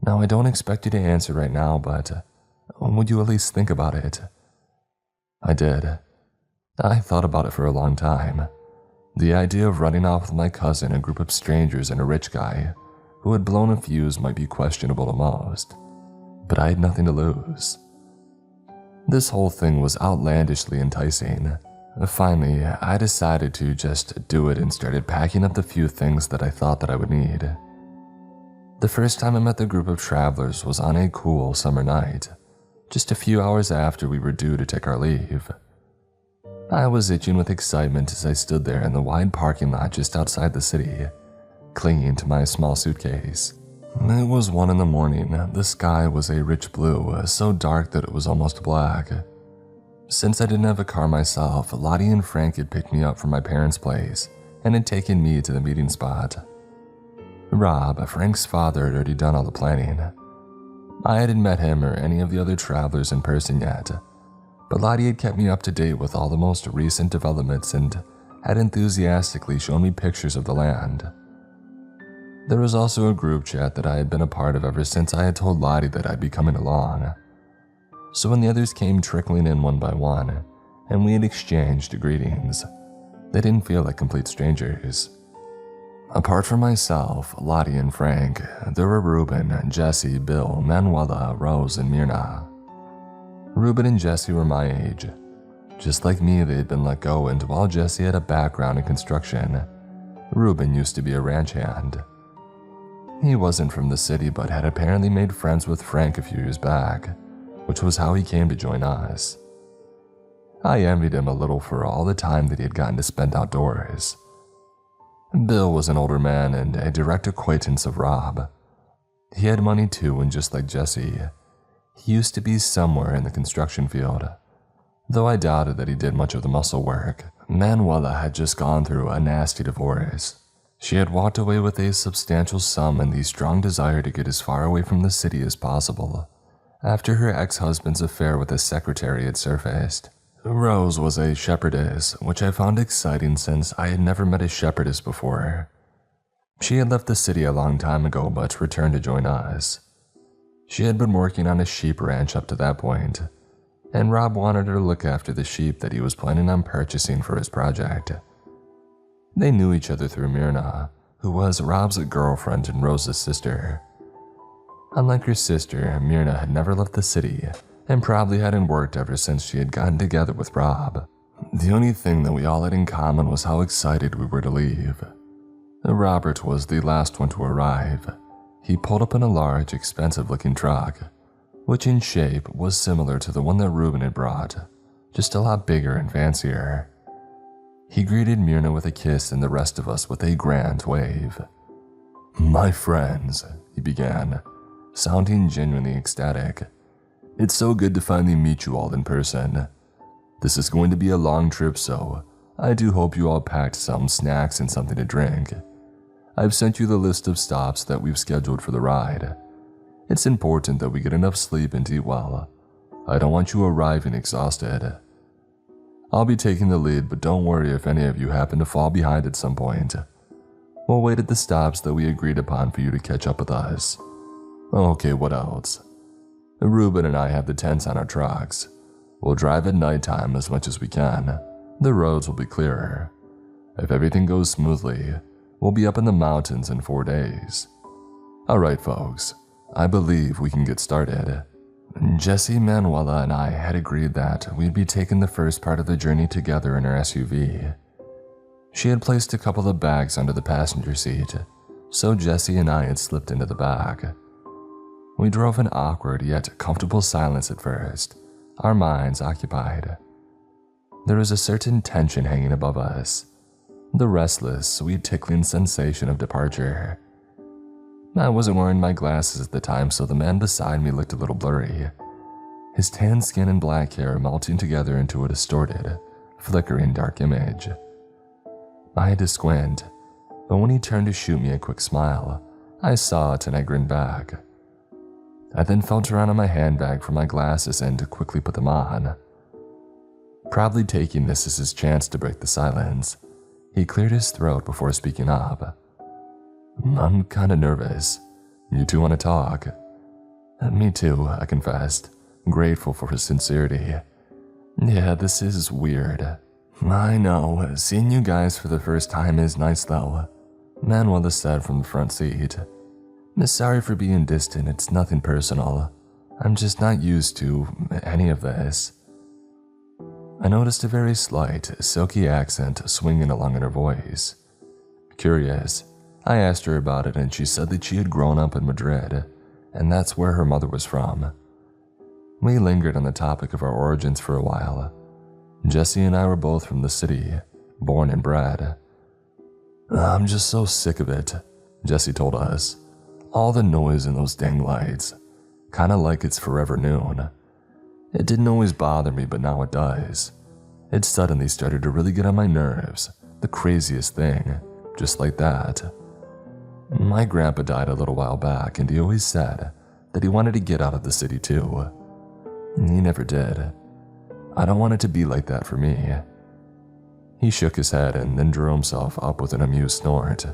Now, I don't expect you to answer right now, but Would you at least think about it? I did. I thought about it for a long time. The idea of running off with my cousin, a group of strangers, and a rich guy who had blown a fuse might be questionable to most, but I had nothing to lose. This whole thing was outlandishly enticing. Finally, I decided to just do it and started packing up the few things that I thought that I would need. The first time I met the group of travelers was on a cool summer night, just a few hours after we were due to take our leave. I was itching with excitement as I stood there in the wide parking lot just outside the city, clinging to my small suitcase. It was 1 a.m. The sky was a rich blue, so dark that it was almost black. Since I didn't have a car myself, Lottie and Frank had picked me up from my parents' place and had taken me to the meeting spot. Rob, Frank's father, had already done all the planning. I hadn't met him or any of the other travelers in person yet, but Lottie had kept me up to date with all the most recent developments and had enthusiastically shown me pictures of the land. There was also a group chat that I had been a part of ever since I had told Lottie that I'd be coming along. So when the others came trickling in one by one, and we had exchanged greetings, they didn't feel like complete strangers. Apart from myself, Lottie and Frank, there were Ruben, Jesse, Bill, Manuela, Rose, and Myrna. Ruben and Jesse were my age. Just like me, they had been let go, and while Jesse had a background in construction, Ruben used to be a ranch hand. He wasn't from the city, but had apparently made friends with Frank a few years back, which was how he came to join us. I envied him a little for all the time that he had gotten to spend outdoors. Bill was an older man and a direct acquaintance of Rob. He had money too, and just like Jesse, he used to be somewhere in the construction field, though I doubted that he did much of the muscle work. Manuela had just gone through a nasty divorce. She had walked away with a substantial sum and the strong desire to get as far away from the city as possible after her ex-husband's affair with his secretary had surfaced. Rose was a shepherdess, which I found exciting since I had never met a shepherdess before. She had left the city a long time ago but returned to join us. She had been working on a sheep ranch up to that point, and Rob wanted her to look after the sheep that he was planning on purchasing for his project. They knew each other through Myrna, who was Rob's girlfriend and Rose's sister. Unlike her sister, Myrna had never left the city and probably hadn't worked ever since she had gotten together with Rob. The only thing that we all had in common was how excited we were to leave. Robert was the last one to arrive. He pulled up in a large, expensive-looking truck, which in shape was similar to the one that Ruben had brought, just a lot bigger and fancier. He greeted Myrna with a kiss and the rest of us with a grand wave. "My friends," he began, sounding genuinely ecstatic. "It's so good to finally meet you all in person. This is going to be a long trip, so I do hope you all packed some snacks and something to drink. I've sent you the list of stops that we've scheduled for the ride. It's important that we get enough sleep and eat well. I don't want you arriving exhausted. I'll be taking the lead, but don't worry if any of you happen to fall behind at some point. We'll wait at the stops that we agreed upon for you to catch up with us. Okay, what else? Ruben and I have the tents on our trucks. We'll drive at nighttime as much as we can. The roads will be clearer. If everything goes smoothly, we'll be up in the mountains in 4 days. All right, folks, I believe we can get started." Jesse, Manuela, and I had agreed that we'd be taking the first part of the journey together in her SUV. She had placed a couple of bags under the passenger seat, so Jesse and I had slipped into the back. We drove in awkward yet comfortable silence at first, our minds occupied. There was a certain tension hanging above us, the restless, sweet tickling sensation of departure. I wasn't wearing my glasses at the time, so the man beside me looked a little blurry, his tan skin and black hair melting together into a distorted, flickering dark image. I had to squint, but when he turned to shoot me a quick smile, I saw it and I grinned back. I then felt around in my handbag for my glasses and quickly put them on. Probably taking this as his chance to break the silence, he cleared his throat before speaking up. "I'm kinda nervous. You two wanna talk?" "Me too," I confessed, grateful for his sincerity. Yeah, this is weird. I know, seeing you guys for the first time is nice though, Manuela said from the front seat. Sorry for being distant, it's nothing personal. I'm just not used to any of this. I noticed a very slight, silky accent swinging along in her voice. Curious, I asked her about it and she said that she had grown up in Madrid, and that's where her mother was from. We lingered on the topic of our origins for a while. Jesse and I were both from the city, born and bred. I'm just so sick of it, Jesse told us. All the noise and those dang lights. Kinda like it's forever noon. It didn't always bother me, but now it does. It suddenly started to really get on my nerves. The craziest thing, just like that. My grandpa died a little while back, and he always said that he wanted to get out of the city too. He never did. I don't want it to be like that for me. He shook his head and then drew himself up with an amused snort.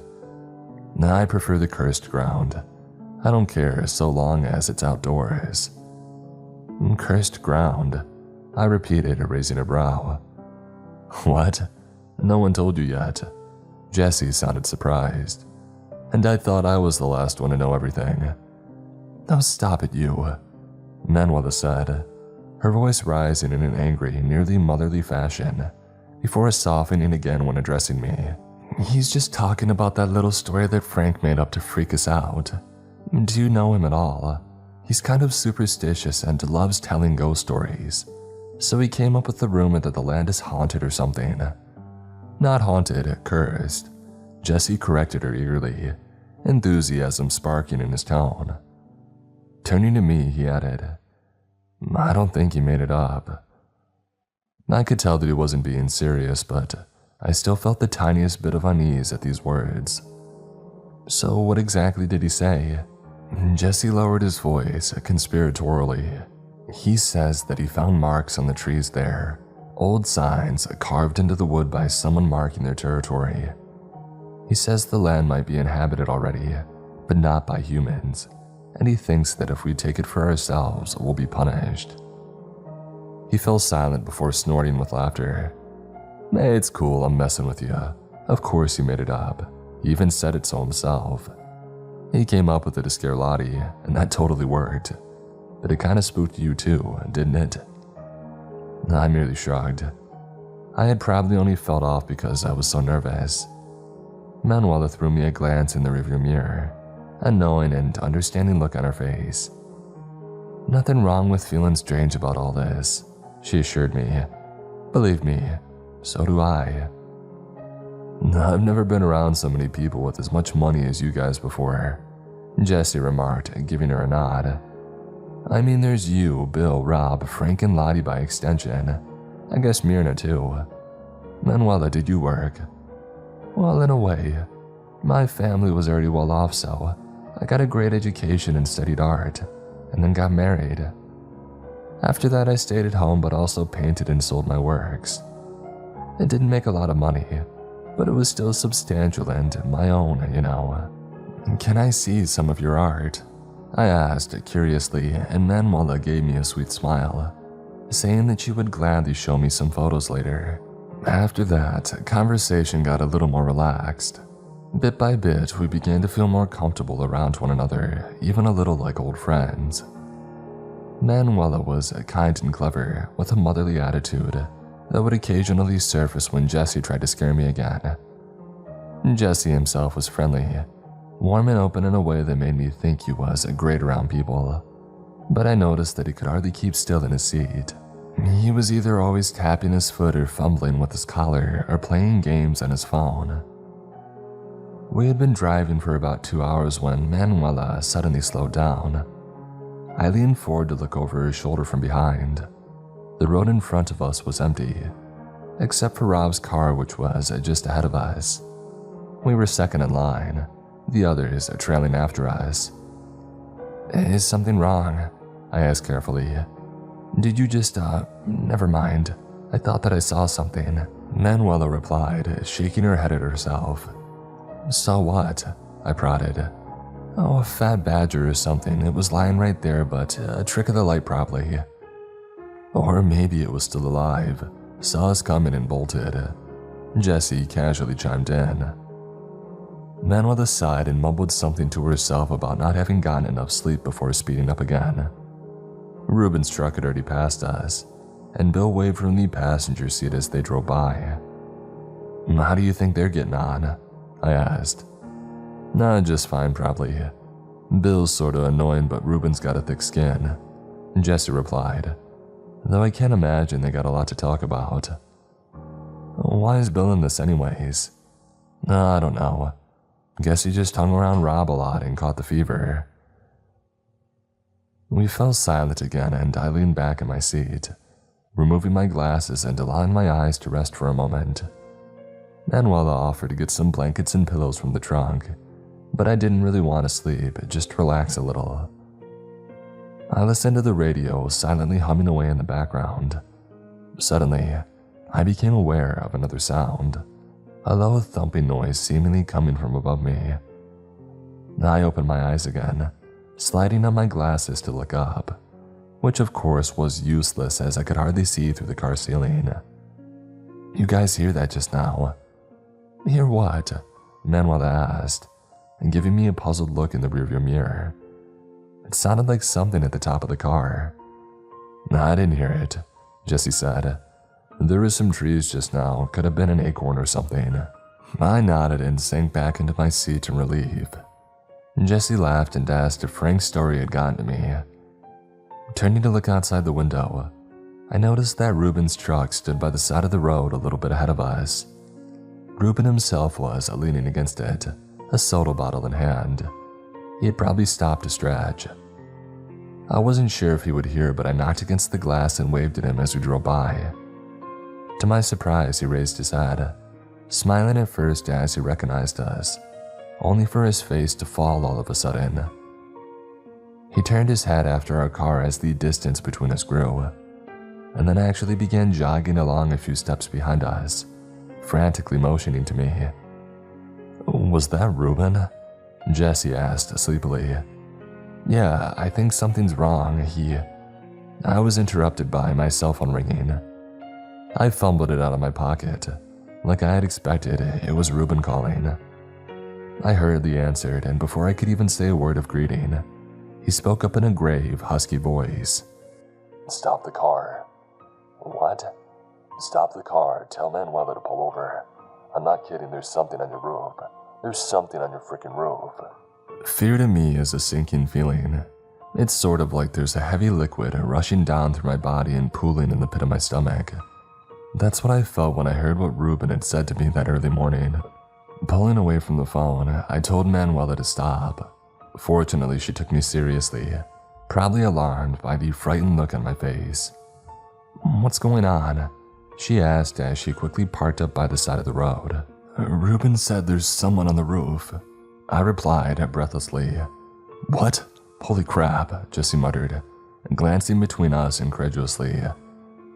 I prefer the cursed ground. I don't care so long as it's outdoors. Cursed ground, I repeated, raising a brow. What? No one told you yet. Jessie sounded surprised, and I thought I was the last one to know everything. Oh, stop it, you, Manuela said, her voice rising in an angry, nearly motherly fashion, before softening again when addressing me. He's just talking about that little story that Frank made up to freak us out. Do you know him at all? He's kind of superstitious and loves telling ghost stories. So he came up with the rumor that the land is haunted or something. Not haunted, cursed. Jesse corrected her eagerly, enthusiasm sparking in his tone. Turning to me, he added, I don't think he made it up. I could tell that he wasn't being serious, but I still felt the tiniest bit of unease at these words. So what exactly did he say? Jesse lowered his voice conspiratorially. He says that he found marks on the trees there, old signs carved into the wood by someone marking their territory. He says the land might be inhabited already, but not by humans, and he thinks that if we take it for ourselves, we'll be punished. He fell silent before snorting with laughter. Hey, it's cool, I'm messing with you. Of course he made it up. He even said it so himself. He came up with it to scare Lottie, and that totally worked. But it kinda spooked you too, didn't it? I merely shrugged. I had probably only felt off because I was so nervous. Manuela threw me a glance in the rearview mirror, a knowing and understanding look on her face. Nothing wrong with feeling strange about all this, she assured me. Believe me, so do I. I've never been around so many people with as much money as you guys before, Jesse remarked, giving her a nod. I mean, there's you, Bill, Rob, Frank, and Lottie by extension. I guess Myrna too. Manuela, did you work? Well, in a way. My family was already well off, so I got a great education and studied art, and then got married. After that, I stayed at home but also painted and sold my works. It didn't make a lot of money, but it was still substantial and my own, you know. Can I see some of your art? I asked curiously, and Manuela gave me a sweet smile, saying that she would gladly show me some photos later. After that, conversation got a little more relaxed. Bit by bit, we began to feel more comfortable around one another, even a little like old friends. Manuela was kind and clever, with a motherly attitude that would occasionally surface when Jesse tried to scare me again. Jesse himself was friendly, warm and open in a way that made me think he was great around people, but I noticed that he could hardly keep still in his seat. He was either always tapping his foot or fumbling with his collar or playing games on his phone. We had been driving for about 2 hours when Manuela suddenly slowed down. I leaned forward to look over her shoulder from behind. The road in front of us was empty, except for Rob's car, which was just ahead of us. We were second in line, the others trailing after us. Is something wrong? I asked carefully. Did you just, never mind. I thought that I saw something. Manuela replied, shaking her head at herself. Saw what? I prodded. Oh, a fat badger or something. It was lying right there, but a trick of the light probably. Or maybe it was still alive, saw us coming and bolted. Jessie casually chimed in. Manuela sighed and mumbled something to herself about not having gotten enough sleep before speeding up again. Ruben's truck had already passed us, and Bill waved from the passenger seat as they drove by. How do you think they're getting on? I asked. Nah, just fine probably. Bill's sorta annoying, but Ruben's got a thick skin, Jessie replied, though I can't imagine they got a lot to talk about. Why is Bill in this anyways? I don't know. Guess he just hung around Rob a lot and caught the fever. We fell silent again and I leaned back in my seat, removing my glasses and allowing my eyes to rest for a moment. Manuela offered to get some blankets and pillows from the trunk, but I didn't really want to sleep, just relax a little. I listened to the radio, silently humming away in the background. Suddenly, I became aware of another sound, a low thumping noise seemingly coming from above me. I opened my eyes again, sliding on my glasses to look up, which of course was useless as I could hardly see through the car ceiling. You guys hear that just now? Hear what? Manuela asked, giving me a puzzled look in the rearview mirror. It sounded like something at the top of the car. I didn't hear it, Jessie said. There were some trees just now, could have been an acorn or something. I nodded and sank back into my seat in relief. Jessie laughed and asked if Frank's story had gotten to me. Turning to look outside the window, I noticed that Ruben's truck stood by the side of the road a little bit ahead of us. Ruben himself was leaning against it, a soda bottle in hand. He had probably stopped to stretch. I wasn't sure if he would hear, but I knocked against the glass and waved at him as we drove by. To my surprise, he raised his head, smiling at first as he recognized us, only for his face to fall all of a sudden. He turned his head after our car as the distance between us grew, and then actually began jogging along a few steps behind us, frantically motioning to me. Was that Ruben? Jessie asked sleepily. Yeah, I think something's wrong. I was interrupted by my cell phone ringing. I fumbled it out of my pocket. Like I had expected, it was Ruben calling. I hurriedly answered, and before I could even say a word of greeting, he spoke up in a grave, husky voice. Stop the car. What? Stop the car. Tell Manuela to pull over. I'm not kidding, there's something on your roof. There's something on your freaking roof. Fear to me is a sinking feeling. It's sort of like there's a heavy liquid rushing down through my body and pooling in the pit of my stomach. That's what I felt when I heard what Ruben had said to me that early morning. Pulling away from the phone, I told Manuela to stop. Fortunately, she took me seriously, probably alarmed by the frightened look on my face. What's going on? She asked as she quickly parked up by the side of the road. Ruben said there's someone on the roof. I replied breathlessly. What? Holy crap, Jessie muttered, glancing between us incredulously.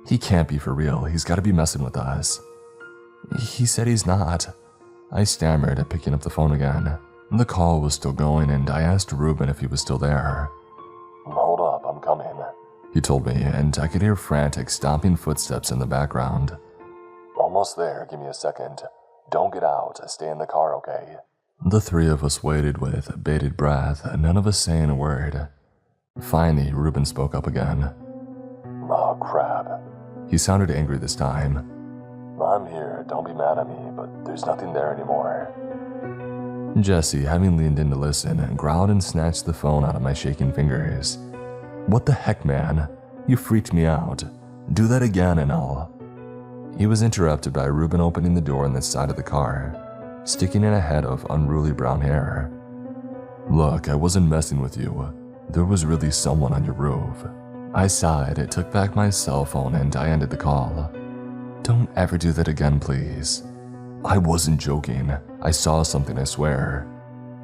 He can't be for real, he's gotta be messing with us. He said he's not. I stammered, picking up the phone again. The call was still going and I asked Ruben if he was still there. Hold up, I'm coming, he told me, and I could hear frantic, stomping footsteps in the background. Almost there, give me a second. Don't get out, stay in the car, okay? The three of us waited with bated breath, none of us saying a word. Finally, Ruben spoke up again. Oh, crap. He sounded angry this time. I'm here, don't be mad at me, but there's nothing there anymore. Jessie, having leaned in to listen, growled and snatched the phone out of my shaking fingers. What the heck, man? You freaked me out. Do that again and I'll... He was interrupted by Ruben opening the door on the side of the car, sticking in a head of unruly brown hair. Look, I wasn't messing with you. There was really someone on your roof. I sighed, took back my cell phone, and I ended the call. Don't ever do that again, please. I wasn't joking. I saw something, I swear.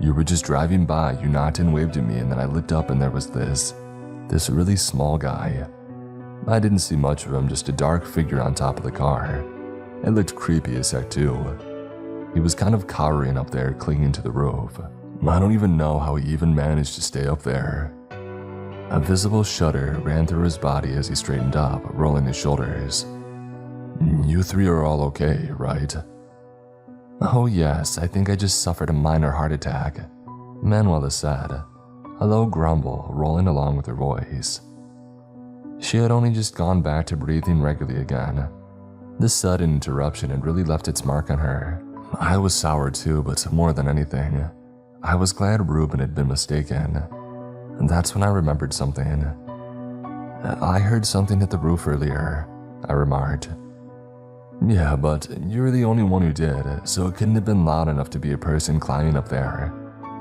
You were just driving by, you knocked and waved at me, and then I looked up and there was this really small guy. I didn't see much of him, just a dark figure on top of the car. It looked creepy as heck too. He was kind of cowering up there, clinging to the roof. I don't even know how he even managed to stay up there. A visible shudder ran through his body as he straightened up, rolling his shoulders. "You three are all okay, right?" "Oh yes, I think I just suffered a minor heart attack," Manuela said, a low grumble rolling along with her voice. She had only just gone back to breathing regularly again. This sudden interruption had really left its mark on her. I was sour too, but more than anything, I was glad Ruben had been mistaken. And that's when I remembered something. "I heard something hit the roof earlier," I remarked. "Yeah, but you're the only one who did, so it couldn't have been loud enough to be a person climbing up there.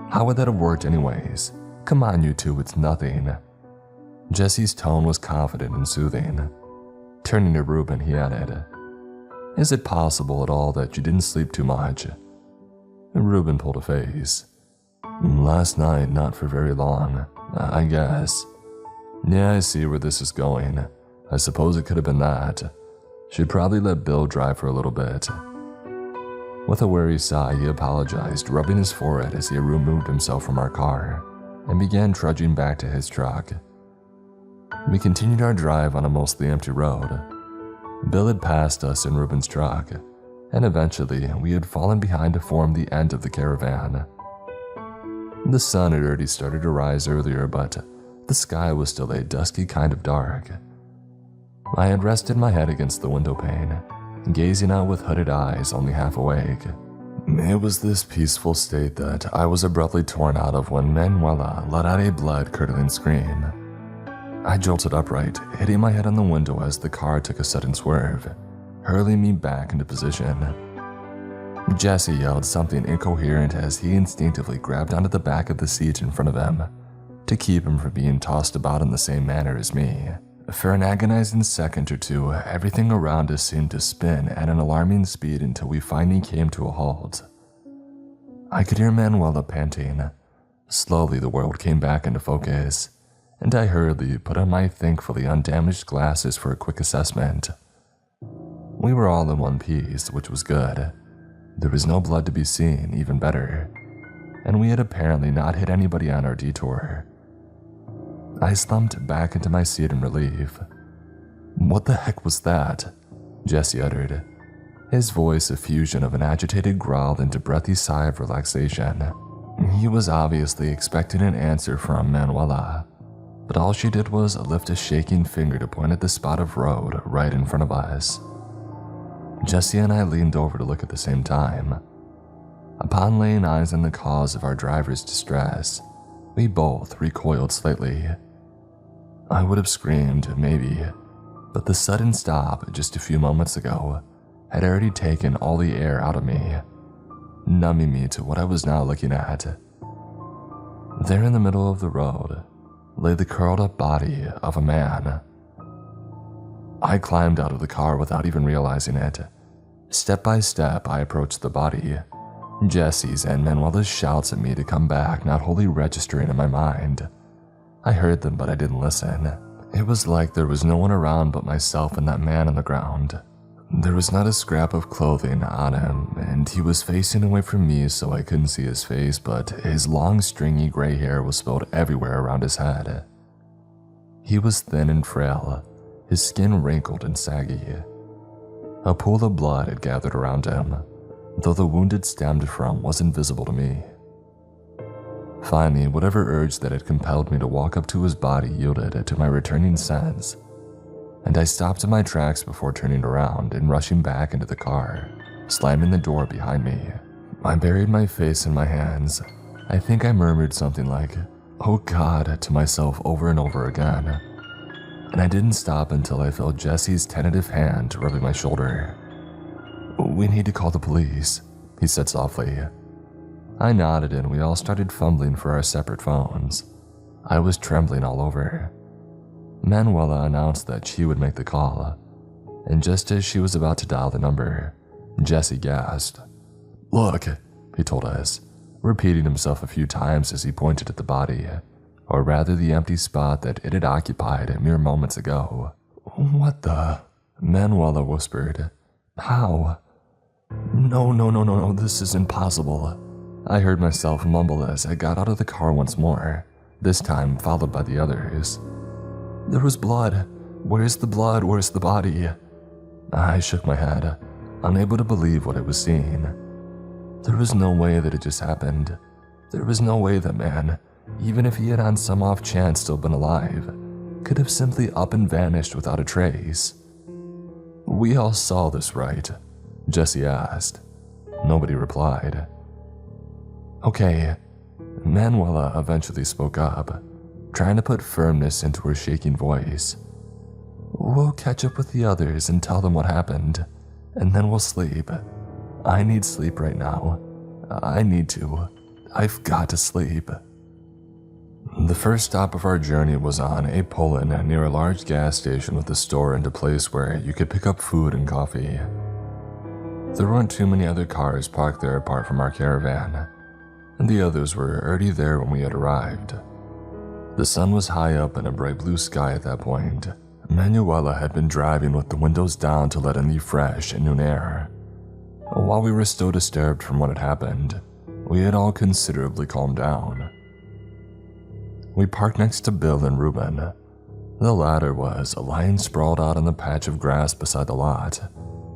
How would that have worked anyways? Come on, you two, it's nothing." Jesse's tone was confident and soothing. Turning to Ruben, he added, "Is it possible at all that you didn't sleep too much?" Ruben pulled a face. "Last night, not for very long, I guess." "Yeah, I see where this is going. I suppose it could have been that. Should probably let Bill drive for a little bit." With a weary sigh, he apologized, rubbing his forehead as he removed himself from our car and began trudging back to his truck. We continued our drive on a mostly empty road. Bill had passed us in Ruben's truck, and eventually we had fallen behind to form the end of the caravan. The sun had already started to rise earlier, but the sky was still a dusky kind of dark. I had rested my head against the window pane, gazing out with hooded eyes, only half awake. It was this peaceful state that I was abruptly torn out of when Manuela let out a blood-curdling scream. I jolted upright, hitting my head on the window as the car took a sudden swerve, hurling me back into position. Jesse yelled something incoherent as he instinctively grabbed onto the back of the seat in front of him to keep him from being tossed about in the same manner as me. For an agonizing second or two, everything around us seemed to spin at an alarming speed until we finally came to a halt. I could hear Manuela panting. Slowly, the world came back into focus, and I hurriedly put on my thankfully undamaged glasses for a quick assessment. We were all in one piece, which was good. There was no blood to be seen, even better, and we had apparently not hit anybody on our detour. I slumped back into my seat in relief. "What the heck was that?" Jesse uttered, his voice a fusion of an agitated growl and a breathy sigh of relaxation. He was obviously expecting an answer from Manuela, but all she did was lift a shaking finger to point at the spot of road right in front of us. Jesse and I leaned over to look at the same time. Upon laying eyes on the cause of our driver's distress, we both recoiled slightly. I would have screamed, maybe, but the sudden stop just a few moments ago had already taken all the air out of me, numbing me to what I was now looking at. There in the middle of the road lay the curled up body of a man. I climbed out of the car without even realizing it. Step by step, I approached the body, Jesse's and Manuela's shouts at me to come back not wholly registering in my mind. I heard them, but I didn't listen. It was like there was no one around but myself and that man on the ground. There was not a scrap of clothing on him, and he was facing away from me so I couldn't see his face, but his long stringy gray hair was spilled everywhere around his head. He was thin and frail, his skin wrinkled and saggy. A pool of blood had gathered around him, though the wound it stemmed from wasn't visible to me. Finally, whatever urge that had compelled me to walk up to his body yielded to my returning sense, and I stopped in my tracks before turning around and rushing back into the car, slamming the door behind me. I buried my face in my hands. I think I murmured something like, "Oh God," to myself over and over again, and I didn't stop until I felt Jesse's tentative hand rubbing my shoulder. "We need to call the police," he said softly. I nodded and we all started fumbling for our separate phones. I was trembling all over. Manuela announced that she would make the call, and just as she was about to dial the number, Jesse gasped. "Look," he told us, repeating himself a few times as he pointed at the body, or rather the empty spot that it had occupied mere moments ago. "What the?" Manuela whispered. "How?" No, this is impossible." I heard myself mumble as I got out of the car once more, this time followed by the others. "There was blood. Where's the blood? Where's the body?" I shook my head, unable to believe what I was seeing. There was no way that it just happened. There was no way that man, even if he had on some off chance still been alive, could have simply up and vanished without a trace. "We all saw this, right?" Jesse asked. Nobody replied. "Okay," Manuela eventually spoke up, trying to put firmness into her shaking voice. "We'll catch up with the others and tell them what happened, and then we'll sleep. I need sleep right now. I need to. I've got to sleep." The first stop of our journey was on a pull-in near a large gas station with a store and a place where you could pick up food and coffee. There weren't too many other cars parked there apart from our caravan, and the others were already there when we had arrived. The sun was high up in a bright blue sky at that point. Manuela had been driving with the windows down to let in the fresh noon air. While we were still disturbed from what had happened, we had all considerably calmed down. We parked next to Bill and Ruben. The latter was lying sprawled out on the patch of grass beside the lot,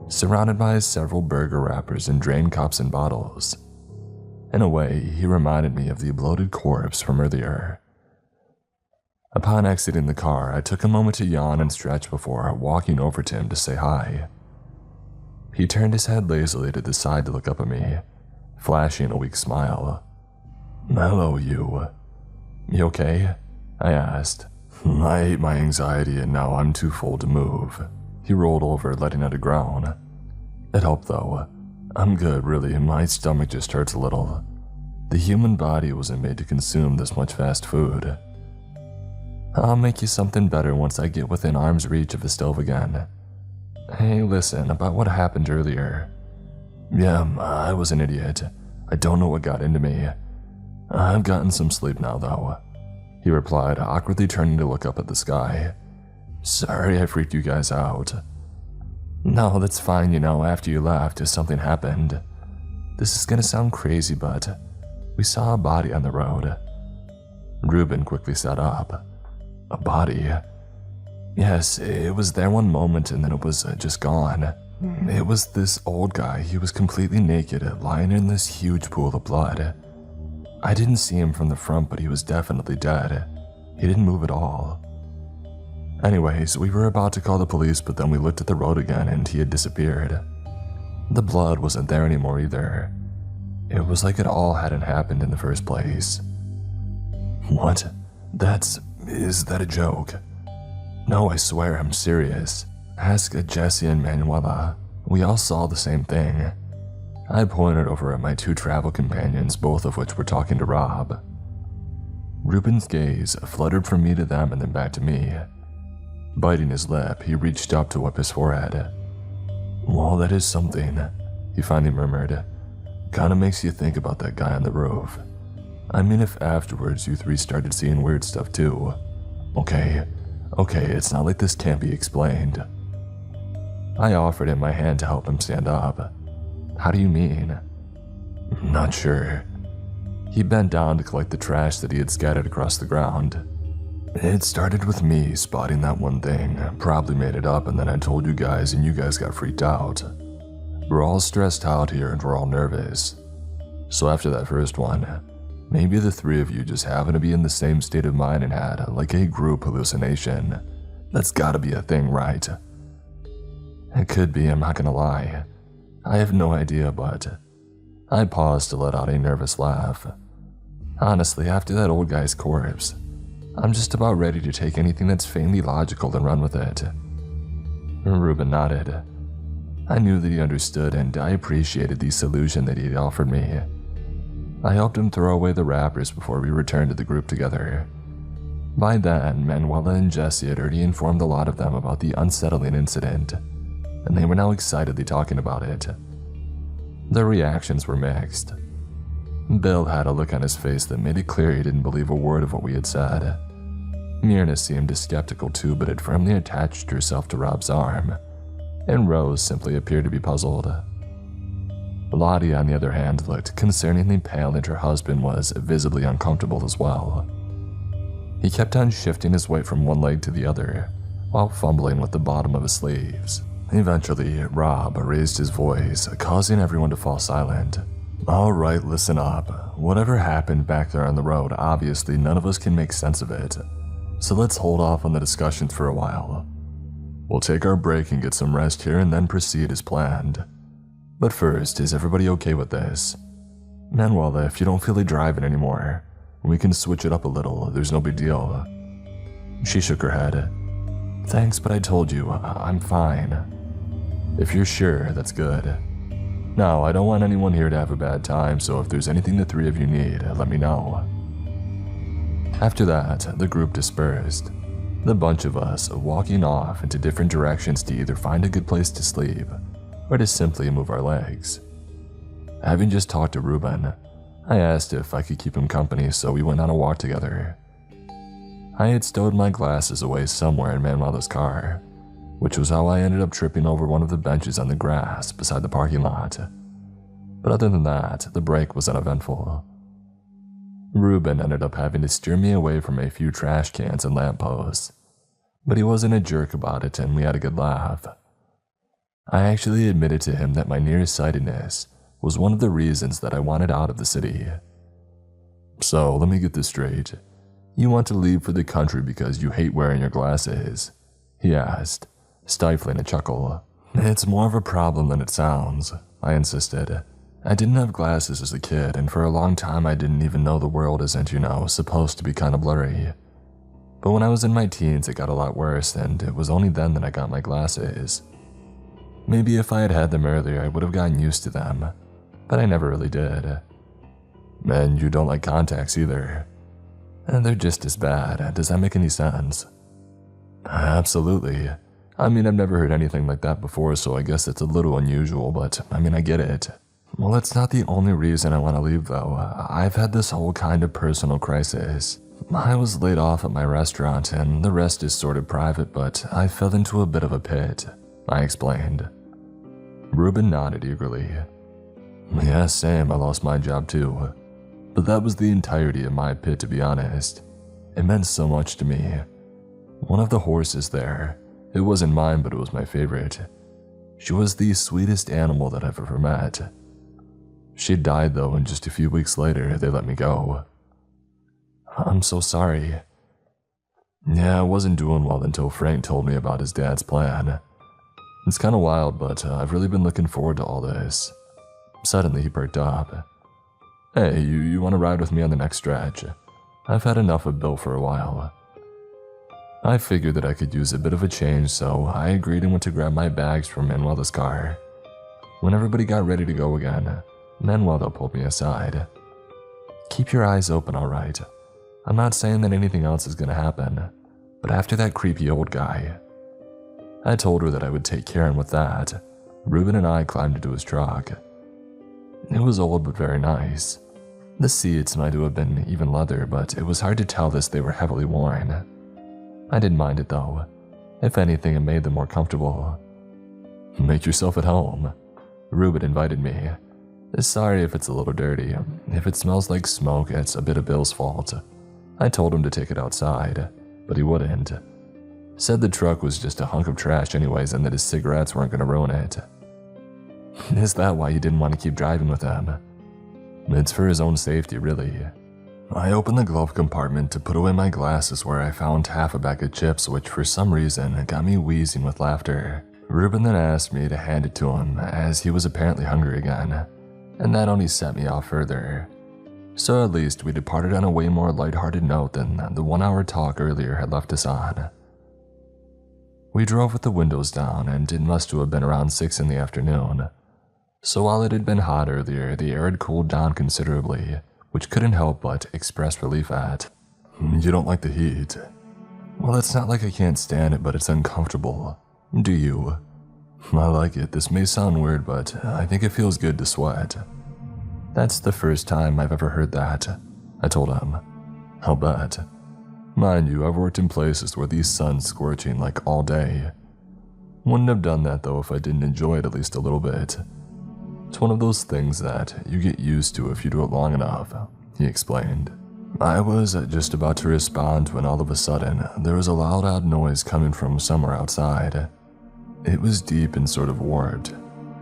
surrounded by several burger wrappers and drain cups and bottles. In a way, he reminded me of the bloated corpse from earlier. Upon exiting the car, I took a moment to yawn and stretch before walking over to him to say hi. He turned his head lazily to the side to look up at me, flashing a weak smile. "Hello, you. You okay?" I asked. "I ate my anxiety and now I'm too full to move." He rolled over, letting out a groan. It helped though. "I'm good, really. My stomach just hurts a little. The human body wasn't made to consume this much fast food." "I'll make you something better once I get within arm's reach of the stove again." "Hey, listen, about what happened earlier." "Yeah, I was an idiot. I don't know what got into me. I've gotten some sleep now, though," he replied, awkwardly turning to look up at the sky. "Sorry I freaked you guys out." "No, that's fine, after you left, something happened. This is gonna sound crazy, but we saw a body on the road." Ruben quickly sat up. "A body?" "Yes, it was there one moment and then it was just gone. It was this old guy. He was completely naked, lying in this huge pool of blood. I didn't see him from the front, but he was definitely dead. He didn't move at all. Anyways, we were about to call the police, but then we looked at the road again and he had disappeared. The blood wasn't there anymore either. It was like it all hadn't happened in the first place." "What? Is that a joke?" "No, I swear, I'm serious. Ask Jesse and Manuela. We all saw the same thing." I pointed over at my two travel companions, both of which were talking to Rob. Ruben's gaze fluttered from me to them and then back to me. Biting his lip, he reached up to wipe his forehead. "Well, that is something," he finally murmured. "Kinda makes you think about that guy on the roof. I mean, if afterwards you three started seeing weird stuff too. Okay, it's not like this can't be explained." I offered him my hand to help him stand up. "How do you mean?" "Not sure." He bent down to collect the trash that he had scattered across the ground. "It started with me spotting that one thing, probably made it up, and then I told you guys and you guys got freaked out. We're all stressed out here and we're all nervous. So after that first one, maybe the three of you just happened to be in the same state of mind and had like a group hallucination. That's gotta be a thing, right?" "It could be, I'm not gonna lie. I have no idea, but..." I paused to let out a nervous laugh. "Honestly, after that old guy's corpse, I'm just about ready to take anything that's faintly logical and run with it." Ruben nodded. I knew that he understood, and I appreciated the solution that he had offered me. I helped him throw away the wrappers before we returned to the group together. By then, Manuela and Jesse had already informed a lot of them about the unsettling incident, and they were now excitedly talking about it. Their reactions were mixed. Bill had a look on his face that made it clear he didn't believe a word of what we had said. Myrna seemed skeptical too, but had firmly attached herself to Rob's arm, and Rose simply appeared to be puzzled. Lottie, on the other hand, looked concerningly pale, and her husband was visibly uncomfortable as well. He kept on shifting his weight from one leg to the other, while fumbling with the bottom of his sleeves. Eventually, Rob raised his voice, causing everyone to fall silent. "All right, listen up. Whatever happened back there on the road, obviously none of us can make sense of it. So let's hold off on the discussions for a while. We'll take our break and get some rest here and then proceed as planned. But first, is everybody okay with this? Manuela, if you don't feel like driving anymore, we can switch it up a little, there's no big deal." She shook her head. "Thanks, but I told you, I'm fine." "If you're sure, that's good. Now, I don't want anyone here to have a bad time, so if there's anything the three of you need, let me know." After that, the group dispersed, the bunch of us walking off into different directions to either find a good place to sleep or to simply move our legs. Having just talked to Ruben, I asked if I could keep him company, so we went on a walk together. I had stowed my glasses away somewhere in Manuela's car, which was how I ended up tripping over one of the benches on the grass beside the parking lot. But other than that, the break was uneventful. Ruben ended up having to steer me away from a few trash cans and lampposts, but he wasn't a jerk about it and we had a good laugh. I actually admitted to him that my nearsightedness was one of the reasons that I wanted out of the city. "So, let me get this straight. You want to leave for the country because you hate wearing your glasses?" he asked, stifling a chuckle. "It's more of a problem than it sounds," I insisted. "I didn't have glasses as a kid, and for a long time I didn't even know the world isn't, supposed to be kind of blurry. But when I was in my teens, it got a lot worse, and it was only then that I got my glasses. Maybe if I had had them earlier, I would have gotten used to them, but I never really did." "And you don't like contacts either?" "And they're just as bad. Does that make any sense?" "Absolutely. I mean, I've never heard anything like that before, so I guess it's a little unusual, but I get it." "Well, it's not the only reason I want to leave, though. I've had this whole kind of personal crisis. I was laid off at my restaurant, and the rest is sort of private, but I fell into a bit of a pit," I explained. Ruben nodded eagerly. "Yeah, same. I lost my job too. But that was the entirety of my pit, to be honest. It meant so much to me. One of the horses there, it wasn't mine, but it was my favorite. She was the sweetest animal that I've ever met. She died though, and just a few weeks later, they let me go." "I'm so sorry." "Yeah, I wasn't doing well until Frank told me about his dad's plan. It's kind of wild, but I've really been looking forward to all this." Suddenly, he perked up. "Hey, you want to ride with me on the next stretch? I've had enough of Bill for a while." I figured that I could use a bit of a change, so I agreed and went to grab my bags from Manuela's car. When everybody got ready to go again, Manuela pulled me aside. "Keep your eyes open, all right? I'm not saying that anything else is going to happen, but after that creepy old guy." I told her that I would take care, and with that, Ruben and I climbed into his truck. It was old but very nice. The seats might have been even leather, but it was hard to tell as they were heavily worn. I didn't mind it though. If anything, it made them more comfortable. "Make yourself at home," Ruben invited me. "Sorry if it's a little dirty. If it smells like smoke, it's a bit of Bill's fault." I told him to take it outside, but he wouldn't. Said the truck was just a hunk of trash anyways and that his cigarettes weren't going to ruin it. "Is that why you didn't want to keep driving with him?" "It's for his own safety, really." I opened the glove compartment to put away my glasses where I found half a bag of chips, which for some reason got me wheezing with laughter. Ruben then asked me to hand it to him as he was apparently hungry again, and that only set me off further. So at least we departed on a way more lighthearted note than the 1-hour talk earlier had left us on. We drove with the windows down, and it must have been around 6 in the afternoon. So while it had been hot earlier, the air had cooled down considerably, which couldn't help but express relief at. "You don't like the heat?" "Well, it's not like I can't stand it, but it's uncomfortable. Do you?" "I like it. This may sound weird, but I think it feels good to sweat." "That's the first time I've ever heard that," I told him. "I'll bet. Mind you, I've worked in places where the sun's scorching like all day. Wouldn't have done that though if I didn't enjoy it at least a little bit. It's one of those things that you get used to if you do it long enough," he explained. I was just about to respond when all of a sudden there was a loud odd noise coming from somewhere outside. It was deep and sort of warped,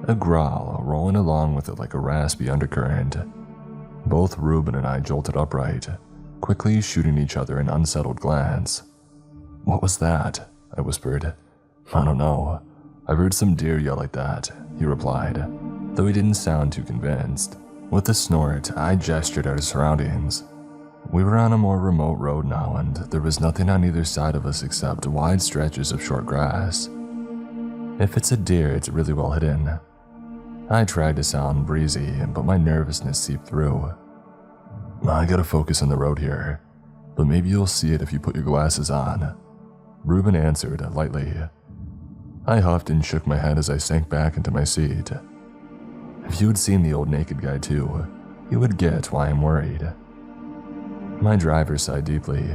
a growl rolling along with it like a raspy undercurrent. Both Reuben and I jolted upright, quickly shooting each other an unsettled glance. "What was that?" I whispered. "I don't know. I've heard some deer yell like that," he replied, though he didn't sound too convinced. With a snort, I gestured at our surroundings. We were on a more remote road now, and there was nothing on either side of us except wide stretches of short grass. If it's a deer, it's really well hidden. I tried to sound breezy, but my nervousness seeped through. "I gotta focus on the road here, but maybe you'll see it if you put your glasses on," Reuben answered lightly. I huffed and shook my head as I sank back into my seat. If you had seen the old naked guy too, you would get why I'm worried. My driver sighed deeply.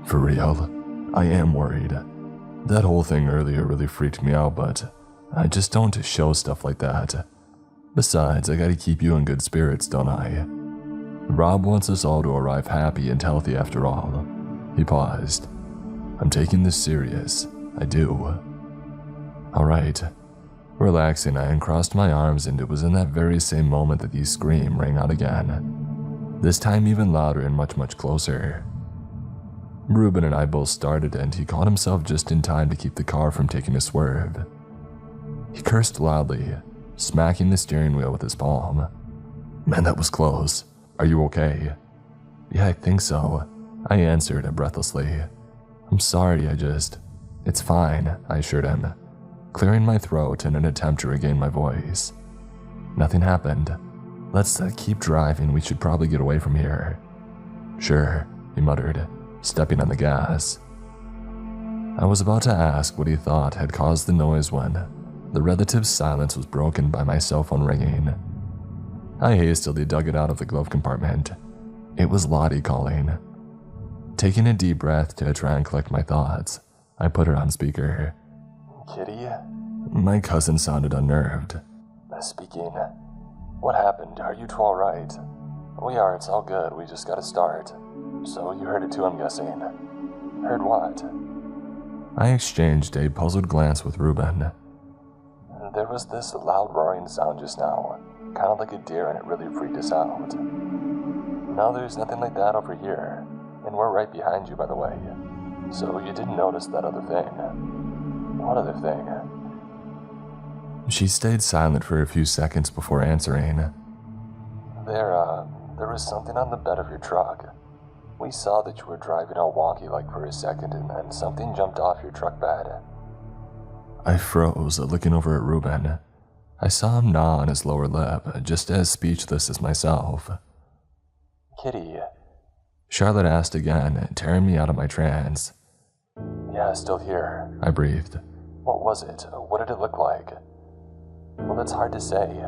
"For real, I am worried. That whole thing earlier really freaked me out, but I just don't show stuff like that. Besides, I gotta keep you in good spirits, don't I? Rob wants us all to arrive happy and healthy after all." He paused. "I'm taking this serious. I do." Alright. Relaxing, I uncrossed my arms, and it was in that very same moment that the scream rang out again. This time even louder and much, much closer. Reuben and I both started, and he caught himself just in time to keep the car from taking a swerve. He cursed loudly, smacking the steering wheel with his palm. "Man, that was close. Are you okay?" "Yeah, I think so," I answered breathlessly. "I'm sorry, It's fine," I assured him, clearing my throat in an attempt to regain my voice. "Nothing happened. Let's keep driving. We should probably get away from here." "Sure," he muttered, stepping on the gas. I was about to ask what he thought had caused the noise when the relative silence was broken by my cell phone ringing. I hastily dug it out of the glove compartment. It was Lottie calling. Taking a deep breath to try and collect my thoughts, I put her on speaker. "Kitty?" My cousin sounded unnerved. "Speaking. What happened? Are you two alright?" "We are, it's all good. We just gotta start." "So you heard it too, I'm guessing." "Heard what?" I exchanged a puzzled glance with Reuben. "There was this loud roaring sound just now, kind of like a deer, and it really freaked us out." "No, there's nothing like that over here, and we're right behind you, by the way. So you didn't notice that other thing." "What other thing?" She stayed silent for a few seconds before answering. There was something on the bed of your truck. We saw that you were driving all wonky like for a second, and then something jumped off your truck bed." I froze, looking over at Reuben. I saw him gnaw on his lower lip, just as speechless as myself. "Kitty?" Charlotte asked again, tearing me out of my trance. "Yeah, still here." I breathed. "What was it? What did it look like?" "Well, it's hard to say.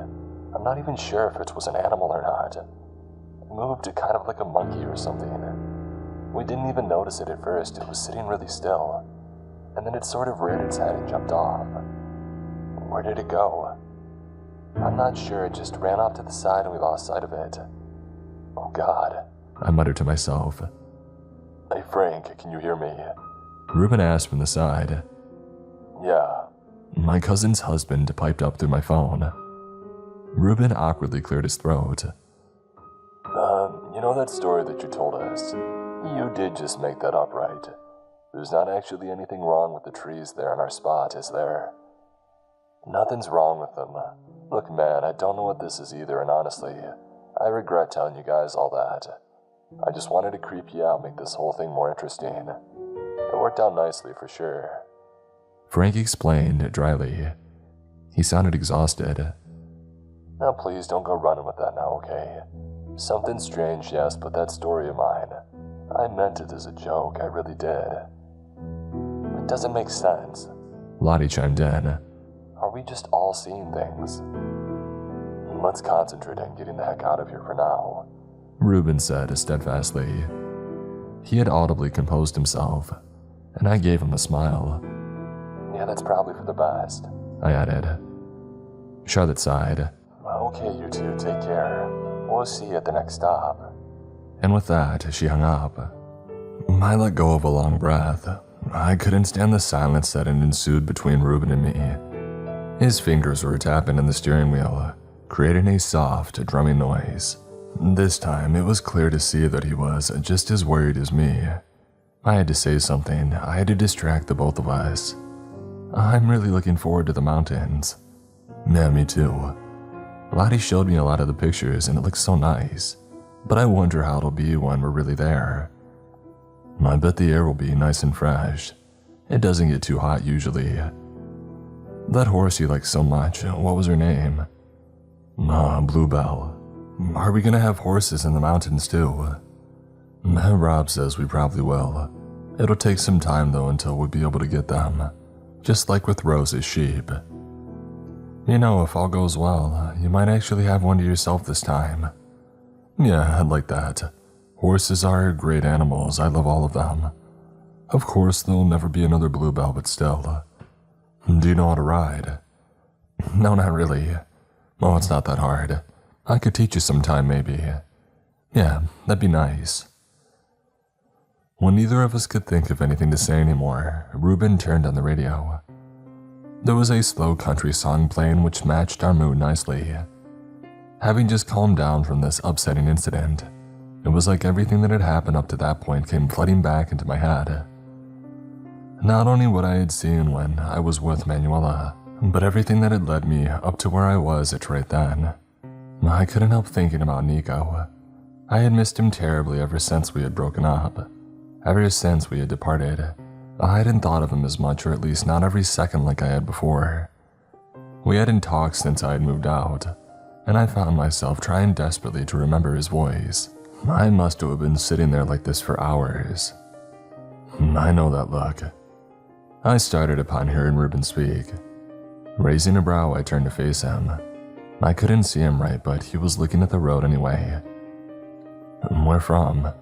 I'm not even sure if it was an animal or not. It moved kind of like a monkey or something. We didn't even notice it at first. It was sitting really still. And then it sort of reared its head and jumped off." "Where did it go?" "I'm not sure. It just ran off to the side and we lost sight of it." "Oh God," I muttered to myself. "Hey Frank, can you hear me?" Reuben asked from the side. "Yeah." My cousin's husband piped up through my phone. Reuben awkwardly cleared his throat. You know that story that you told us? You did just make that up, right? There's not actually anything wrong with the trees there in our spot, is there?" "Nothing's wrong with them. Look, man, I don't know what this is either, and honestly, I regret telling you guys all that. I just wanted to creep you out, make this whole thing more interesting. It worked out nicely for sure." Frank explained dryly. He sounded exhausted. "Now please don't go running with that now, okay? Something strange, yes, but that story of mine, I meant it as a joke, I really did. It doesn't make sense." Lottie chimed in. "Are we just all seeing things?" "Let's concentrate on getting the heck out of here for now," Reuben said steadfastly. He had audibly composed himself, and I gave him a smile. "Yeah, that's probably for the best," I added. Charlotte sighed. "Okay, you two, take care. We'll see you at the next stop." And with that, she hung up. I let go of a long breath. I couldn't stand the silence that had ensued between Reuben and me. His fingers were tapping on the steering wheel, creating a soft, drumming noise. This time, it was clear to see that he was just as worried as me. I had to say something. I had to distract the both of us. I'm really looking forward to the mountains. Yeah, me too. Lottie showed me a lot of the pictures and it looks so nice, but I wonder how it'll be when we're really there. I bet the air will be nice and fresh. It doesn't get too hot usually. That horse you like so much, what was her name? Bluebell. Are we gonna have horses in the mountains too? Rob says we probably will. It'll take some time though until we'll be able to get them, just like with Rose's sheep. You know, if all goes well, you might actually have one to yourself this time. Yeah, I'd like that. Horses are great animals, I love all of them. Of course, there'll never be another Bluebell, but still. Do you know how to ride? No, not really. Oh, it's not that hard. I could teach you sometime, maybe. Yeah, that'd be nice. When neither of us could think of anything to say anymore, Reuben turned on the radio. There was a slow country song playing which matched our mood nicely. Having just calmed down from this upsetting incident, it was like everything that had happened up to that point came flooding back into my head. Not only what I had seen when I was with Manuela, but everything that had led me up to where I was at right then. I couldn't help thinking about Nico. I had missed him terribly ever since we had broken up. Ever since we had departed, I hadn't thought of him as much, or at least not every second like I had before. We hadn't talked since I had moved out, and I found myself trying desperately to remember his voice. I must have been sitting there like this for hours. I know that look. I started upon hearing Reuben speak. Raising a brow, I turned to face him. I couldn't see him right, but he was looking at the road anyway. Where from?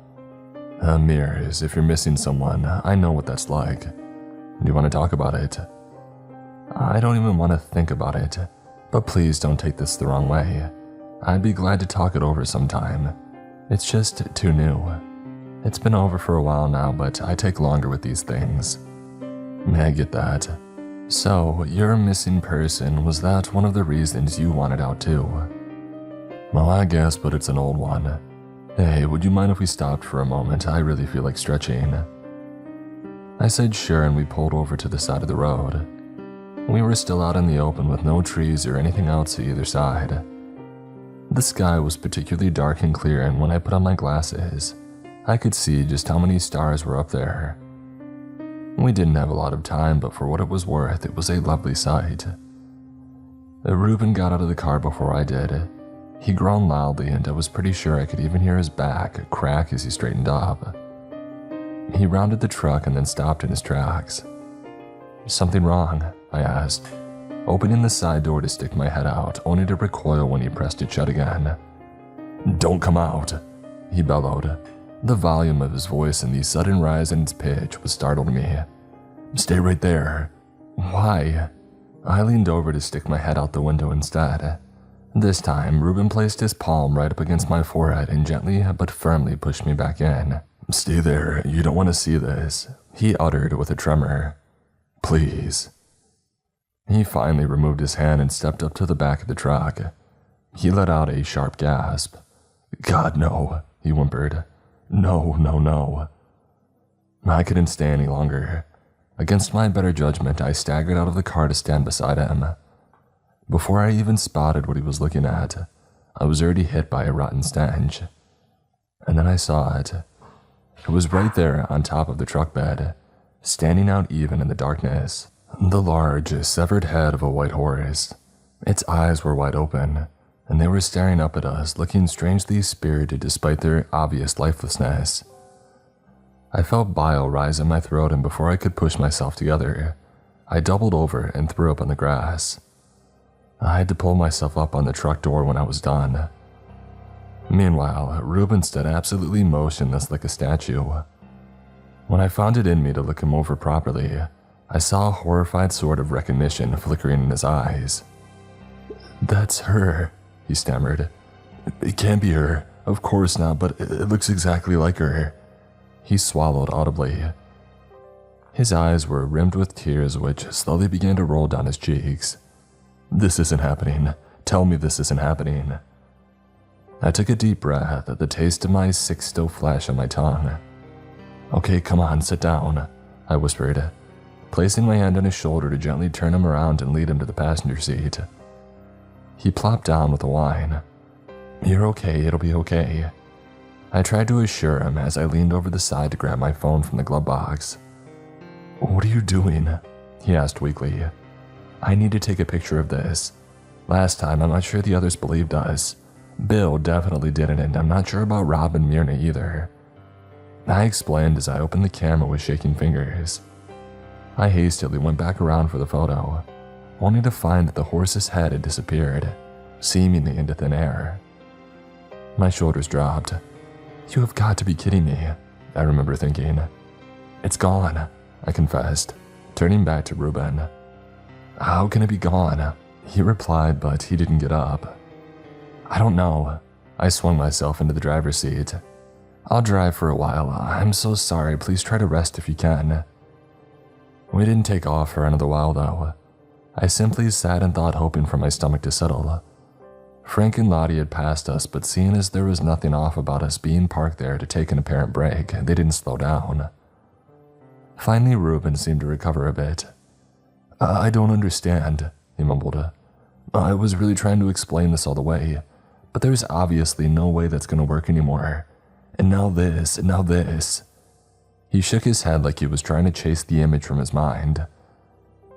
Mirrors, if you're missing someone, I know what that's like. Do you want to talk about it? I don't even want to think about it, but please don't take this the wrong way. I'd be glad to talk it over sometime. It's just too new. It's been over for a while now, but I take longer with these things. I get that. So, you're a missing person. Was that one of the reasons you wanted out too? Well, I guess, but it's an old one. Hey, would you mind if we stopped for a moment? I really feel like stretching. I said sure, and we pulled over to the side of the road. We were still out in the open with no trees or anything else to either side. The sky was particularly dark and clear, and when I put on my glasses, I could see just how many stars were up there. We didn't have a lot of time, but for what it was worth, it was a lovely sight. Reuben got out of the car before I did. He groaned loudly, and I was pretty sure I could even hear his back crack as he straightened up. He rounded the truck and then stopped in his tracks. Something wrong? I asked, opening the side door to stick my head out, only to recoil when he pressed it shut again. Don't come out, he bellowed. The volume of his voice and the sudden rise in its pitch was startled me. Stay right there. Why? I leaned over to stick my head out the window instead. This time, Reuben placed his palm right up against my forehead and gently but firmly pushed me back in. Stay there, you don't want to see this, he uttered with a tremor. Please. He finally removed his hand and stepped up to the back of the truck. He let out a sharp gasp. God, no, he whimpered. No, no, no. I couldn't stay any longer. Against my better judgment, I staggered out of the car to stand beside him. Before I even spotted what he was looking at, I was already hit by a rotten stench. And then I saw it. It was right there on top of the truck bed, standing out even in the darkness. The large, severed head of a white horse. Its eyes were wide open, and they were staring up at us, looking strangely spirited despite their obvious lifelessness. I felt bile rise in my throat, and before I could push myself together, I doubled over and threw up on the grass. I had to pull myself up on the truck door when I was done. Meanwhile, Reuben stood absolutely motionless like a statue. When I found it in me to look him over properly, I saw a horrified sort of recognition flickering in his eyes. That's her, he stammered. It can't be her. Of course not, but it looks exactly like her. He swallowed audibly. His eyes were rimmed with tears which slowly began to roll down his cheeks. This isn't happening. Tell me this isn't happening. I took a deep breath, the taste of my sick still flashed on my tongue. Okay, come on, sit down, I whispered, placing my hand on his shoulder to gently turn him around and lead him to the passenger seat. He plopped down with a whine. You're okay, it'll be okay. I tried to assure him as I leaned over the side to grab my phone from the glove box. What are you doing? He asked weakly. I need to take a picture of this. Last time, I'm not sure the others believed us. Bill definitely didn't, and I'm not sure about Rob and Myrna either. I explained as I opened the camera with shaking fingers. I hastily went back around for the photo, only to find that the horse's head had disappeared, seemingly into thin air. My shoulders dropped. You have got to be kidding me, I remember thinking. It's gone, I confessed, turning back to Ruben. How can it be gone? He replied, but he didn't get up. I don't know. I swung myself into the driver's seat. I'll drive for a while. I'm so sorry. Please try to rest if you can. We didn't take off for another while, though. I simply sat and thought, hoping for my stomach to settle. Frank and Lottie had passed us, but seeing as there was nothing off about us being parked there to take an apparent break, they didn't slow down. Finally, Ruben seemed to recover a bit. I don't understand, he mumbled. I was really trying to explain this all the way, but there's obviously no way that's going to work anymore. And now this, and now this. He shook his head like he was trying to chase the image from his mind.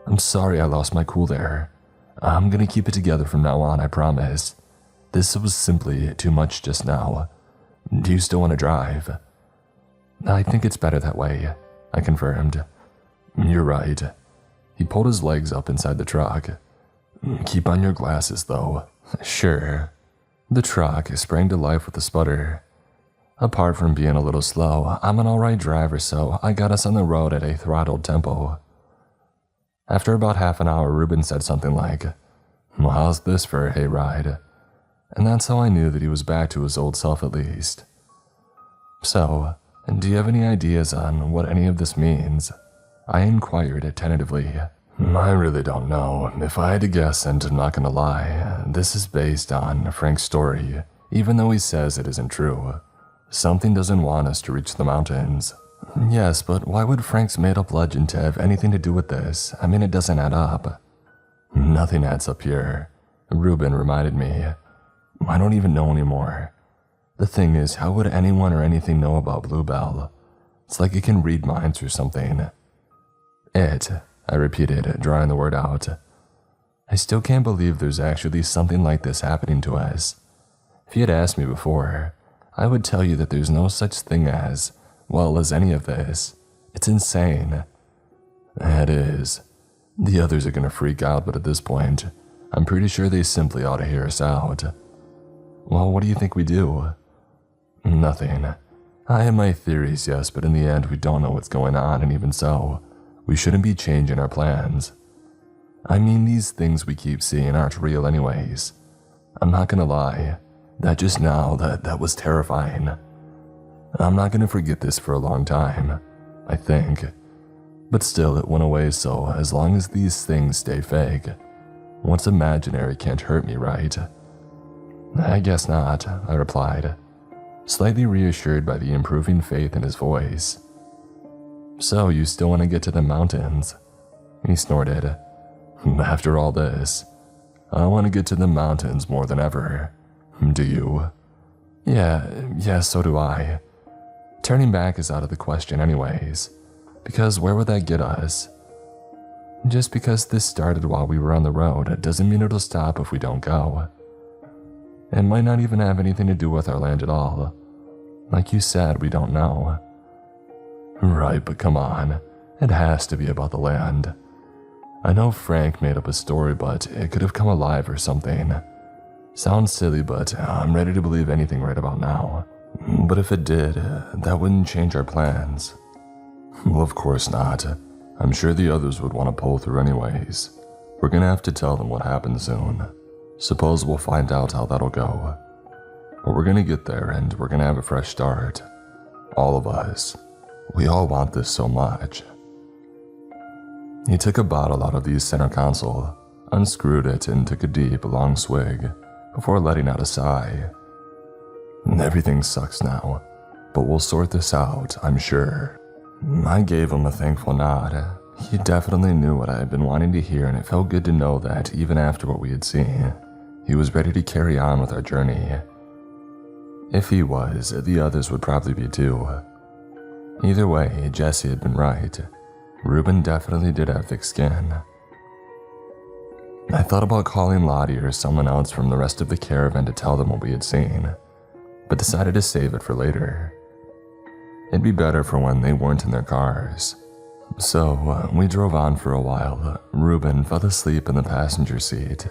I'm sorry I lost my cool there. I'm going to keep it together from now on, I promise. This was simply too much just now. Do you still want to drive? I think it's better that way, I confirmed. You're right. He pulled his legs up inside the truck. Keep on your glasses, though. Sure. The truck sprang to life with a sputter. Apart from being a little slow, I'm an alright driver, so I got us on the road at a throttled tempo. After about half an hour, Ruben said something like, well, how's this for a hayride? And that's how I knew that he was back to his old self at least. So, do you have any ideas on what any of this means? I inquired tentatively. I really don't know. If I had to guess, and I'm not gonna lie, this is based on Frank's story, even though he says it isn't true. Something doesn't want us to reach the mountains. Yes, but why would Frank's made-up legend have anything to do with this? I mean, it doesn't add up. Nothing adds up here, Ruben reminded me. I don't even know anymore. The thing is, how would anyone or anything know about Bluebell? It's like it can read minds or something. It, I repeated, drawing the word out. I still can't believe there's actually something like this happening to us. If you had asked me before, I would tell you that there's no such thing as, well, as any of this. It's insane. It is. The others are gonna freak out, but at this point, I'm pretty sure they simply ought to hear us out. Well, what do you think we do? Nothing. I have my theories, yes, but in the end, we don't know what's going on, and even so, we shouldn't be changing our plans. I mean, these things we keep seeing aren't real anyways. I'm not gonna lie. That just now, that was terrifying. I'm not gonna forget this for a long time, I think. But still, it went away, so as long as these things stay fake, what's imaginary can't hurt me, right? I guess not, I replied, slightly reassured by the improving faith in his voice. So, you still want to get to the mountains? He snorted. After all this, I want to get to the mountains more than ever. Do you? Yeah, so do I. Turning back is out of the question anyways, because where would that get us? Just because this started while we were on the road doesn't mean it'll stop if we don't go. It might not even have anything to do with our land at all. Like you said, we don't know. Right, but come on, it has to be about the land. I know Frank made up a story, but it could have come alive or something. Sounds silly, but I'm ready to believe anything right about now. But if it did, that wouldn't change our plans. Well, of course not. I'm sure the others would want to pull through anyways. We're gonna have to tell them what happened soon. Suppose we'll find out how that'll go. But we're gonna get there and we're gonna have a fresh start. All of us. We all want this so much. He took a bottle out of the center console, unscrewed it, and took a deep, long swig before letting out a sigh. Everything sucks now, but we'll sort this out, I'm sure. I gave him a thankful nod. He definitely knew what I had been wanting to hear, and it felt good to know that even after what we had seen, he was ready to carry on with our journey. If he was, the others would probably be too. Either way, Jesse had been right. Ruben definitely did have thick skin. I thought about calling Lottie or someone else from the rest of the caravan to tell them what we had seen, but decided to save it for later. It'd be better for when they weren't in their cars. So we drove on for a while. Ruben fell asleep in the passenger seat,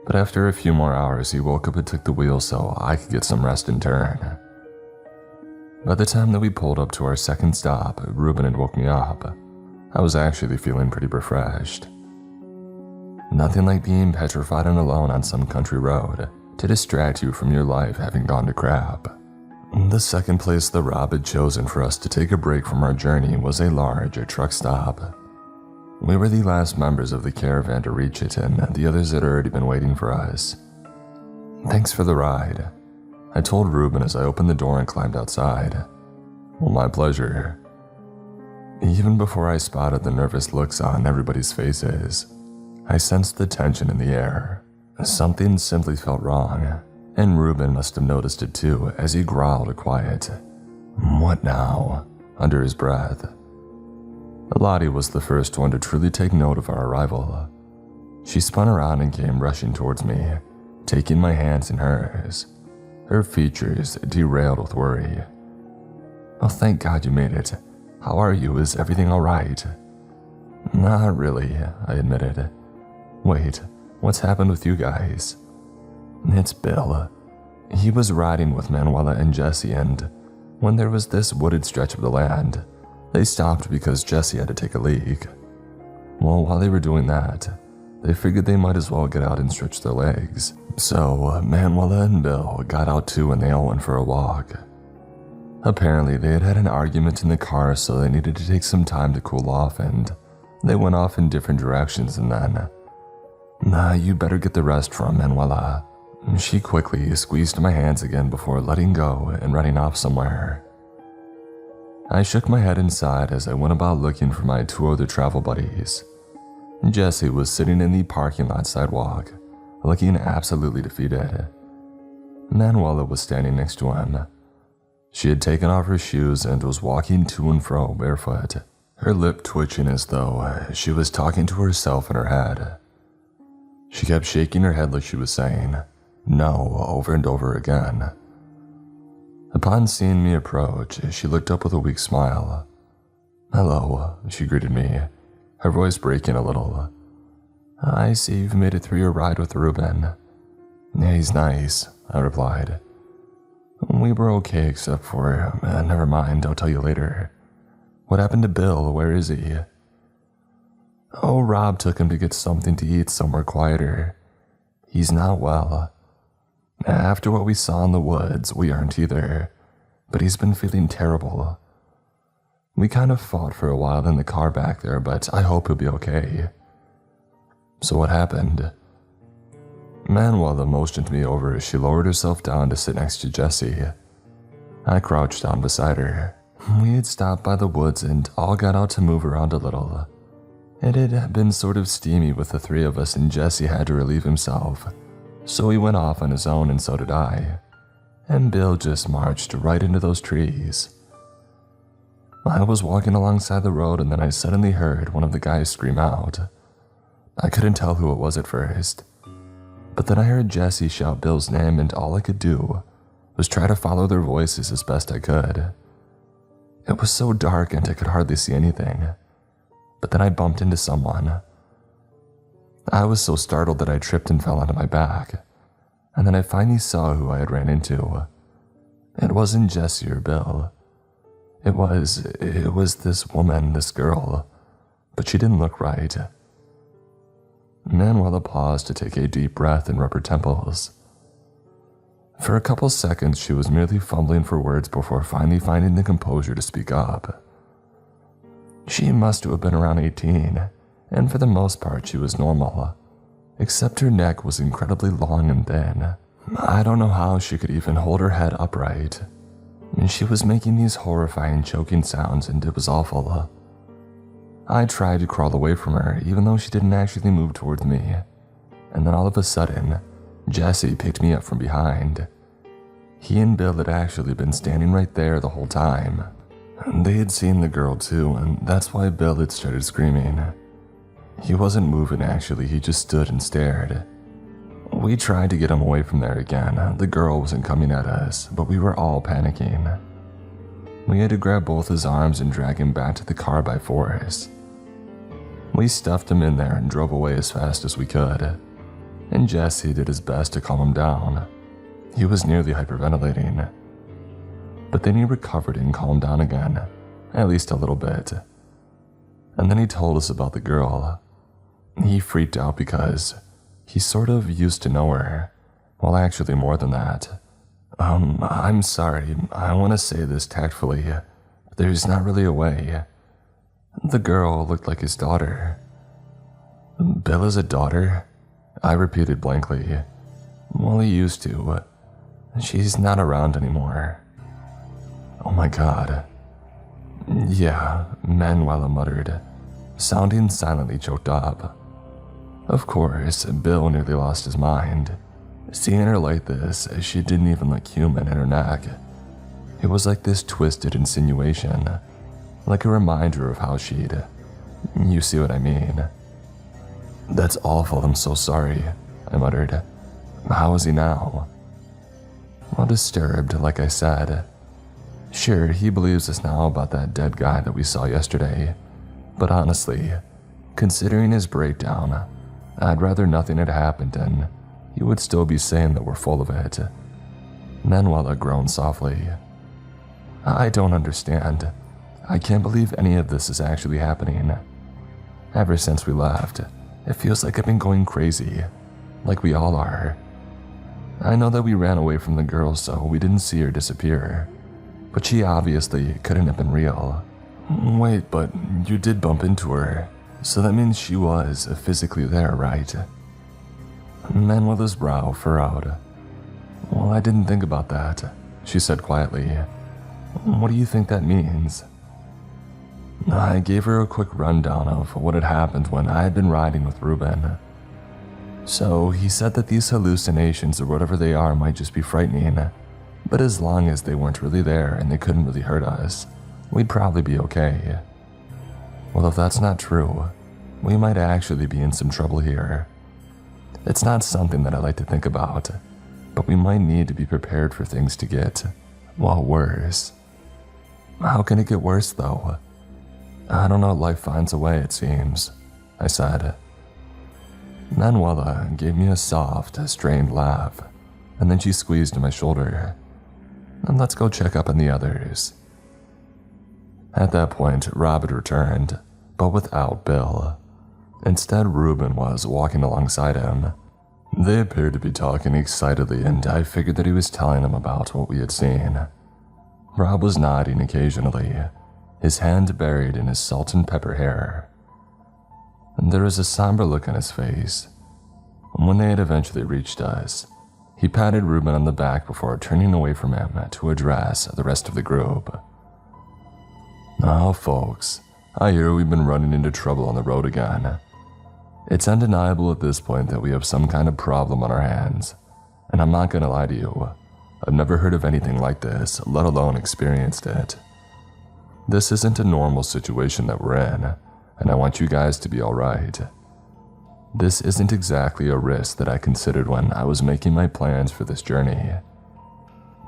but after a few more hours he woke up and took the wheel so I could get some rest in turn. By the time that we pulled up to our second stop, Ruben had woke me up. I was actually feeling pretty refreshed. Nothing like being petrified and alone on some country road to distract you from your life having gone to crap. The second place that Rob had chosen for us to take a break from our journey was a large truck stop. We were the last members of the caravan to reach it, and the others had already been waiting for us. "Thanks for the ride," I told Ruben as I opened the door and climbed outside. "Well, my pleasure." Even before I spotted the nervous looks on everybody's faces, I sensed the tension in the air. Something simply felt wrong, and Ruben must have noticed it too as he growled a quiet, "What now?" under his breath. Lottie was the first one to truly take note of our arrival. She spun around and came rushing towards me, taking my hands in hers, her features derailed with worry. "Oh, thank God you made it. How are you? Is everything all right?" "Not really," I admitted. "Wait, what's happened with you guys?" "It's Bill. He was riding with Manuela and Jesse, and when there was this wooded stretch of the land, they stopped because Jesse had to take a leak. Well, while they were doing that, they figured they might as well get out and stretch their legs. So Manuela and Bill got out too and they all went for a walk. Apparently they had had an argument in the car, so they needed to take some time to cool off, and they went off in different directions, and then, you better get the rest from Manuela." She quickly squeezed my hands again before letting go and running off somewhere. I shook my head inside as I went about looking for my two other travel buddies. Jesse was sitting in the parking lot sidewalk, looking absolutely defeated. Manuela was standing next to him. She had taken off her shoes and was walking to and fro barefoot, her lip twitching as though she was talking to herself in her head. She kept shaking her head like she was saying, "No," over and over again. Upon seeing me approach, she looked up with a weak smile. "Hello," she greeted me, her voice breaking a little. "I see you've made it through your ride with Ruben." "Yeah, he's nice," I replied. "We were okay except for, never mind, I'll tell you later. What happened to Bill? Where is he?" "Oh, Rob took him to get something to eat somewhere quieter. He's not well. After what we saw in the woods, we aren't either, but he's been feeling terrible. We kind of fought for a while in the car back there, but I hope he'll be okay." "So what happened?" Manuela motioned me over as she lowered herself down to sit next to Jesse. I crouched down beside her. We had stopped by the woods and all got out to move around a little. It had been sort of steamy with the three of us, and Jesse had to relieve himself, so he went off on his own, and so did I. And Bill just marched right into those trees. I was walking alongside the road, and then I suddenly heard one of the guys scream out. I couldn't tell who it was at first, but then I heard Jesse shout Bill's name, and all I could do was try to follow their voices as best I could. It was so dark and I could hardly see anything, but then I bumped into someone. I was so startled that I tripped and fell onto my back, and then I finally saw who I had ran into. It wasn't Jesse or Bill. It was this woman, this girl, but she didn't look right. Manuela paused to take a deep breath and rub her temples. For a couple seconds, she was merely fumbling for words before finally finding the composure to speak up. She must have been around 18, and for the most part she was normal, except her neck was incredibly long and thin. I don't know how she could even hold her head upright. She was making these horrifying choking sounds, and it was awful. I tried to crawl away from her, even though she didn't actually move towards me, and then all of a sudden, Jesse picked me up from behind. He and Bill had actually been standing right there the whole time. They had seen the girl too, and that's why Bill had started screaming. He wasn't moving actually, he just stood and stared. We tried to get him away from there again. The girl wasn't coming at us, but we were all panicking. We had to grab both his arms and drag him back to the car by force. We stuffed him in there and drove away as fast as we could, and Jesse did his best to calm him down. He was nearly hyperventilating. But then he recovered and calmed down again, at least a little bit. And then he told us about the girl. He freaked out because he sort of used to know her. Well, actually more than that. I'm sorry, I want to say this tactfully. There's not really a way. The girl looked like his daughter. Bill is a daughter? I repeated blankly. Well, he used to. She's not around anymore. Oh my god. Yeah, Manuela muttered, sounding silently choked up. Of course, Bill nearly lost his mind. Seeing her like this, she didn't even look human in her neck. It was like this twisted insinuation, like a reminder of how she'd... You see what I mean? That's awful, I'm so sorry, I muttered. How is he now? Well, disturbed, like I said. Sure, he believes us now about that dead guy that we saw yesterday, but honestly, considering his breakdown, I'd rather nothing had happened and he would still be saying that we're full of it. Manuela groaned softly. I don't understand. I can't believe any of this is actually happening. Ever since we left, it feels like I've been going crazy, like we all are. I know that we ran away from the girl, so we didn't see her disappear, but she obviously couldn't have been real. Wait, but you did bump into her, so that means she was physically there, right? Manuela's brow furrowed. Well, I didn't think about that, she said quietly. What do you think that means? I gave her a quick rundown of what had happened when I had been riding with Ruben. So he said that these hallucinations or whatever they are might just be frightening, but as long as they weren't really there and they couldn't really hurt us, we'd probably be okay. Well, if that's not true, we might actually be in some trouble here. It's not something that I like to think about, but we might need to be prepared for things to get, well, worse. How can it get worse, though? I don't know, life finds a way, it seems, I said. Manuela gave me a soft, strained laugh, and then she squeezed my shoulder. And let's go check up on the others. At that point, Rob had returned, but without Bill. Instead, Ruben was walking alongside him. They appeared to be talking excitedly, and I figured that he was telling him about what we had seen. Rob was nodding occasionally, his hand buried in his salt and pepper hair. There was a somber look on his face. When they had eventually reached us, he patted Ruben on the back before turning away from him to address the rest of the group. Now, folks, I hear we've been running into trouble on the road again. It's undeniable at this point that we have some kind of problem on our hands, and I'm not gonna lie to you, I've never heard of anything like this, let alone experienced it. This isn't a normal situation that we're in, and I want you guys to be alright. This isn't exactly a risk that I considered when I was making my plans for this journey.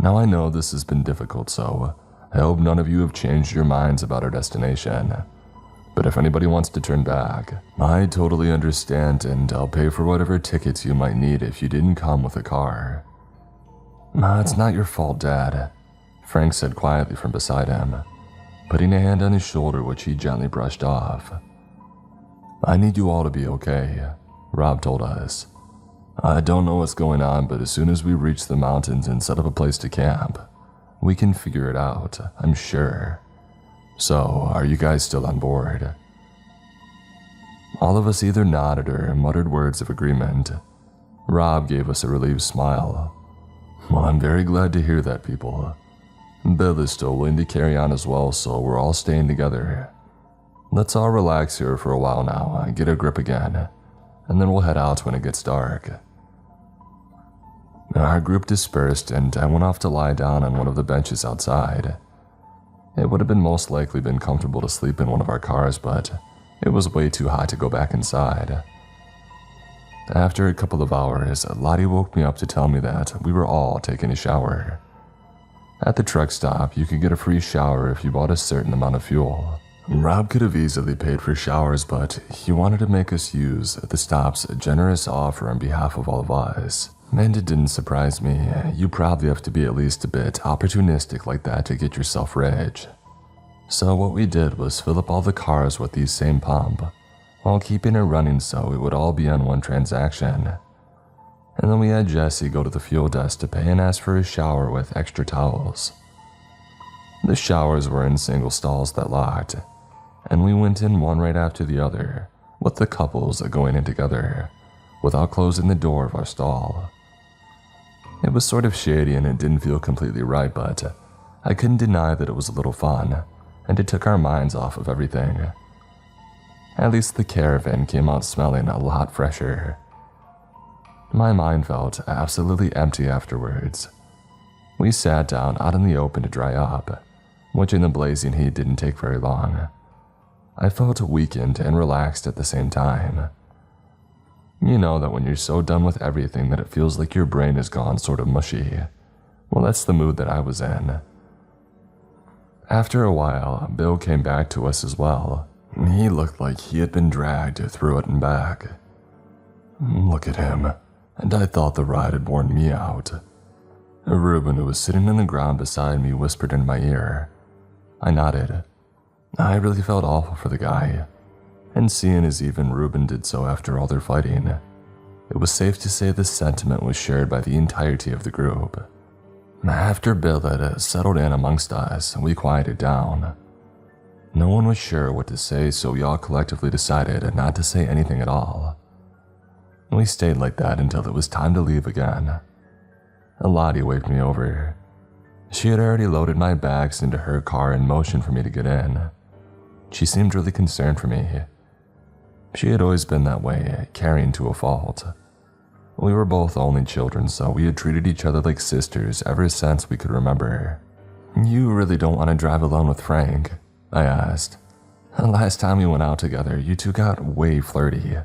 Now I know this has been difficult, so I hope none of you have changed your minds about our destination. But if anybody wants to turn back, I totally understand, and I'll pay for whatever tickets you might need if you didn't come with a car. It's not your fault, Dad, Frank said quietly from beside him, putting a hand on his shoulder which he gently brushed off. I need you all to be okay, Rob told us. I don't know what's going on, but as soon as we reach the mountains and set up a place to camp, we can figure it out, I'm sure. So, are you guys still on board? All of us either nodded or muttered words of agreement. Rob gave us a relieved smile. Well, I'm very glad to hear that, people. Bill is still willing to carry on as well, so we're all staying together. Let's all relax here for a while now, get a grip again, and then we'll head out when it gets dark. Our group dispersed and I went off to lie down on one of the benches outside. It would have been most likely been comfortable to sleep in one of our cars, but it was way too hot to go back inside. After a couple of hours, Lottie woke me up to tell me that we were all taking a shower. At the truck stop, you could get a free shower if you bought a certain amount of fuel. Rob could have easily paid for showers, but he wanted to make us use the stop's generous offer on behalf of all of us. And it didn't surprise me. You probably have to be at least a bit opportunistic like that to get yourself rich. So what we did was fill up all the cars with the same pump, while keeping it running so it would all be on one transaction. And then we had Jesse go to the fuel desk to pay and ask for a shower with extra towels. The showers were in single stalls that locked, and we went in one right after the other, with the couples going in together, without closing the door of our stall. It was sort of shady and it didn't feel completely right, but I couldn't deny that it was a little fun, and it took our minds off of everything. At least the caravan came out smelling a lot fresher. My mind felt absolutely empty afterwards. We sat down out in the open to dry up, which in the blazing heat didn't take very long. I felt weakened and relaxed at the same time. You know that when you're so done with everything that it feels like your brain is gone sort of mushy. Well, that's the mood that I was in. After a while, Bill came back to us as well. He looked like he had been dragged through it and back. Look at him, and I thought the ride had worn me out. Reuben, who was sitting on the ground beside me, whispered in my ear. I nodded. I really felt awful for the guy, and seeing as even Reuben did so after all their fighting, it was safe to say this sentiment was shared by the entirety of the group. After Bill had settled in amongst us, we quieted down. No one was sure what to say, so we all collectively decided not to say anything at all. We stayed like that until it was time to leave again. Lottie waved me over. She had already loaded my bags into her car and motioned for me to get in. She seemed really concerned for me. She had always been that way, caring to a fault. We were both only children, so we had treated each other like sisters ever since we could remember. You really don't want to drive alone with Frank? I asked. Last time we went out together, you two got way flirty.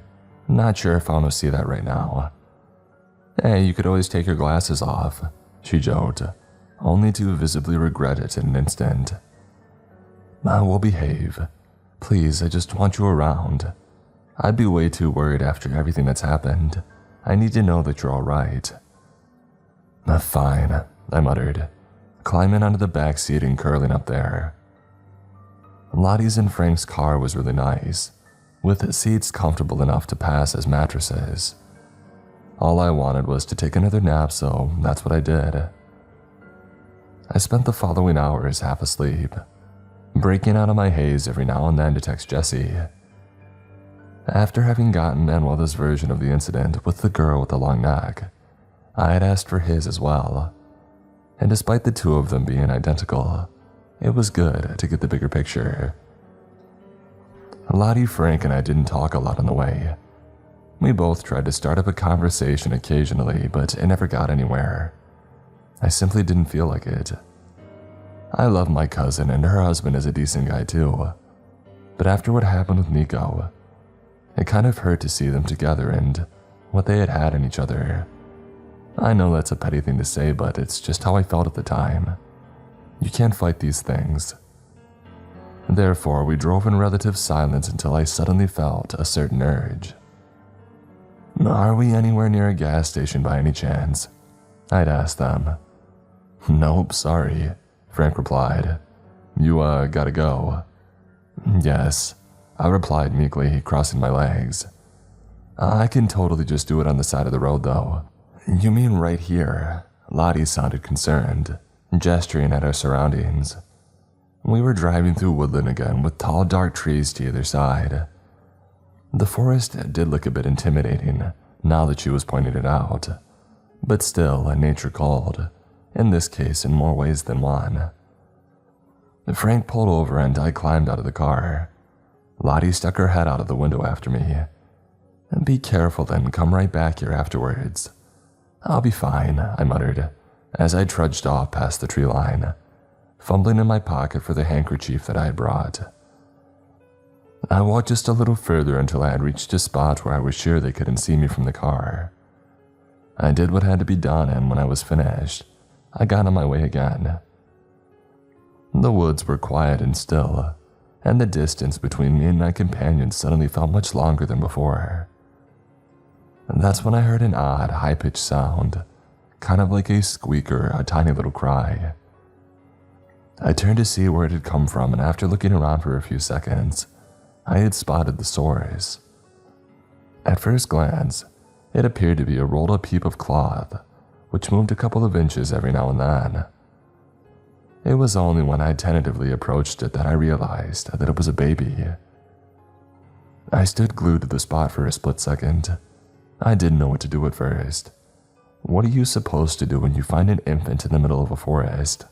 Not sure if I want to see that right now. Hey, you could always take your glasses off, she joked, only to visibly regret it in an instant. We'll behave. Please, I just want you around. I'd be way too worried after everything that's happened. I need to know that you're all right. Fine, I muttered, climbing onto the back seat and curling up there. Lottie's and Frank's car was really nice, with seats comfortable enough to pass as mattresses. All I wanted was to take another nap, so that's what I did. I spent the following hours half asleep, breaking out of my haze every now and then to text Jesse. After having gotten Manuela's version of the incident with the girl with the long neck, I had asked for his as well, and despite the two of them being identical, it was good to get the bigger picture. Lottie, Frank, and I didn't talk a lot on the way. We both tried to start up a conversation occasionally, but it never got anywhere. I simply didn't feel like it. I love my cousin, and her husband is a decent guy too, but after what happened with Nico, it kind of hurt to see them together and what they had had in each other. I know that's a petty thing to say, but it's just how I felt at the time. You can't fight these things. Therefore, we drove in relative silence until I suddenly felt a certain urge. Are we anywhere near a gas station by any chance? I'd asked them. Nope, sorry, Frank replied. You, gotta go. Yes, I replied meekly, crossing my legs. I can totally just do it on the side of the road, though. You mean right here? Lottie sounded concerned, gesturing at our surroundings. We were driving through woodland again with tall dark trees to either side. The forest did look a bit intimidating now that she was pointing it out, but still nature called, in this case in more ways than one. Frank pulled over and I climbed out of the car. Lottie stuck her head out of the window after me. Be careful then, come right back here afterwards. I'll be fine, I muttered, as I trudged off past the tree line, fumbling in my pocket for the handkerchief that I had brought. I walked just a little further until I had reached a spot where I was sure they couldn't see me from the car. I did what had to be done, and when I was finished, I got on my way again. The woods were quiet and still, and the distance between me and my companion suddenly felt much longer than before. And that's when I heard an odd, high-pitched sound, kind of like a squeak or a tiny little cry. I turned to see where it had come from, and after looking around for a few seconds, I had spotted the source. At first glance, it appeared to be a rolled-up heap of cloth, which moved a couple of inches every now and then. It was only when I tentatively approached it that I realized that it was a baby. I stood glued to the spot for a split second. I didn't know what to do at first. What are you supposed to do when you find an infant in the middle of a forest?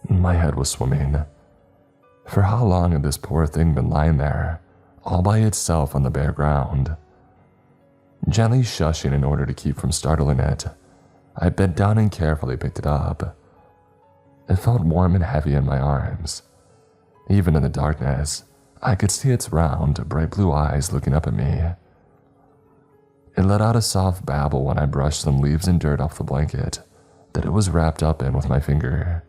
My head was swimming. For how long had this poor thing been lying there, all by itself on the bare ground? Gently shushing in order to keep from startling it, I bent down and carefully picked it up. It felt warm and heavy in my arms. Even in the darkness, I could see its round, bright blue eyes looking up at me. It let out a soft babble when I brushed some leaves and dirt off the blanket that it was wrapped up in with my finger.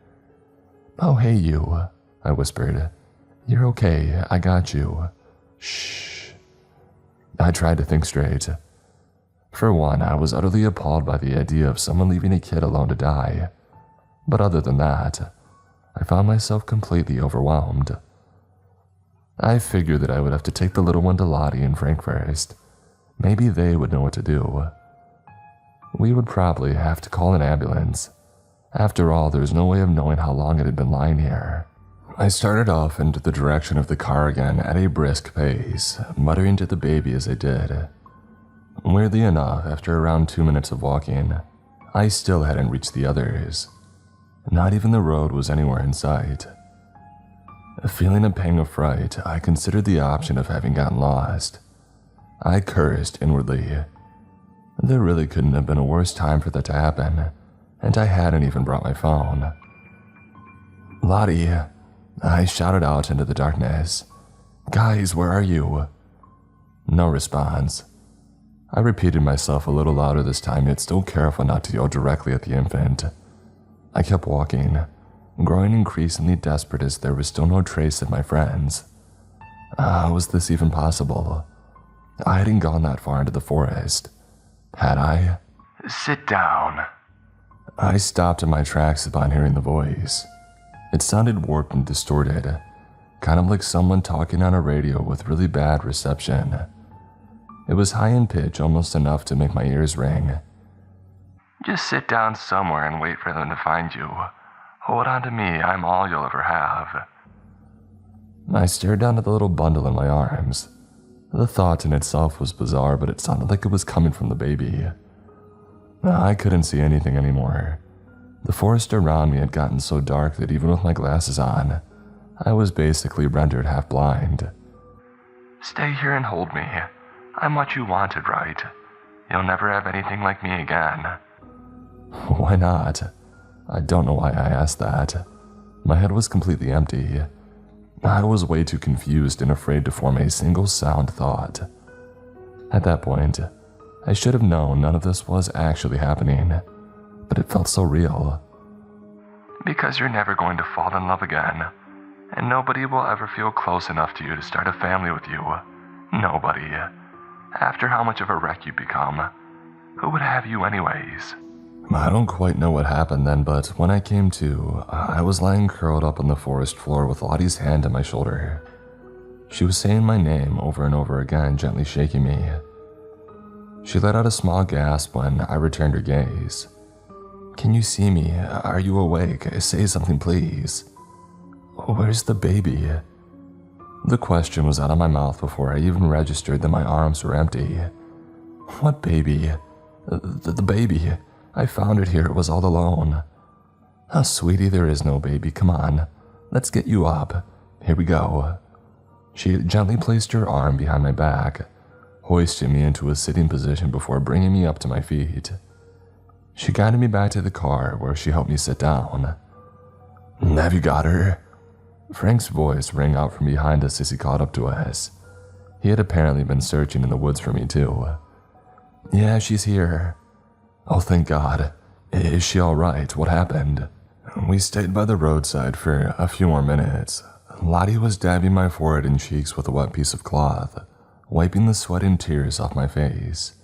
"Oh, hey you," I whispered. "You're okay, I got you. Shh." I tried to think straight. For one, I was utterly appalled by the idea of someone leaving a kid alone to die. But other than that, I found myself completely overwhelmed. I figured that I would have to take the little one to Lottie and Frank first. Maybe they would know what to do. We would probably have to call an ambulance. After all, there was no way of knowing how long it had been lying here. I started off into the direction of the car again at a brisk pace, muttering to the baby as I did. Weirdly enough, after around 2 minutes of walking, I still hadn't reached the others. Not even the road was anywhere in sight. Feeling a pang of fright, I considered the option of having gotten lost. I cursed inwardly. There really couldn't have been a worse time for that to happen, and I hadn't even brought my phone. "Lottie," I shouted out into the darkness. "Guys, where are you?" No response. I repeated myself a little louder this time, yet still careful not to yell directly at the infant. I kept walking, growing increasingly desperate as there was still no trace of my friends. Was this even possible? I hadn't gone that far into the forest. Had I? "Sit down." I stopped in my tracks upon hearing the voice. It sounded warped and distorted, kind of like someone talking on a radio with really bad reception. It was high in pitch, almost enough to make my ears ring. "Just sit down somewhere and wait for them to find you. Hold on to me, I'm all you'll ever have." I stared down at the little bundle in my arms. The thought in itself was bizarre, but it sounded like it was coming from the baby. I couldn't see anything anymore. The forest around me had gotten so dark that even with my glasses on, I was basically rendered half blind. "Stay here and hold me. I'm what you wanted, right? You'll never have anything like me again." Why not? I don't know why I asked that. My head was completely empty. I was way too confused and afraid to form a single sound thought. At that point, I should have known none of this was actually happening, but it felt so real. "Because you're never going to fall in love again, and nobody will ever feel close enough to you to start a family with you. Nobody. After how much of a wreck you become, who would have you anyways?" I don't quite know what happened then, but when I came to, I was lying curled up on the forest floor with Lottie's hand on my shoulder. She was saying my name over and over again, gently shaking me, She let out a small gasp when I returned her gaze. "Can you see me? Are you awake? Say something, please." "Where's the baby?" The question was out of my mouth before I even registered that my arms were empty. "What baby?" The baby. I found it here. It was all alone." "Oh, sweetie, there is no baby. Come on. Let's get you up. Here we go." She gently placed her arm behind my back, hoisting me into a sitting position before bringing me up to my feet. She guided me back to the car where she helped me sit down. "Have you got her?" Frank's voice rang out from behind us as he caught up to us. He had apparently been searching in the woods for me too. "Yeah, she's here." "Oh, thank God. Is she all right? What happened?" We stayed by the roadside for a few more minutes. Lottie was dabbing my forehead and cheeks with a wet piece of cloth, wiping the sweat and tears off my face.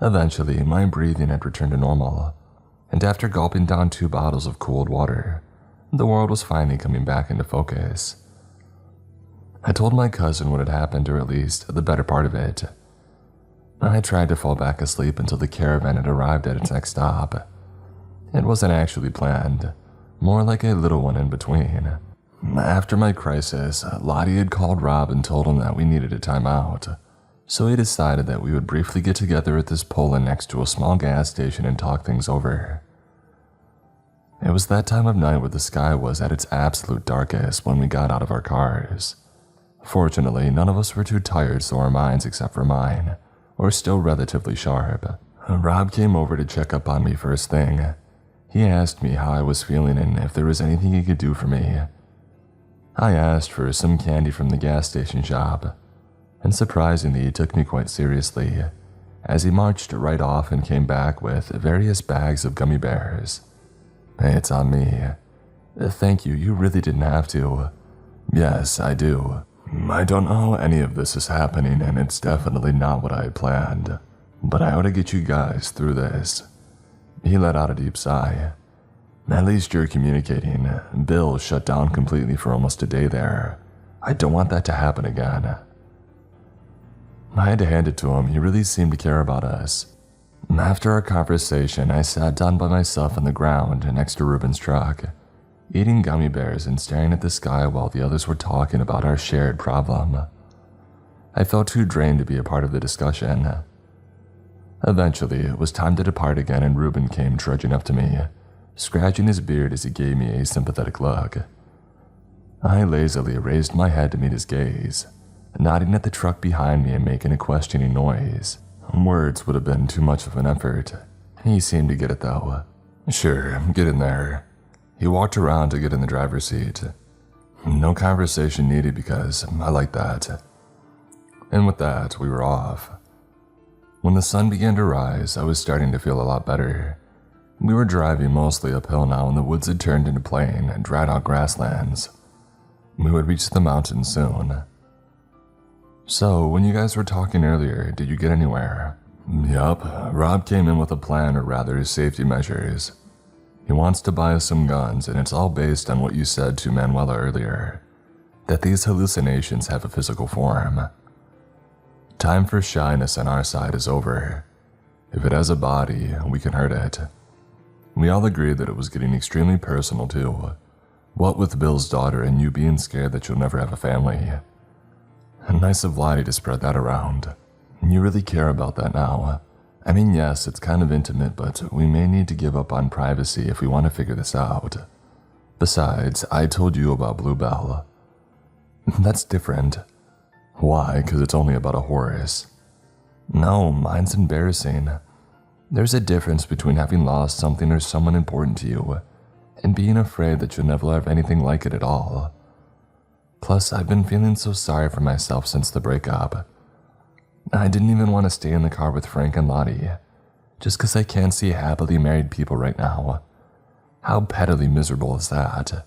Eventually, my breathing had returned to normal, and after gulping down 2 bottles of cold water, the world was finally coming back into focus. I told my cousin what had happened, or at least the better part of it. I tried to fall back asleep until the caravan had arrived at its next stop. It wasn't actually planned, more like a little one in between. After my crisis, Lottie had called Rob and told him that we needed a timeout, so he decided that we would briefly get together at this pole next to a small gas station and talk things over. It was that time of night where the sky was at its absolute darkest when we got out of our cars. Fortunately, none of us were too tired, so our minds, except for mine, were still relatively sharp. Rob came over to check up on me first thing. He asked me how I was feeling and if there was anything he could do for me. I asked for some candy from the gas station shop, and surprisingly he took me quite seriously, as he marched right off and came back with various bags of gummy bears. "Hey, it's on me." "Thank you, you really didn't have to." "Yes, I do. I don't know how any of this is happening, and it's definitely not what I had planned, but I ought to get you guys through this." He let out a deep sigh. "At least you're communicating. Bill shut down completely for almost a day there. I don't want that to happen again." I had to hand it to him. He really seemed to care about us. After our conversation, I sat down by myself on the ground next to Ruben's truck, eating gummy bears and staring at the sky while the others were talking about our shared problem. I felt too drained to be a part of the discussion. Eventually, it was time to depart again, and Ruben came trudging up to me, scratching his beard as he gave me a sympathetic look. I lazily raised my head to meet his gaze, nodding at the truck behind me and making a questioning noise. Words would have been too much of an effort. He seemed to get it though. "Sure, get in there." He walked around to get in the driver's seat. No conversation needed because I like that. And with that, we were off. When the sun began to rise, I was starting to feel a lot better. We were driving mostly uphill now, and the woods had turned into plain and dried out grasslands. We would reach the mountains soon. "So, when you guys were talking earlier, did you get anywhere?" "Yup, Rob came in with a plan, or rather safety measures. He wants to buy us some guns, and it's all based on what you said to Manuela earlier, that these hallucinations have a physical form. Time for shyness on our side is over. If it has a body, we can hurt it." We all agreed that it was getting extremely personal too, what with Bill's daughter and you being scared that you'll never have a family. Nice of Lottie to spread that around. You really care about that now. I mean, yes, it's kind of intimate, but we may need to give up on privacy if we want to figure this out. Besides, I told you about Bluebell. That's different. Why? Because it's only about a horse. No, mine's embarrassing. There's a difference between having lost something or someone important to you, and being afraid that you'll never have anything like it at all. Plus, I've been feeling so sorry for myself since the breakup. I didn't even want to stay in the car with Frank and Lottie, just because I can't see happily married people right now. How pettily miserable is that?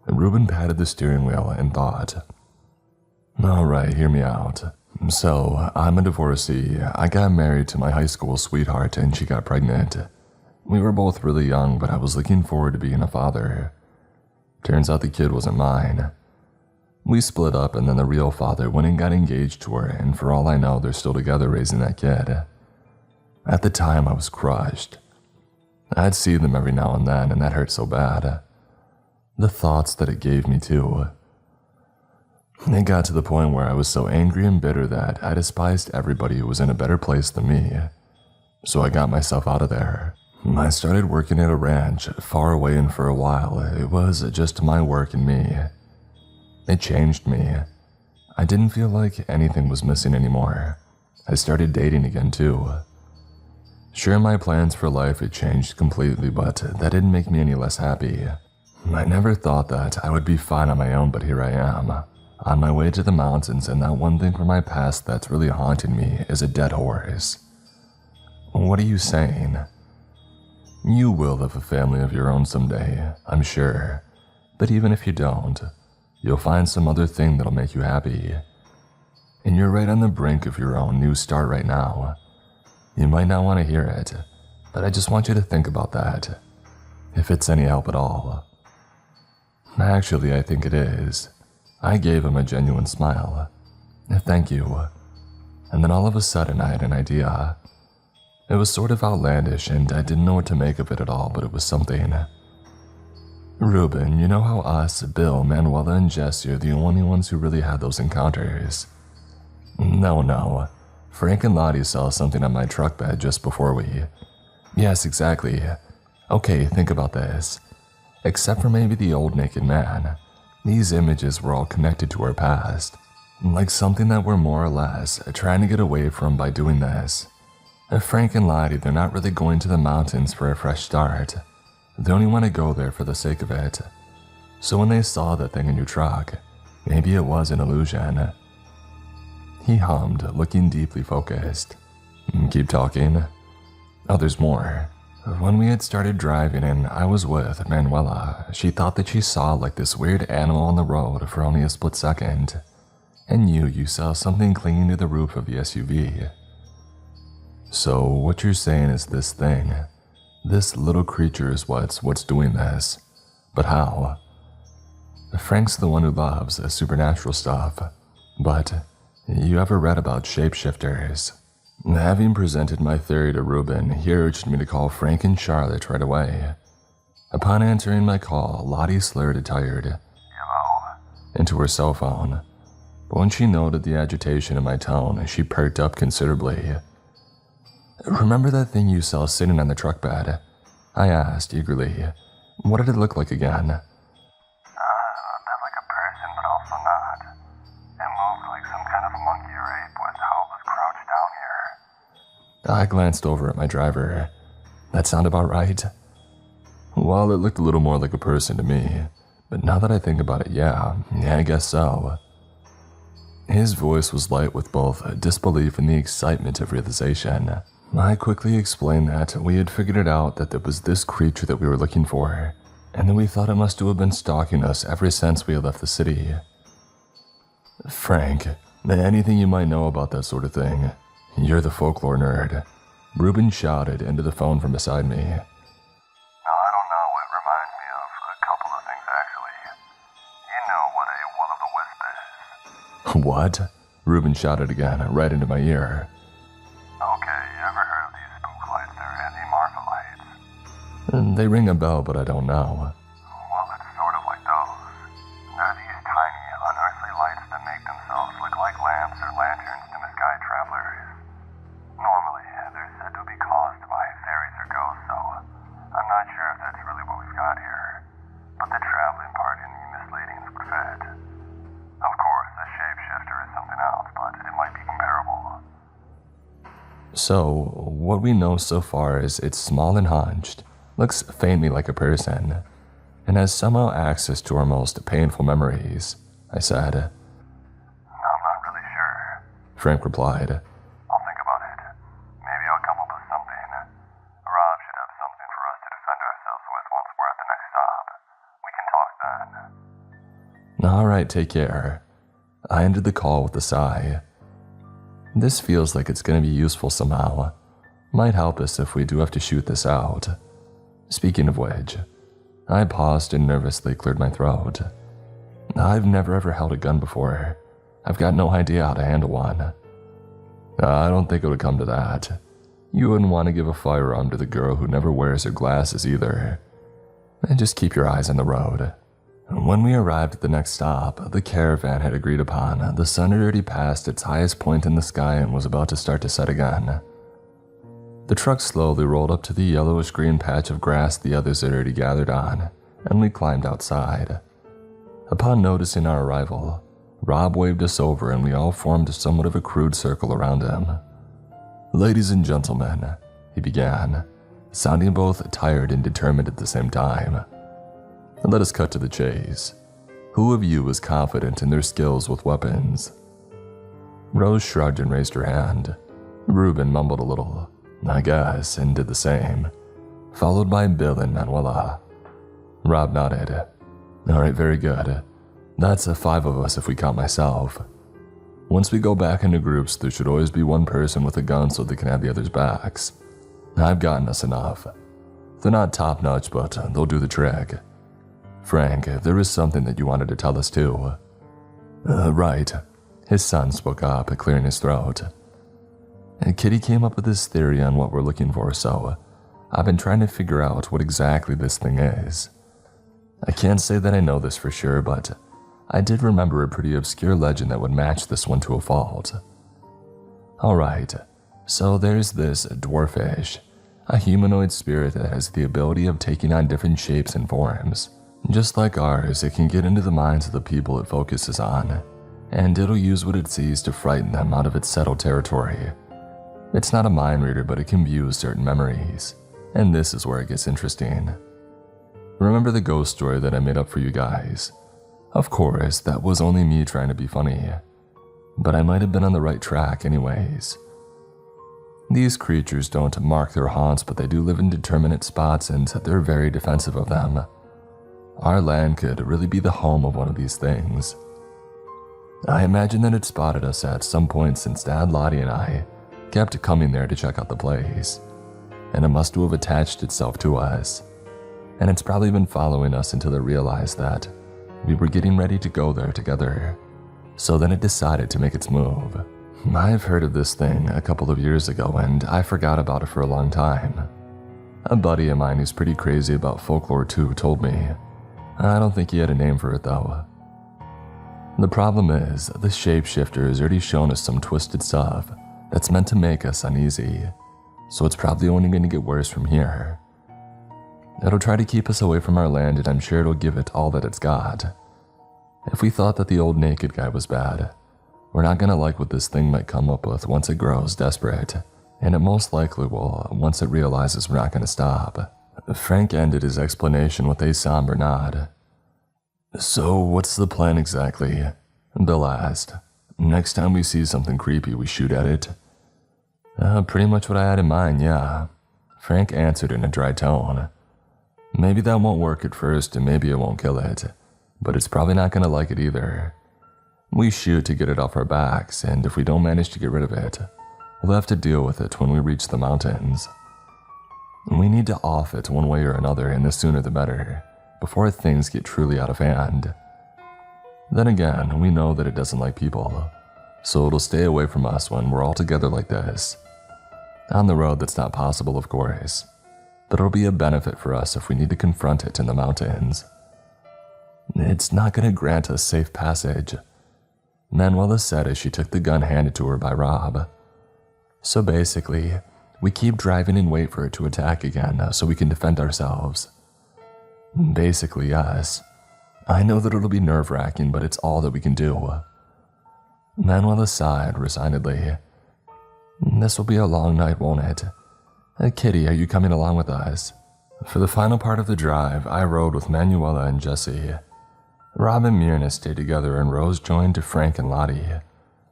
Ruben patted the steering wheel and thought. "All right, hear me out. So, I'm a divorcee. I got married to my high school sweetheart and she got pregnant. We were both really young, but I was looking forward to being a father. Turns out the kid wasn't mine. We split up and then the real father went and got engaged to her, and for all I know, they're still together raising that kid. At the time, I was crushed. I'd see them every now and then, and that hurt so bad. The thoughts that it gave me, too. It got to the point where I was so angry and bitter that I despised everybody who was in a better place than me. So I got myself out of there. I started working at a ranch far away, and for a while, it was just my work and me. It changed me. I didn't feel like anything was missing anymore. I started dating again, too. Sure, my plans for life had changed completely, but that didn't make me any less happy. I never thought that I would be fine on my own, but here I am, on my way to the mountains, and that one thing from my past that's really haunting me is a dead horse. What are you saying? You will have a family of your own someday, I'm sure. But even if you don't, you'll find some other thing that'll make you happy. And you're right on the brink of your own new start right now. You might not want to hear it, but I just want you to think about that, if it's any help at all. Actually, I think it is. I gave him a genuine smile. Thank you. And then all of a sudden, I had an idea. It was sort of outlandish, and I didn't know what to make of it at all, but it was something. Ruben, you know how us, Bill, Manuela, and Jesse are the only ones who really had those encounters? No. Frank and Lottie saw something on my truck bed just before we... Yes, exactly. Okay, think about this. Except for maybe the old naked man, these images were all connected to our past. Like something that we're more or less trying to get away from by doing this. Frank and Lottie, they're not really going to the mountains for a fresh start. They only want to go there for the sake of it. So when they saw that thing in your truck, maybe it was an illusion. He hummed, looking deeply focused. Keep talking. Oh, there's more. When we had started driving and I was with Manuela, she thought that she saw like this weird animal on the road for only a split second. And you saw something clinging to the roof of the SUV. So what you're saying is this thing, this little creature is what's doing this. But how? Frank's the one who loves supernatural stuff, but you ever read about shapeshifters? Having presented my theory to Ruben, he urged me to call Frank and Charlotte right away. Upon answering my call, Lottie slurred a tired "hello" into her cell phone. But when she noted the agitation in my tone, she perked up considerably. Remember that thing you saw sitting on the truck bed? I asked eagerly. What did it look like again? A bit like a person, but also not. It moved like some kind of monkey or ape with how it was crouched down here. I glanced over at my driver. That sound about right? Well, it looked a little more like a person to me, but now that I think about it, yeah, I guess so. His voice was light with both disbelief and the excitement of realization. I quickly explained that we had figured it out that there was this creature that we were looking for, and that we thought it must have been stalking us ever since we had left the city. Frank, anything you might know about that sort of thing? You're the folklore nerd. Ruben shouted into the phone from beside me. No, I don't know. It reminds me of a couple of things, actually. You know what a will-o'-the-wisp is. What? Ruben shouted again, right into my ear. Okay, you ever heard of these spook lights? They're anti-Marfa lights. They ring a bell, but I don't know. Well, it's sort of like those. They're these tiny, unearthly lights that make themselves look like lamps or lanterns to misguide travelers. Normally, they're said to be caused by fairies or ghosts, so I'm not sure if that's really what we've got here. But the traveling part and the misleadings would fit. Of course, a shapeshifter is something else, but it might be comparable. So, what we know so far is it's small and hunched, looks faintly like a person, and has somehow access to our most painful memories, I said. I'm not really sure. Frank replied. I'll think about it. Maybe I'll come up with something. Rob should have something for us to defend ourselves with once we're at the next stop. We can talk then. Alright, take care. I ended the call with a sigh. This feels like it's going to be useful somehow. Might help us if we do have to shoot this out. Speaking of which, I paused and nervously cleared my throat. I've never ever held a gun before. I've got no idea how to handle one. I don't think it would come to that. You wouldn't want to give a firearm to the girl who never wears her glasses either. And just keep your eyes on the road. When we arrived at the next stop, the caravan had agreed upon, the sun had already passed its highest point in the sky and was about to start to set again. The truck slowly rolled up to the yellowish-green patch of grass the others had already gathered on, and we climbed outside. Upon noticing our arrival, Rob waved us over and we all formed somewhat of a crude circle around him. "Ladies and gentlemen," he began, sounding both tired and determined at the same time. "Let us cut to the chase. Who of you is confident in their skills with weapons?" Rose shrugged and raised her hand. Reuben mumbled a little, "I guess," and did the same, followed by Bill and Manuela. Rob nodded. "All right, very good. That's 5 of us if we count myself. Once we go back into groups, there should always be one person with a gun so they can have the others' backs. I've gotten us enough. They're not top-notch, but they'll do the trick. Frank, there is something that you wanted to tell us too." Right," his son spoke up, clearing his throat. "Kitty came up with this theory on what we're looking for, so I've been trying to figure out what exactly this thing is. I can't say that I know this for sure, but I did remember a pretty obscure legend that would match this one to a fault. Alright, so there's this dwarfish, a humanoid spirit that has the ability of taking on different shapes and forms. Just like ours, it can get into the minds of the people it focuses on, and it'll use what it sees to frighten them out of its settled territory. It's not a mind reader, but it can view certain memories, and this is where it gets interesting. Remember the ghost story that I made up for you guys? Of course, that was only me trying to be funny, but I might have been on the right track anyways. These creatures don't mark their haunts, but they do live in determinate spots and they're very defensive of them. Our land could really be the home of one of these things. I imagine that it spotted us at some point since Dad, Lottie, and I kept coming there to check out the place, and it must have attached itself to us, and it's probably been following us until it realized that we were getting ready to go there together, so then it decided to make its move. I've heard of this thing a couple of years ago and I forgot about it for a long time. A buddy of mine who's pretty crazy about folklore too told me. I don't think he had a name for it though. The problem is, the shapeshifter has already shown us some twisted stuff that's meant to make us uneasy, so it's probably only going to get worse from here. It'll try to keep us away from our land, and I'm sure it'll give it all that it's got. If we thought that the old naked guy was bad, we're not going to like what this thing might come up with once it grows desperate, and it most likely will once it realizes we're not going to stop. Frank ended his explanation with a somber nod. "So what's the plan exactly?" Bill asked. "Next time we see something creepy, we shoot at it?" Pretty much what I had in mind, yeah," Frank answered in a dry tone. "Maybe that won't work at first and maybe it won't kill it, but it's probably not going to like it either. We shoot to get it off our backs, and if we don't manage to get rid of it, we'll have to deal with it when we reach the mountains. We need to off it one way or another, and the sooner the better, before things get truly out of hand. Then again, we know that it doesn't like people, so it'll stay away from us when we're all together like this. On the road, that's not possible, of course, but it'll be a benefit for us if we need to confront it in the mountains. It's not going to grant us safe passage," Manuela said as she took the gun handed to her by Rob. "So basically, we keep driving and wait for it to attack again so we can defend ourselves." "Basically, yes. I know that it'll be nerve-wracking, but it's all that we can do." Manuela sighed resignedly. "This will be a long night, won't it? Kitty, are you coming along with us?" For the final part of the drive, I rode with Manuela and Jesse. Rob and Myrna stayed together and Rose joined Frank and Lottie,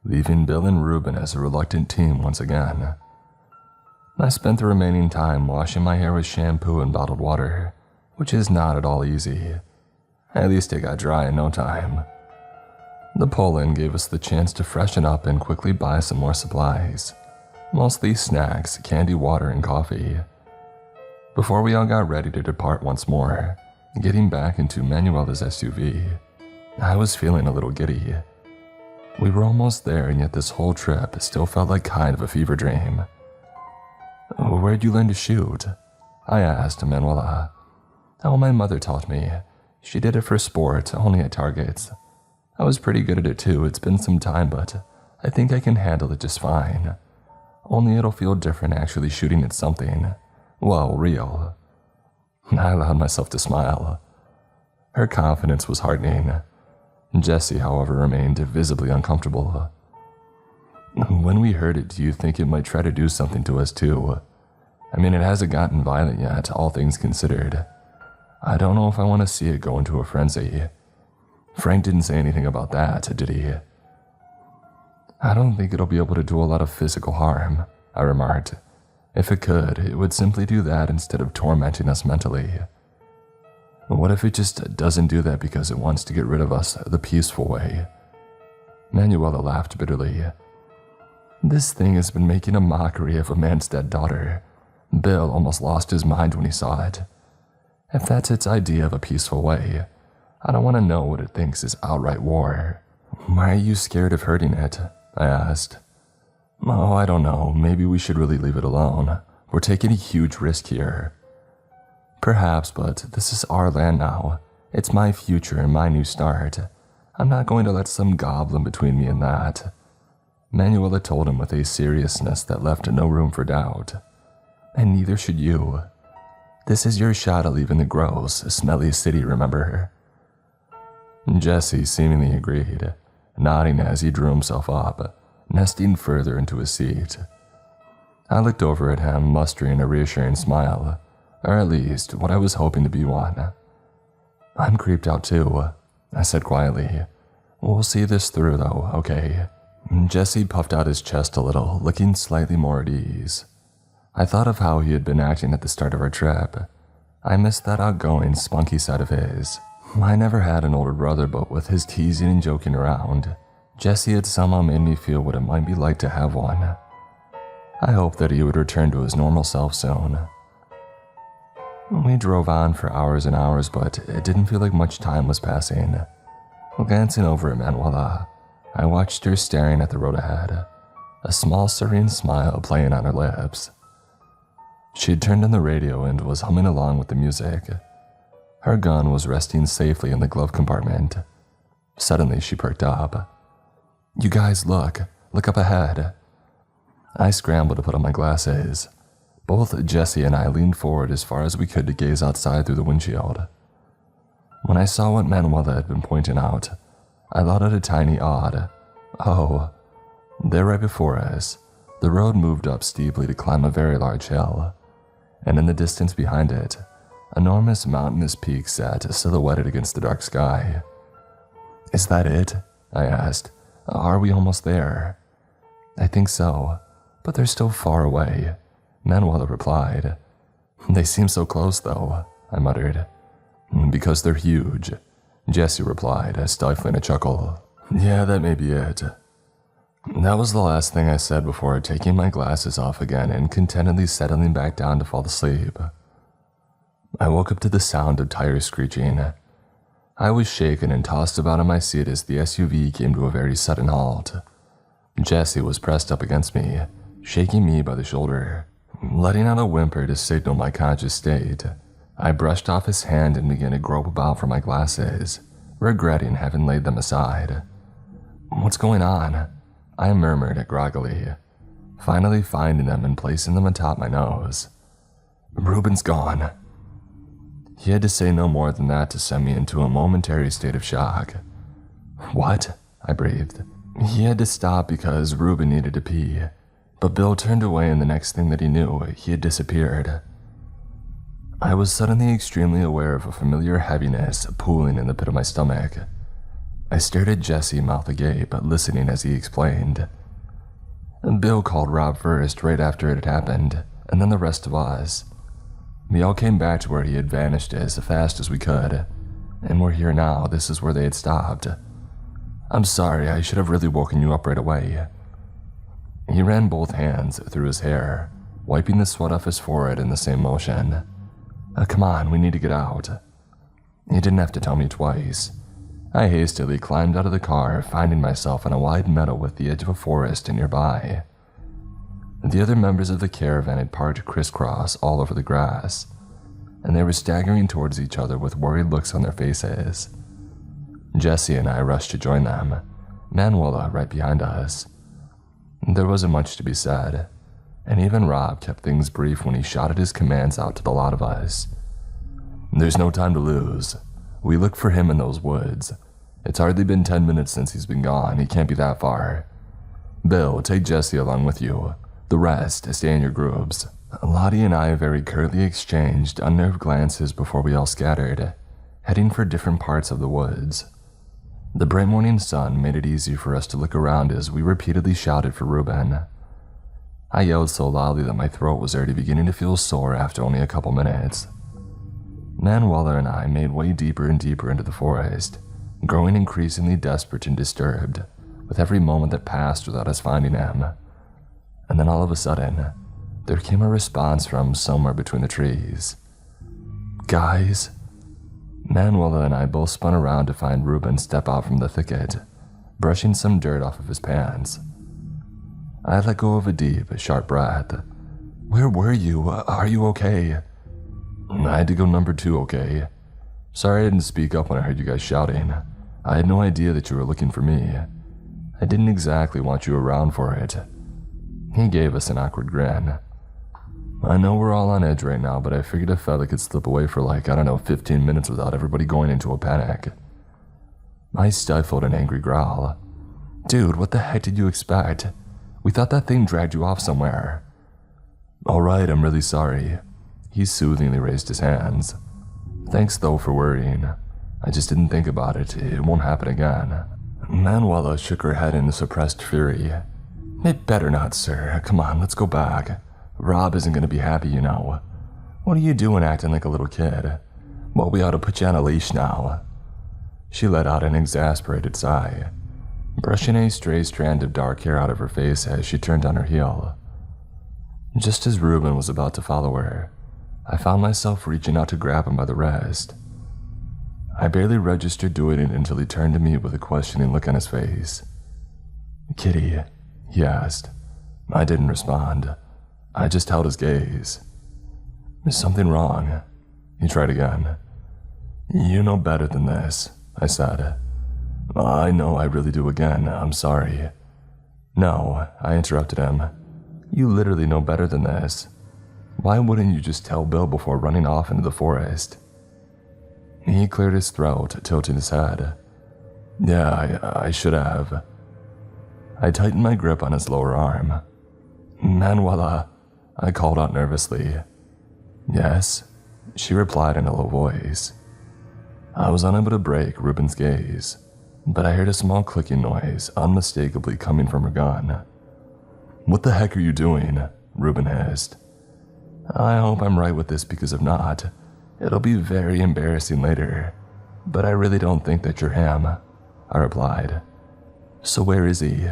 leaving Bill and Reuben as a reluctant team once again. I spent the remaining time washing my hair with shampoo and bottled water, which is not at all easy. At least it got dry in no time. The pull-in gave us the chance to freshen up and quickly buy some more supplies, mostly snacks, candy, water, and coffee, before we all got ready to depart once more, getting back into Manuela's SUV. I was feeling a little giddy. We were almost there, and yet this whole trip still felt like kind of a fever dream. "Where'd you learn to shoot?" I asked Manuela. "Oh, my mother taught me. She did it for sport, only at targets. I was pretty good at it too. It's been some time, but I think I can handle it just fine. Only it'll feel different actually shooting at something. Well, real." I allowed myself to smile. Her confidence was heartening. Jessie, however, remained visibly uncomfortable. "When we heard it, do you think it might try to do something to us too? I mean, it hasn't gotten violent yet, all things considered. I don't know if I want to see it go into a frenzy." Frank didn't say anything about that, did he? "I don't think it'll be able to do a lot of physical harm," I remarked. "If it could, it would simply do that instead of tormenting us mentally. What if it just doesn't do that because it wants to get rid of us the peaceful way?" Manuela laughed bitterly. "This thing has been making a mockery of a man's dead daughter. Bill almost lost his mind when he saw it. If that's its idea of a peaceful way, I don't want to know what it thinks is outright war." "Why are you scared of hurting it?" I asked. "Oh, I don't know. Maybe we should really leave it alone. We're taking a huge risk here." "Perhaps, but this is our land now. It's my future and my new start. I'm not going to let some goblin between me and that." Manuela told him with a seriousness that left no room for doubt. "And neither should you. This is your shot at leaving the gross, smelly city, remember?" Jesse seemingly agreed, nodding as he drew himself up, nesting further into his seat. I looked over at him, mustering a reassuring smile, or at least what I was hoping to be one. "I'm creeped out too," I said quietly. "We'll see this through though, okay?" Jesse puffed out his chest a little, looking slightly more at ease. I thought of how he had been acting at the start of our trip. I missed that outgoing, spunky side of his. I never had an older brother, but with his teasing and joking around, Jesse had somehow made me feel what it might be like to have one. I hoped that he would return to his normal self soon. We drove on for hours and hours, but it didn't feel like much time was passing. Glancing over at Manuela, I watched her staring at the road ahead, a small serene smile playing on her lips. She had turned on the radio and was humming along with the music. Her gun was resting safely in the glove compartment. Suddenly she perked up. "You guys, look up ahead." I scrambled to put on my glasses. Both Jesse and I leaned forward as far as we could to gaze outside through the windshield. When I saw what Manuela had been pointing out, I let out a tiny odd, "Oh." There right before us, the road moved up steeply to climb a very large hill, and in the distance behind it, enormous mountainous peaks sat silhouetted against the dark sky. "Is that it?" I asked. "Are we almost there?" "I think so, but they're still far away," Manuela replied. "They seem so close though," I muttered. "Because they're huge," Jesse replied, stifling a chuckle. "Yeah, that may be it." That was the last thing I said before taking my glasses off again and contentedly settling back down to fall asleep. I woke up to the sound of tires screeching. I was shaken and tossed about in my seat as the SUV came to a very sudden halt. Jesse was pressed up against me, shaking me by the shoulder. Letting out a whimper to signal my conscious state, I brushed off his hand and began to grope about for my glasses, regretting having laid them aside. "What's going on?" I murmured groggily, finally finding them and placing them atop my nose. "Ruben's gone." He had to say no more than that to send me into a momentary state of shock. "What?" I breathed. "He had to stop because Ruben needed to pee, but Bill turned away and the next thing that he knew, he had disappeared." I was suddenly extremely aware of a familiar heaviness pooling in the pit of my stomach. I stared at Jesse, mouth agape, listening as he explained. "Bill called Rob first, right after it had happened, and then the rest of us. We all came back to where he had vanished as fast as we could, and we're here now. This is where they had stopped. I'm sorry, I should have really woken you up right away." He ran both hands through his hair, wiping the sweat off his forehead in the same motion. "Come on, we need to get out." He didn't have to tell me twice. I hastily climbed out of the car, finding myself on a wide meadow with the edge of a forest nearby. The other members of the caravan had parked crisscross all over the grass, and they were staggering towards each other with worried looks on their faces. Jesse and I rushed to join them, Manuela right behind us. There wasn't much to be said, and even Rob kept things brief when he shouted his commands out to the lot of us. "There's no time to lose. We looked for him in those woods. It's hardly been 10 minutes since he's been gone. He can't be that far. Bill, take Jesse along with you. The rest, stay in your groups." Lottie and I very curtly exchanged unnerved glances before we all scattered, heading for different parts of the woods. The bright morning sun made it easy for us to look around as we repeatedly shouted for Ruben. I yelled so loudly that my throat was already beginning to feel sore after only a couple minutes. Manuela and I made way deeper and deeper into the forest, growing increasingly desperate and disturbed with every moment that passed without us finding him. And then all of a sudden, there came a response from somewhere between the trees. "Guys?" Manuela and I both spun around to find Ruben step out from the thicket, brushing some dirt off of his pants. I let go of a deep, sharp breath. "Where were you? Are you okay?" "I had to go number 2, okay? Sorry I didn't speak up when I heard you guys shouting. I had no idea that you were looking for me. I didn't exactly want you around for it." He gave us an awkward grin. "I know we're all on edge right now, but I figured a fella could slip away for 15 minutes without everybody going into a panic." I stifled an angry growl. "Dude, what the heck did you expect? We thought that thing dragged you off somewhere." "All right, I'm really sorry." He soothingly raised his hands. "Thanks though for worrying. I just didn't think about it. It won't happen again." Manuela shook her head in suppressed fury. "It better not, sir. Come on, let's go back. Rob isn't going to be happy, you know. What are you doing acting like a little kid? Well, we ought to put you on a leash now." She let out an exasperated sigh, brushing a stray strand of dark hair out of her face as she turned on her heel. Just as Ruben was about to follow her, I found myself reaching out to grab him by the wrist. I barely registered doing it until he turned to me with a questioning look on his face. "Kitty?" he asked. I didn't respond. I just held his gaze. "Is something wrong?" He tried again. "You know better than this," I said. "I know I really do again. I'm sorry." "No," I interrupted him. "You literally know better than this. Why wouldn't you just tell Bill before running off into the forest?" He cleared his throat, tilting his head. "Yeah, I should have." I tightened my grip on his lower arm. "Manuela," I called out nervously. "Yes?" she replied in a low voice. I was unable to break Ruben's gaze, but I heard a small clicking noise, unmistakably coming from her gun. "What the heck are you doing?" Ruben hissed. "I hope I'm right with this, because if not, it'll be very embarrassing later. But I really don't think that you're him," I replied. "So where is he?"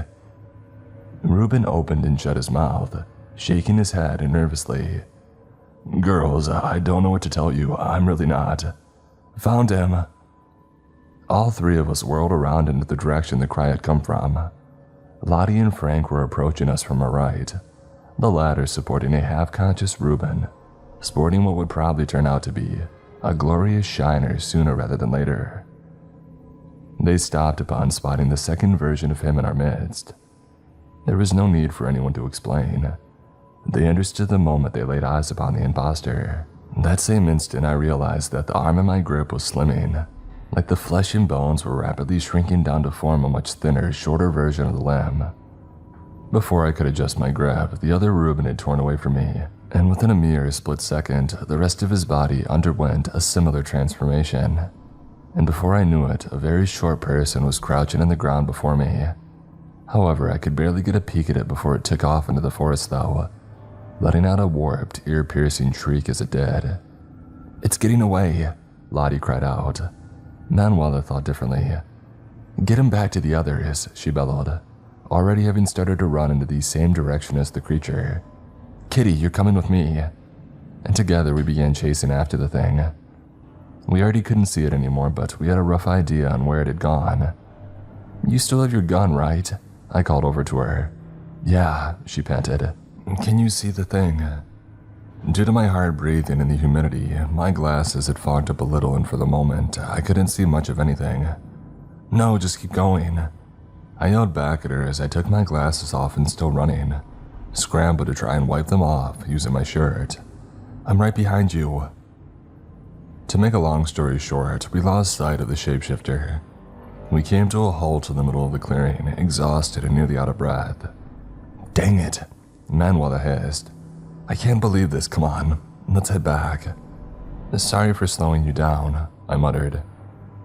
Ruben opened and shut his mouth, shaking his head nervously. "Girls, I don't know what to tell you. I'm really not. Found him." All three of us whirled around into the direction the cry had come from. Lottie and Frank were approaching us from our right, the latter supporting a half-conscious Ruben, sporting what would probably turn out to be a glorious shiner sooner rather than later. They stopped upon spotting the second version of him in our midst. There was no need for anyone to explain. They understood the moment they laid eyes upon the imposter. That same instant I realized that the arm in my grip was slimming, like the flesh and bones were rapidly shrinking down to form a much thinner, shorter version of the limb. Before I could adjust my grip, the other Ruben had torn away from me, and within a mere split second, the rest of his body underwent a similar transformation. And before I knew it, a very short person was crouching on the ground before me. However, I could barely get a peek at it before it took off into the forest though, letting out a warped, ear-piercing shriek as it did. "It's getting away," Lottie cried out. Manuela thought differently. "Get him back to the others," she bellowed, already having started to run into the same direction as the creature. "Kitty, you're coming with me." And together we began chasing after the thing. We already couldn't see it anymore, but we had a rough idea on where it had gone. "You still have your gun, right?" I called over to her. "Yeah," she panted. "Can you see the thing?" Due to my hard breathing and the humidity, my glasses had fogged up a little, and for the moment, I couldn't see much of anything. "No, just keep going." I yelled back at her as I took my glasses off and still running, scrambled to try and wipe them off using my shirt. "I'm right behind you." To make a long story short, we lost sight of the shapeshifter. We came to a halt in the middle of the clearing, exhausted and nearly out of breath. "Dang it," Manuela hissed. "I can't believe this, come on, let's head back." "Sorry for slowing you down," I muttered.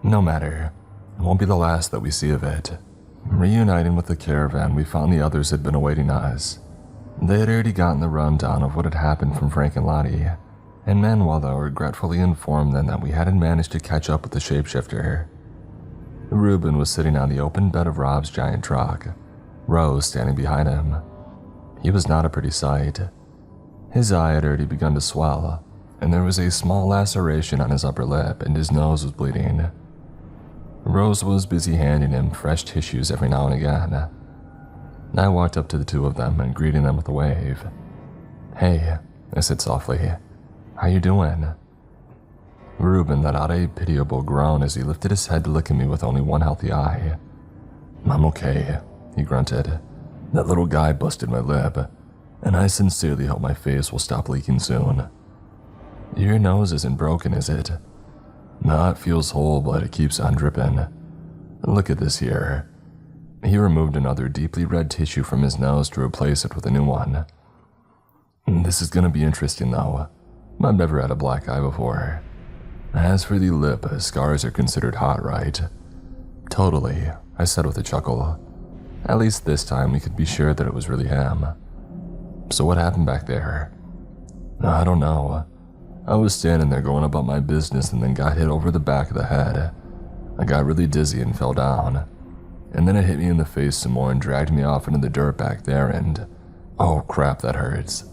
"No matter, it won't be the last that we see of it." Reuniting with the caravan, we found the others had been awaiting us. They had already gotten the rundown of what had happened from Frank and Lottie, and Manuela regretfully informed them that we hadn't managed to catch up with the shapeshifter. Reuben was sitting on the open bed of Rob's giant truck, Rose standing behind him. He was not a pretty sight. His eye had already begun to swell, and there was a small laceration on his upper lip, and his nose was bleeding. Rose was busy handing him fresh tissues every now and again. I walked up to the two of them and greeting them with a wave. "Hey," I said softly, "how you doing?" Reuben let out a pitiable groan as he lifted his head to look at me with only one healthy eye. "I'm okay," he grunted. "That little guy busted my lip, and I sincerely hope my face will stop leaking soon." "Your nose isn't broken, is it?" "No, it feels whole, but it keeps on dripping. Look at this here." He removed another deeply red tissue from his nose to replace it with a new one. "This is going to be interesting, though. I've never had a black eye before. As for the lip, scars are considered hot, right?" "Totally," I said with a chuckle. At least this time we could be sure that it was really him. "So what happened back there?" "I don't know. I was standing there going about my business and then got hit over the back of the head. I got really dizzy and fell down. And then it hit me in the face some more and dragged me off into the dirt back there and... oh crap, that hurts."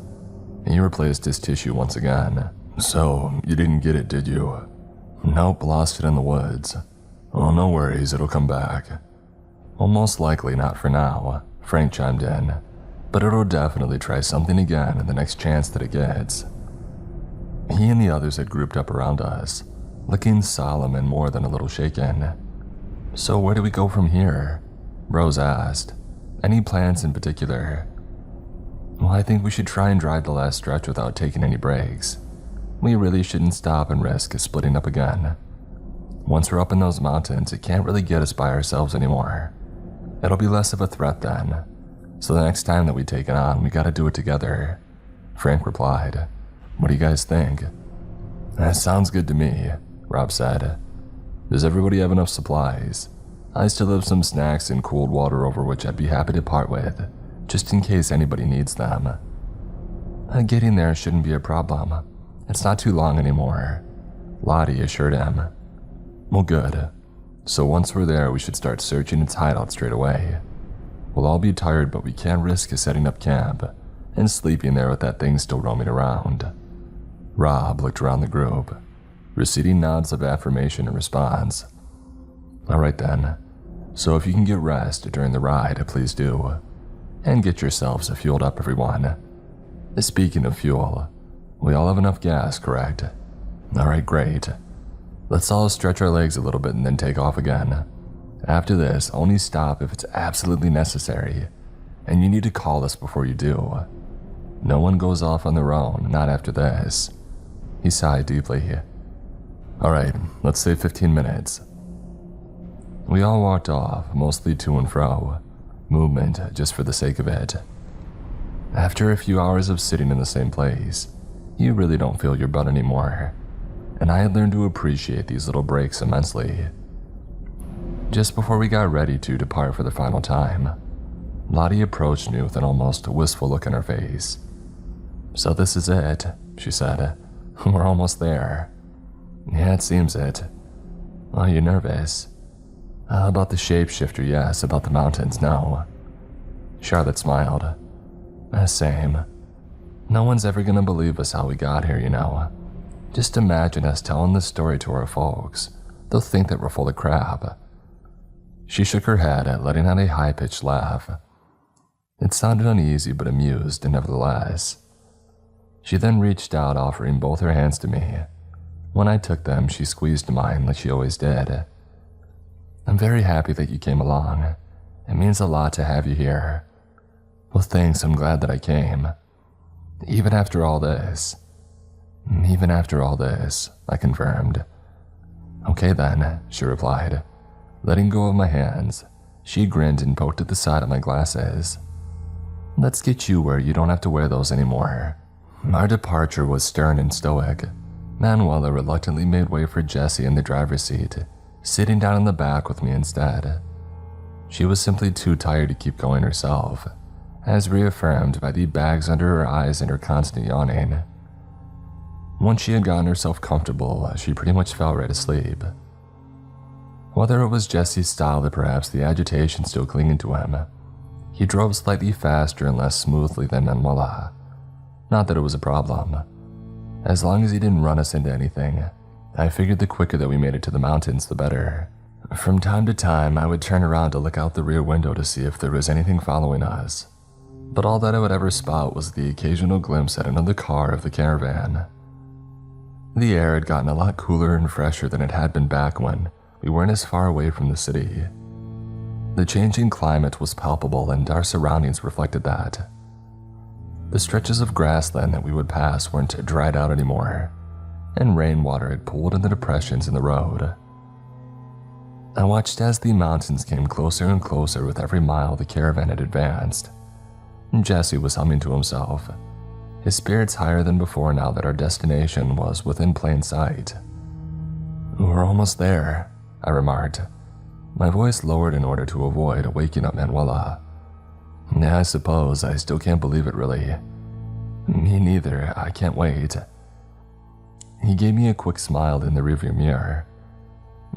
He replaced his tissue once again. "So, you didn't get it, did you?" "Nope, lost it in the woods." "Oh, no worries, it'll come back." "Well, most likely not for now," Frank chimed in. "But it'll definitely try something again the next chance that it gets." He and the others had grouped up around us, looking solemn and more than a little shaken. "So where do we go from here?" Rose asked. "Any plans in particular?" "Well, I think we should try and drive the last stretch without taking any breaks. We really shouldn't stop and risk splitting up again. Once we're up in those mountains, it can't really get us by ourselves anymore. It'll be less of a threat then. So the next time that we take it on, we gotta do it together." Frank replied. "What do you guys think?" "That sounds good to me," Rob said. "Does everybody have enough supplies? I still have some snacks and cold water over which I'd be happy to part with, just in case anybody needs them." "Getting there shouldn't be a problem. It's not too long anymore," Lottie assured him. "Well, good. So once we're there, we should start searching its hideout straight away. We'll all be tired, but we can't risk setting up camp and sleeping there with that thing still roaming around." Rob looked around the group, receiving nods of affirmation in response. "All right then. So if you can get rest during the ride, please do. And get yourselves fueled up, everyone. Speaking of fuel, we all have enough gas, correct? All right, great. Let's all stretch our legs a little bit and then take off again. After this, only stop if it's absolutely necessary, and you need to call us before you do. No one goes off on their own, not after this." He sighed deeply. "All right, let's say 15 minutes. We all walked off, mostly to and fro, movement just for the sake of it. After a few hours of sitting in the same place, you really don't feel your butt anymore, and I had learned to appreciate these little breaks immensely. Just before we got ready to depart for the final time, Lottie approached me with an almost wistful look in her face. "So this is it," she said. "We're almost there." "Yeah, it seems it." "Are you nervous?" About the shapeshifter, yes. About the mountains, no." Charlotte smiled. Same. No one's ever gonna believe us how we got here, you know. Just imagine us telling this story to our folks. They'll think that we're full of crap. She shook her head, letting out a high-pitched laugh. It sounded uneasy but amused, nevertheless. She then reached out, offering both her hands to me. When I took them, she squeezed mine like she always did. I'm very happy that you came along. It means a lot to have you here. Well, thanks, I'm glad that I came. Even after all this, I confirmed. Okay then, she replied. Letting go of my hands, she grinned and poked at the side of my glasses. Let's get you where you don't have to wear those anymore. Our departure was stern and stoic. Manuela reluctantly made way for Jessie in the driver's seat, sitting down in the back with me instead. She was simply too tired to keep going herself, as reaffirmed by the bags under her eyes and her constant yawning. Once she had gotten herself comfortable, she pretty much fell right asleep. Whether it was Jesse's style or perhaps the agitation still clinging to him, he drove slightly faster and less smoothly than Manuela. Not that it was a problem. As long as he didn't run us into anything, I figured the quicker that we made it to the mountains, the better. From time to time, I would turn around to look out the rear window to see if there was anything following us, but all that I would ever spot was the occasional glimpse at another car of the caravan. The air had gotten a lot cooler and fresher than it had been back when we weren't as far away from the city. The changing climate was palpable and our surroundings reflected that. The stretches of grassland that we would pass weren't dried out anymore, and rainwater had pooled in the depressions in the road. I watched as the mountains came closer and closer with every mile the caravan had advanced. Jesse was humming to himself, his spirits higher than before now that our destination was within plain sight. We're almost there, I remarked, my voice lowered in order to avoid waking up Manuela. Yeah, I suppose. I still can't believe it, really. Me neither. I can't wait. He gave me a quick smile in the rearview mirror.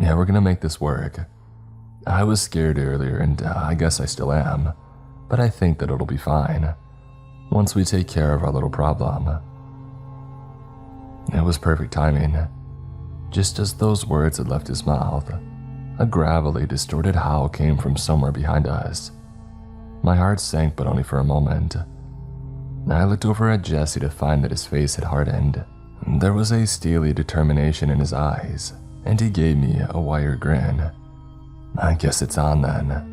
Yeah, we're gonna make this work. I was scared earlier, and I guess I still am, but I think that it'll be fine once we take care of our little problem. It was perfect timing. Just as those words had left his mouth, a gravelly, distorted howl came from somewhere behind us. My heart sank, but only for a moment. I looked over at Jesse to find that his face had hardened. There was a steely determination in his eyes, and he gave me a wire grin. I guess it's on then.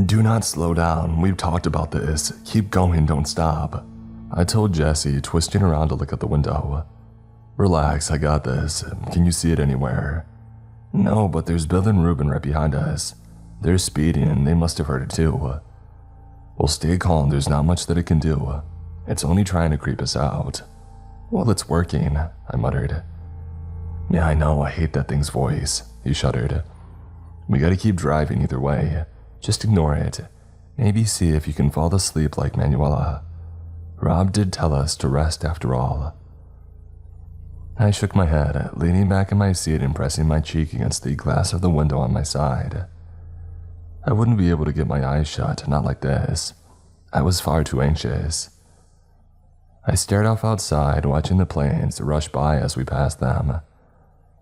Do not slow down. We've talked about this. Keep going, don't stop. I told Jesse, twisting around to look out the window. Relax, I got this. Can you see it anywhere? No, but there's Bill and Ruben right behind us. They're speeding and they must have heard it too. Well, stay calm, there's not much that it can do. It's only trying to creep us out. Well, it's working, I muttered. Yeah, I know, I hate that thing's voice, he shuddered. We gotta keep driving either way. Just ignore it. Maybe see if you can fall asleep like Manuela. Rob did tell us to rest after all. I shook my head, leaning back in my seat and pressing my cheek against the glass of the window on my side. I wouldn't be able to get my eyes shut, not like this. I was far too anxious. I stared off outside, watching the planes rush by as we passed them.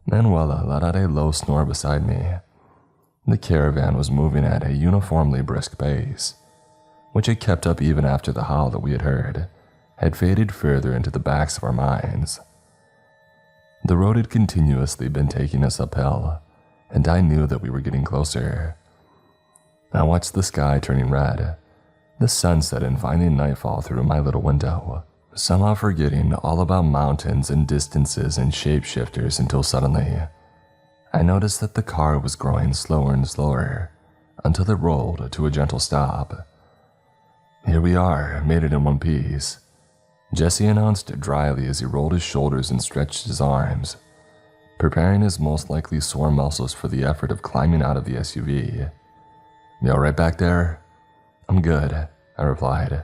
Manuela let out a low snore beside me. The caravan was moving at a uniformly brisk pace, which it kept up even after the howl that we had heard had faded further into the backs of our minds. The road had continuously been taking us uphill, and I knew that we were getting closer. I watched the sky turning red, the sunset and finding nightfall through my little window, somehow forgetting all about mountains and distances and shapeshifters until suddenly, I noticed that the car was growing slower and slower until it rolled to a gentle stop. Here we are, made it in one piece, Jesse announced dryly as he rolled his shoulders and stretched his arms, preparing his most likely sore muscles for the effort of climbing out of the SUV. You all right back there? I'm good, I replied.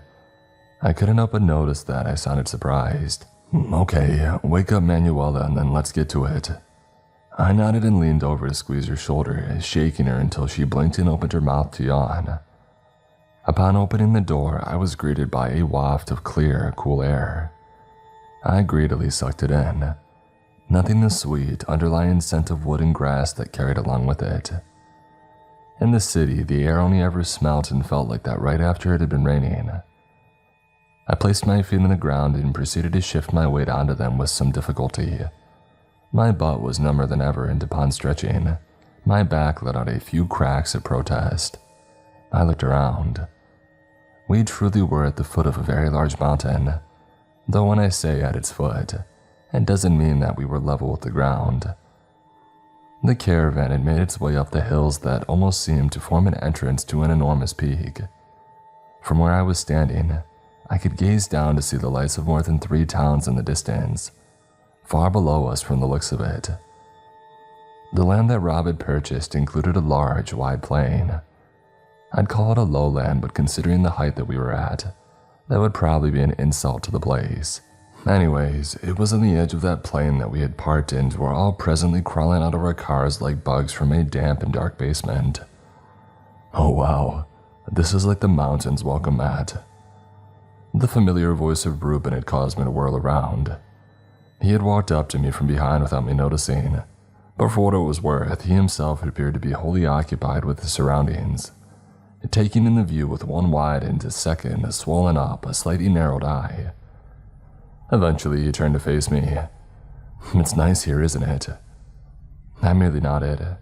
I couldn't help but notice that I sounded surprised. Okay, wake up Manuela and then let's get to it. I nodded and leaned over to squeeze her shoulder, shaking her until she blinked and opened her mouth to yawn. Upon opening the door, I was greeted by a waft of clear, cool air. I greedily sucked it in, nothing the sweet, underlying scent of wood and grass that carried along with it. In the city, the air only ever smelt and felt like that right after it had been raining. I placed my feet on the ground and proceeded to shift my weight onto them with some difficulty. My butt was number than ever, and upon stretching, my back let out a few cracks of protest. I looked around. We truly were at the foot of a very large mountain, though when I say at its foot, it doesn't mean that we were level with the ground. The caravan had made its way up the hills that almost seemed to form an entrance to an enormous peak. From where I was standing, I could gaze down to see the lights of more than 3 towns in the distance, far below us from the looks of it. The land that Rob had purchased included a large, wide plain. I'd call it a lowland, but considering the height that we were at, that would probably be an insult to the place. Anyways, it was on the edge of that plain that we had parked into, were all presently crawling out of our cars like bugs from a damp and dark basement. Oh wow, this is like the mountains' welcome mat. The familiar voice of Reuben had caused me to whirl around. He had walked up to me from behind without me noticing, but for what it was worth, he himself had appeared to be wholly occupied with his surroundings, taking in the view with one widened, second swollen up, a slightly narrowed eye. Eventually, he turned to face me. "It's nice here, isn't it?" I merely nodded.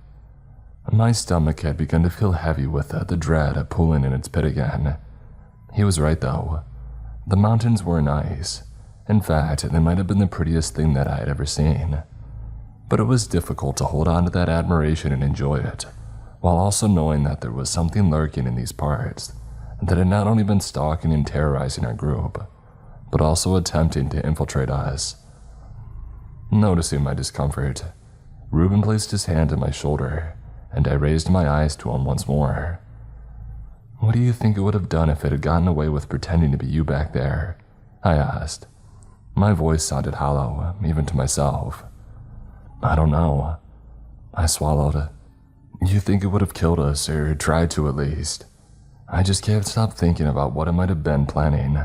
My stomach had begun to feel heavy with the dread pulling in its pit again. He was right, though. The mountains were nice. In fact, they might have been the prettiest thing that I had ever seen. But it was difficult to hold on to that admiration and enjoy it, while also knowing that there was something lurking in these parts that had not only been stalking and terrorizing our group, but also attempting to infiltrate us. Noticing my discomfort, Reuben placed his hand on my shoulder, and I raised my eyes to him once more. "What do you think it would have done if it had gotten away with pretending to be you back there?" I asked. My voice sounded hollow, even to myself. "I don't know." I swallowed. "You think it would have killed us, or tried to at least?" I just can't stop thinking about what it might have been planning.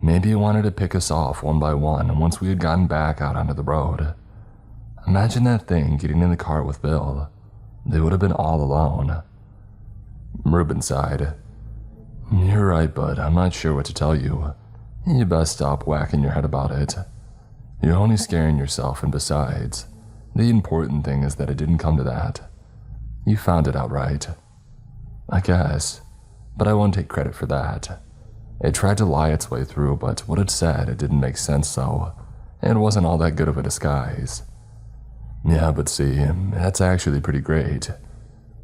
Maybe it wanted to pick us off one by one once we had gotten back out onto the road. Imagine that thing getting in the car with Bill. They would have been all alone. Reuben sighed. "You're right, bud. I'm not sure what to tell you. You best stop whacking your head about it. You're only scaring yourself, and besides, the important thing is that it didn't come to that. You found it out right." "I guess, but I won't take credit for that. It tried to lie its way through, but what it said, it didn't make sense, so it wasn't all that good of a disguise." "Yeah, but see, that's actually pretty great.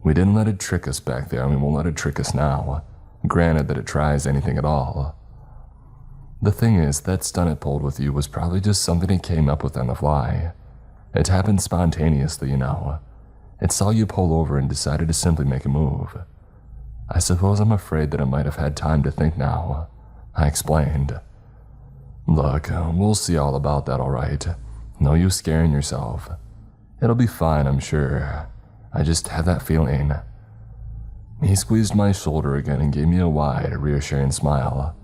We didn't let it trick us back there, and we won't let it trick us now, granted that it tries anything at all. The thing is, that stunt it pulled with you was probably just something it came up with on the fly. It happened spontaneously, you know. It saw you pull over and decided to simply make a move. I suppose I'm afraid that it might have had time to think now," I explained. "Look, we'll see all about that, all right. No use scaring yourself. It'll be fine, I'm sure. I just had that feeling." He squeezed my shoulder again and gave me a wide, reassuring smile,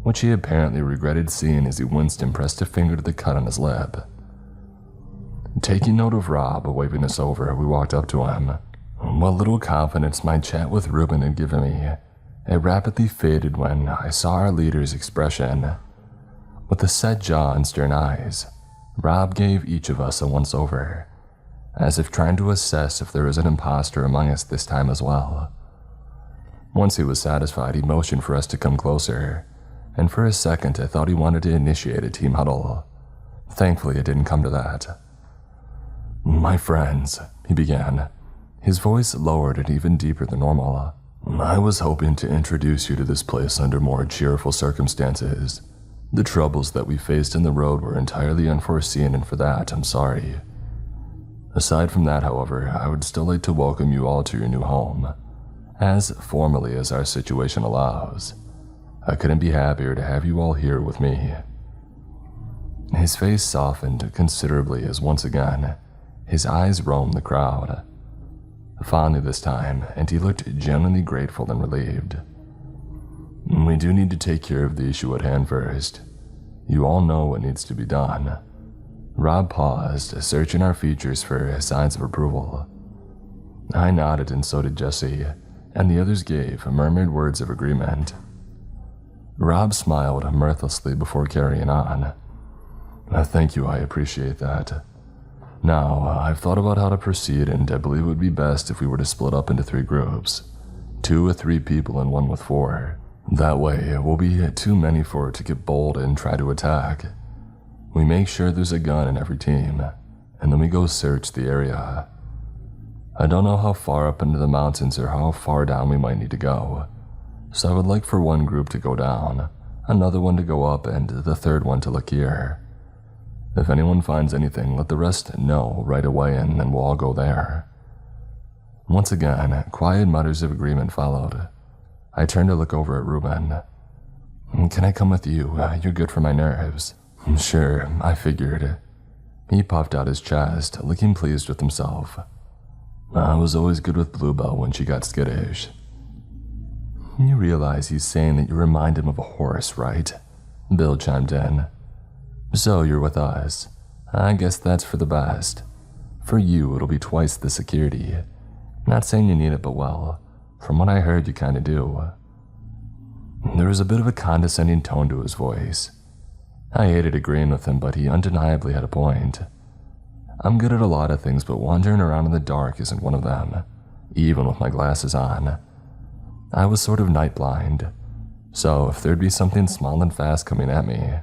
which he apparently regretted seeing as he winced and pressed a finger to the cut on his lip. Taking note of Rob waving us over, we walked up to him. What little confidence my chat with Reuben had given me, it rapidly faded when I saw our leader's expression. With a set jaw and stern eyes, Rob gave each of us a once-over, as if trying to assess if there was an imposter among us this time as well. Once he was satisfied, he motioned for us to come closer, and for a second I thought he wanted to initiate a team huddle. Thankfully, it didn't come to that. "My friends," he began, his voice lowered and even deeper than normal. "I was hoping to introduce you to this place under more cheerful circumstances. The troubles that we faced in the road were entirely unforeseen, and for that, I'm sorry. Aside from that, however, I would still like to welcome you all to your new home, as formally as our situation allows. I couldn't be happier to have you all here with me." His face softened considerably as once again, his eyes roamed the crowd. Fondly this time, and he looked genuinely grateful and relieved. "We do need to take care of the issue at hand first. You all know what needs to be done. Rob paused, searching our features for signs of approval. I nodded and so did Jesse, and the others gave murmured words of agreement. Rob smiled mirthlessly before carrying on. Thank you, I appreciate that. Now, I've thought about how to proceed, and I believe it would be best if we were to split up into 3 groups. 2 with 3 people and 1 with 4. That way, it will be too many for it to get bold and try to attack. We make sure there's a gun in every team, and then we go search the area. I don't know how far up into the mountains or how far down we might need to go, so I would like for one group to go down, another one to go up, and the third one to look here. If anyone finds anything, let the rest know right away and then we'll all go there. Once again, quiet mutters of agreement followed. I turned to look over at Ruben. Can I come with you? You're good for my nerves. Sure, I figured. He puffed out his chest, looking pleased with himself. I was always good with Bluebell when she got skittish. You realize he's saying that you remind him of a horse, right? Bill chimed in. So you're with us. I guess that's for the best. For you, it'll be twice the security. Not saying you need it, but well, from what I heard, you kinda do. There was a bit of a condescending tone to his voice. I hated agreeing with him, but he undeniably had a point. I'm good at a lot of things, but wandering around in the dark isn't one of them, even with my glasses on. I was sort of night blind, so if there'd be something small and fast coming at me,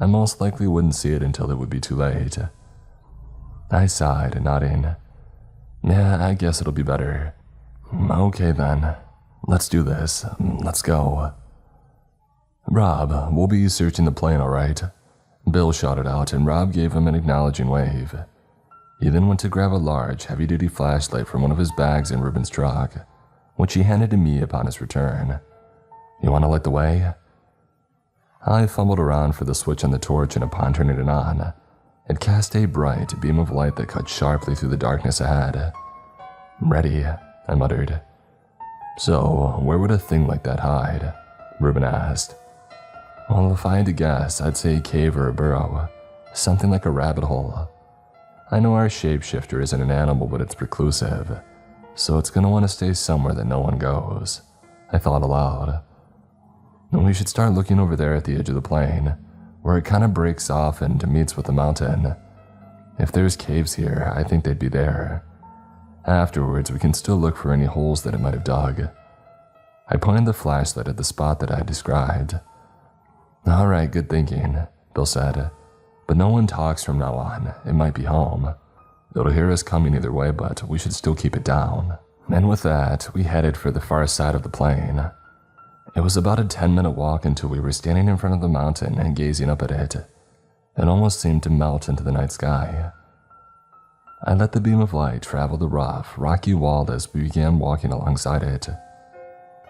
I most likely wouldn't see it until it would be too late. I sighed, nodding. Yeah, I guess it'll be better. Okay then, let's do this. Let's go. Rob, we'll be searching the plane, alright? Bill shouted out, and Rob gave him an acknowledging wave. He then went to grab a large, heavy-duty flashlight from one of his bags in Ruben's truck, which he handed to me upon his return. You want to light the way? I fumbled around for the switch on the torch, and upon turning it on, it cast a bright beam of light that cut sharply through the darkness ahead. Ready, I muttered. So, where would a thing like that hide? Ruben asked. Well, if I had to guess, I'd say a cave or a burrow. Something like a rabbit hole. I know our shapeshifter isn't an animal, but it's reclusive, so it's gonna want to stay somewhere that no one goes. I thought aloud. We should start looking over there at the edge of the plain, where it kind of breaks off and meets with the mountain. If there's caves here, I think they'd be there. Afterwards, we can still look for any holes that it might have dug. I pointed the flashlight at the spot that I had described. All right, good thinking, Bill said. But no one talks from now on. It might be home. It'll hear us coming either way, but we should still keep it down. And with that, we headed for the far side of the plain. It was about a 10-minute walk until we were standing in front of the mountain and gazing up at it. It almost seemed to melt into the night sky. I let the beam of light travel the rough, rocky wall as we began walking alongside it.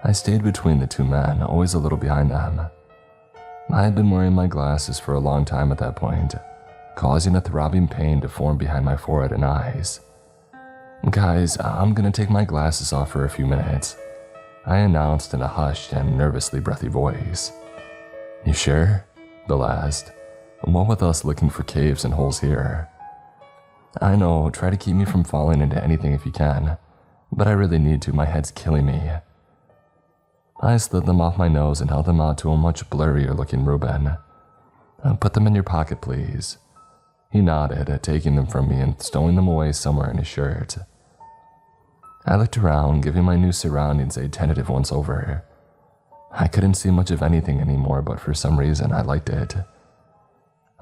I stayed between the 2 men, always a little behind them. I had been wearing my glasses for a long time at that point, causing a throbbing pain to form behind my forehead and eyes. Guys, I'm gonna take my glasses off for a few minutes, I announced in a hushed and nervously breathy voice. You sure? Bill asked. What with us looking for caves and holes here? I know, try to keep me from falling into anything if you can, but I really need to, my head's killing me. I slid them off my nose and held them out to a much blurrier looking Ruben. Put them in your pocket, please. He nodded, taking them from me and stowing them away somewhere in his shirt. I looked around, giving my new surroundings a tentative once-over. I couldn't see much of anything anymore, but for some reason I liked it.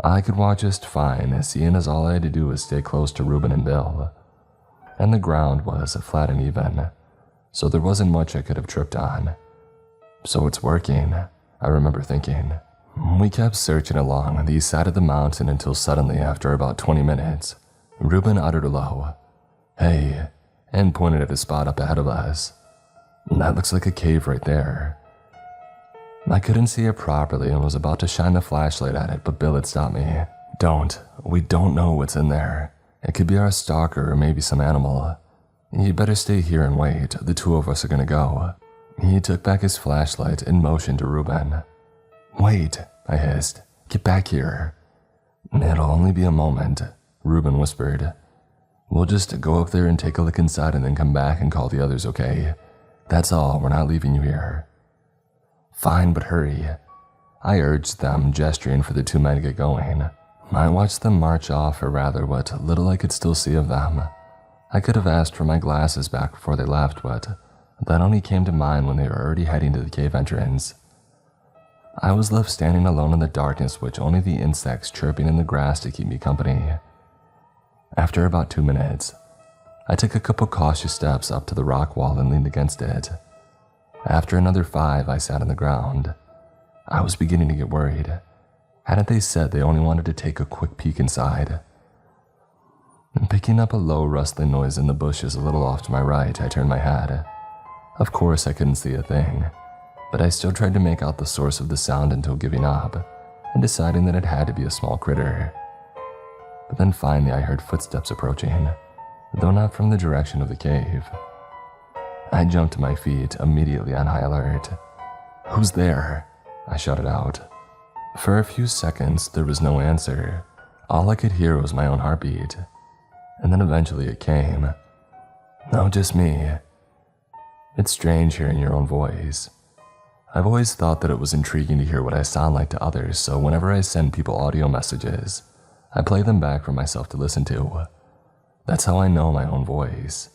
I could walk just fine, seeing as all I had to do was stay close to Ruben and Bill. And the ground was flat and even, so there wasn't much I could have tripped on. So it's working, I remember thinking. We kept searching along the east side of the mountain until suddenly, after about 20 minutes, Ruben uttered a low, "Hey," and pointed at a spot up ahead of us. That looks like a cave right there. I couldn't see it properly and was about to shine the flashlight at it, but Bill had stopped me. Don't. We don't know what's in there. It could be our stalker or maybe some animal. You better stay here and wait. The 2 of us are gonna go. He took back his flashlight and motioned to Ruben. Wait, I hissed. Get back here. It'll only be a moment, Reuben whispered. We'll just go up there and take a look inside and then come back and call the others, okay? That's all, we're not leaving you here. Fine, but hurry. I urged them, gesturing for the two men to get going. I watched them march off, or rather what little I could still see of them. I could have asked for my glasses back before they left, but that only came to mind when they were already heading to the cave entrance. I was left standing alone in the darkness, with only the insects chirping in the grass to keep me company. After about 2 minutes, I took a couple cautious steps up to the rock wall and leaned against it. After another 5, I sat on the ground. I was beginning to get worried. Hadn't they said they only wanted to take a quick peek inside? And picking up a low rustling noise in the bushes a little off to my right, I turned my head. Of course, I couldn't see a thing, but I still tried to make out the source of the sound until giving up and deciding that it had to be a small critter. But then finally I heard footsteps approaching, though not from the direction of the cave. I jumped to my feet, immediately on high alert. "Who's there?" I shouted out. For a few seconds there was no answer. All I could hear was my own heartbeat. And then eventually it came. No, just me. It's strange hearing your own voice. I've always thought that it was intriguing to hear what I sound like to others, so whenever I send people audio messages, I play them back for myself to listen to. That's how I know my own voice.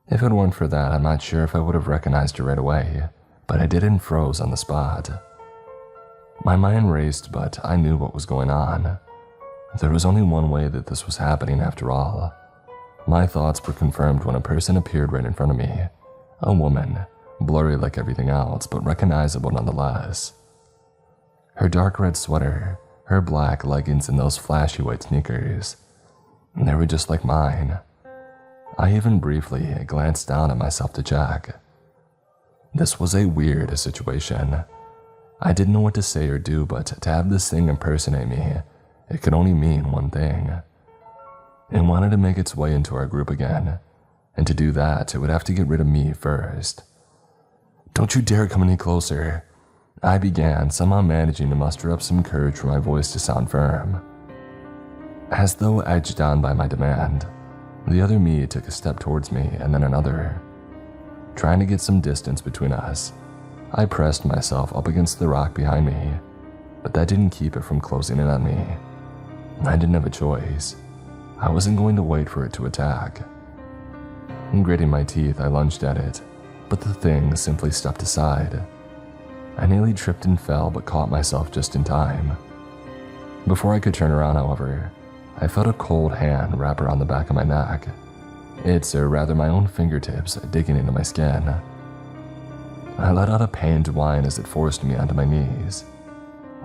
If it weren't for that, I'm not sure if I would have recognized it right away, but I did and froze on the spot. My mind raced, but I knew what was going on. There was only one way that this was happening after all. My thoughts were confirmed when a person appeared right in front of me. A woman, blurry like everything else, but recognizable nonetheless. Her dark red sweater, her black leggings, and those flashy white sneakers. They were just like mine. I even briefly glanced down at myself to check. This was a weird situation. I didn't know what to say or do, but to have this thing impersonate me, it could only mean one thing. It wanted to make its way into our group again, and to do that, it would have to get rid of me first. "Don't you dare come any closer," I began, somehow managing to muster up some courage for my voice to sound firm. As though edged on by my demand, the other me took a step towards me and then another. Trying to get some distance between us, I pressed myself up against the rock behind me, but that didn't keep it from closing in on me. I didn't have a choice. I wasn't going to wait for it to attack. Gritting my teeth, I lunged at it, but the thing simply stepped aside. I nearly tripped and fell, but caught myself just in time. Before I could turn around, however, I felt a cold hand wrap around the back of my neck. It's, or rather my own fingertips, digging into my skin. I let out a pained whine as it forced me onto my knees.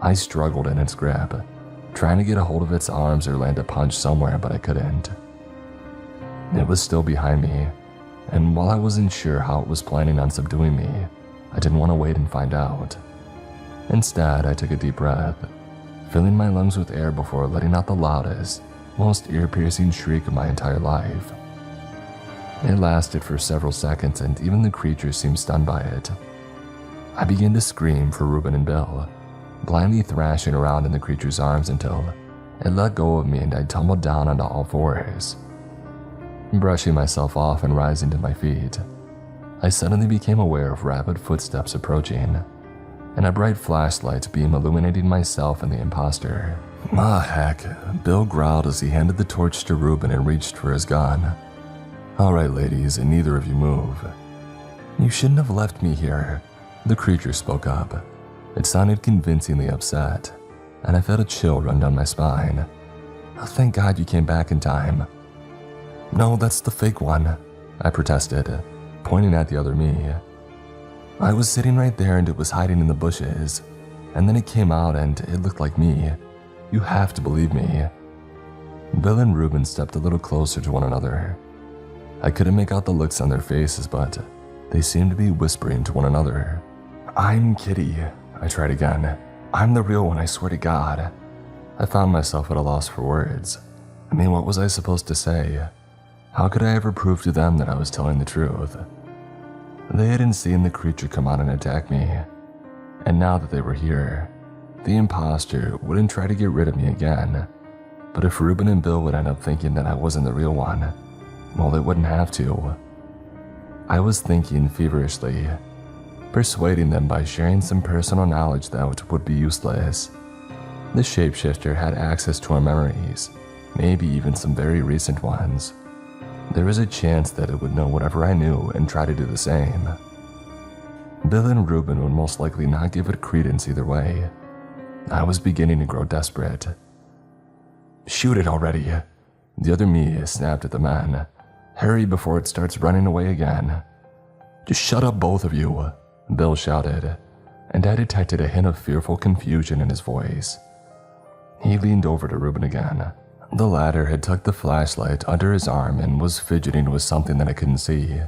I struggled in its grip, trying to get a hold of its arms or land a punch somewhere, but I couldn't. It was still behind me, and while I wasn't sure how it was planning on subduing me, I didn't want to wait and find out. Instead, I took a deep breath, filling my lungs with air before letting out the loudest, most ear-piercing shriek of my entire life. It lasted for several seconds, and even the creature seemed stunned by it. I began to scream for Reuben and Bill, blindly thrashing around in the creature's arms until it let go of me and I tumbled down onto all fours. Brushing myself off and rising to my feet, I suddenly became aware of rapid footsteps approaching, and a bright flashlight beam illuminating myself and the imposter. Ah, heck, Bill growled as he handed the torch to Reuben and reached for his gun. "All right, ladies, and neither of you move." "You shouldn't have left me here," the creature spoke up. It sounded convincingly upset, and I felt a chill run down my spine. "Oh, thank God you came back in time." "No, that's the fake one," I protested, pointing at the other me. "I was sitting right there and it was hiding in the bushes, and then it came out and it looked like me. You have to believe me." Bill and Reuben stepped a little closer to one another. I couldn't make out the looks on their faces, but they seemed to be whispering to one another. "I'm Kitty," I tried again. "I'm the real one, I swear to God." I found myself at a loss for words. I mean, what was I supposed to say? How could I ever prove to them that I was telling the truth? They hadn't seen the creature come out and attack me, and now that they were here, the imposter wouldn't try to get rid of me again. But if Ruben and Bill would end up thinking that I wasn't the real one, well, they wouldn't have to. I was thinking feverishly, persuading them by sharing some personal knowledge that would be useless. The shapeshifter had access to our memories, maybe even some very recent ones. There was a chance that it would know whatever I knew and try to do the same. Bill and Ruben would most likely not give it credence either way. I was beginning to grow desperate. "Shoot it already," the other me snapped at the man. "Hurry before it starts running away again." "Just shut up, both of you," Bill shouted, and I detected a hint of fearful confusion in his voice. He leaned over to Ruben again. The latter had tucked the flashlight under his arm and was fidgeting with something that I couldn't see.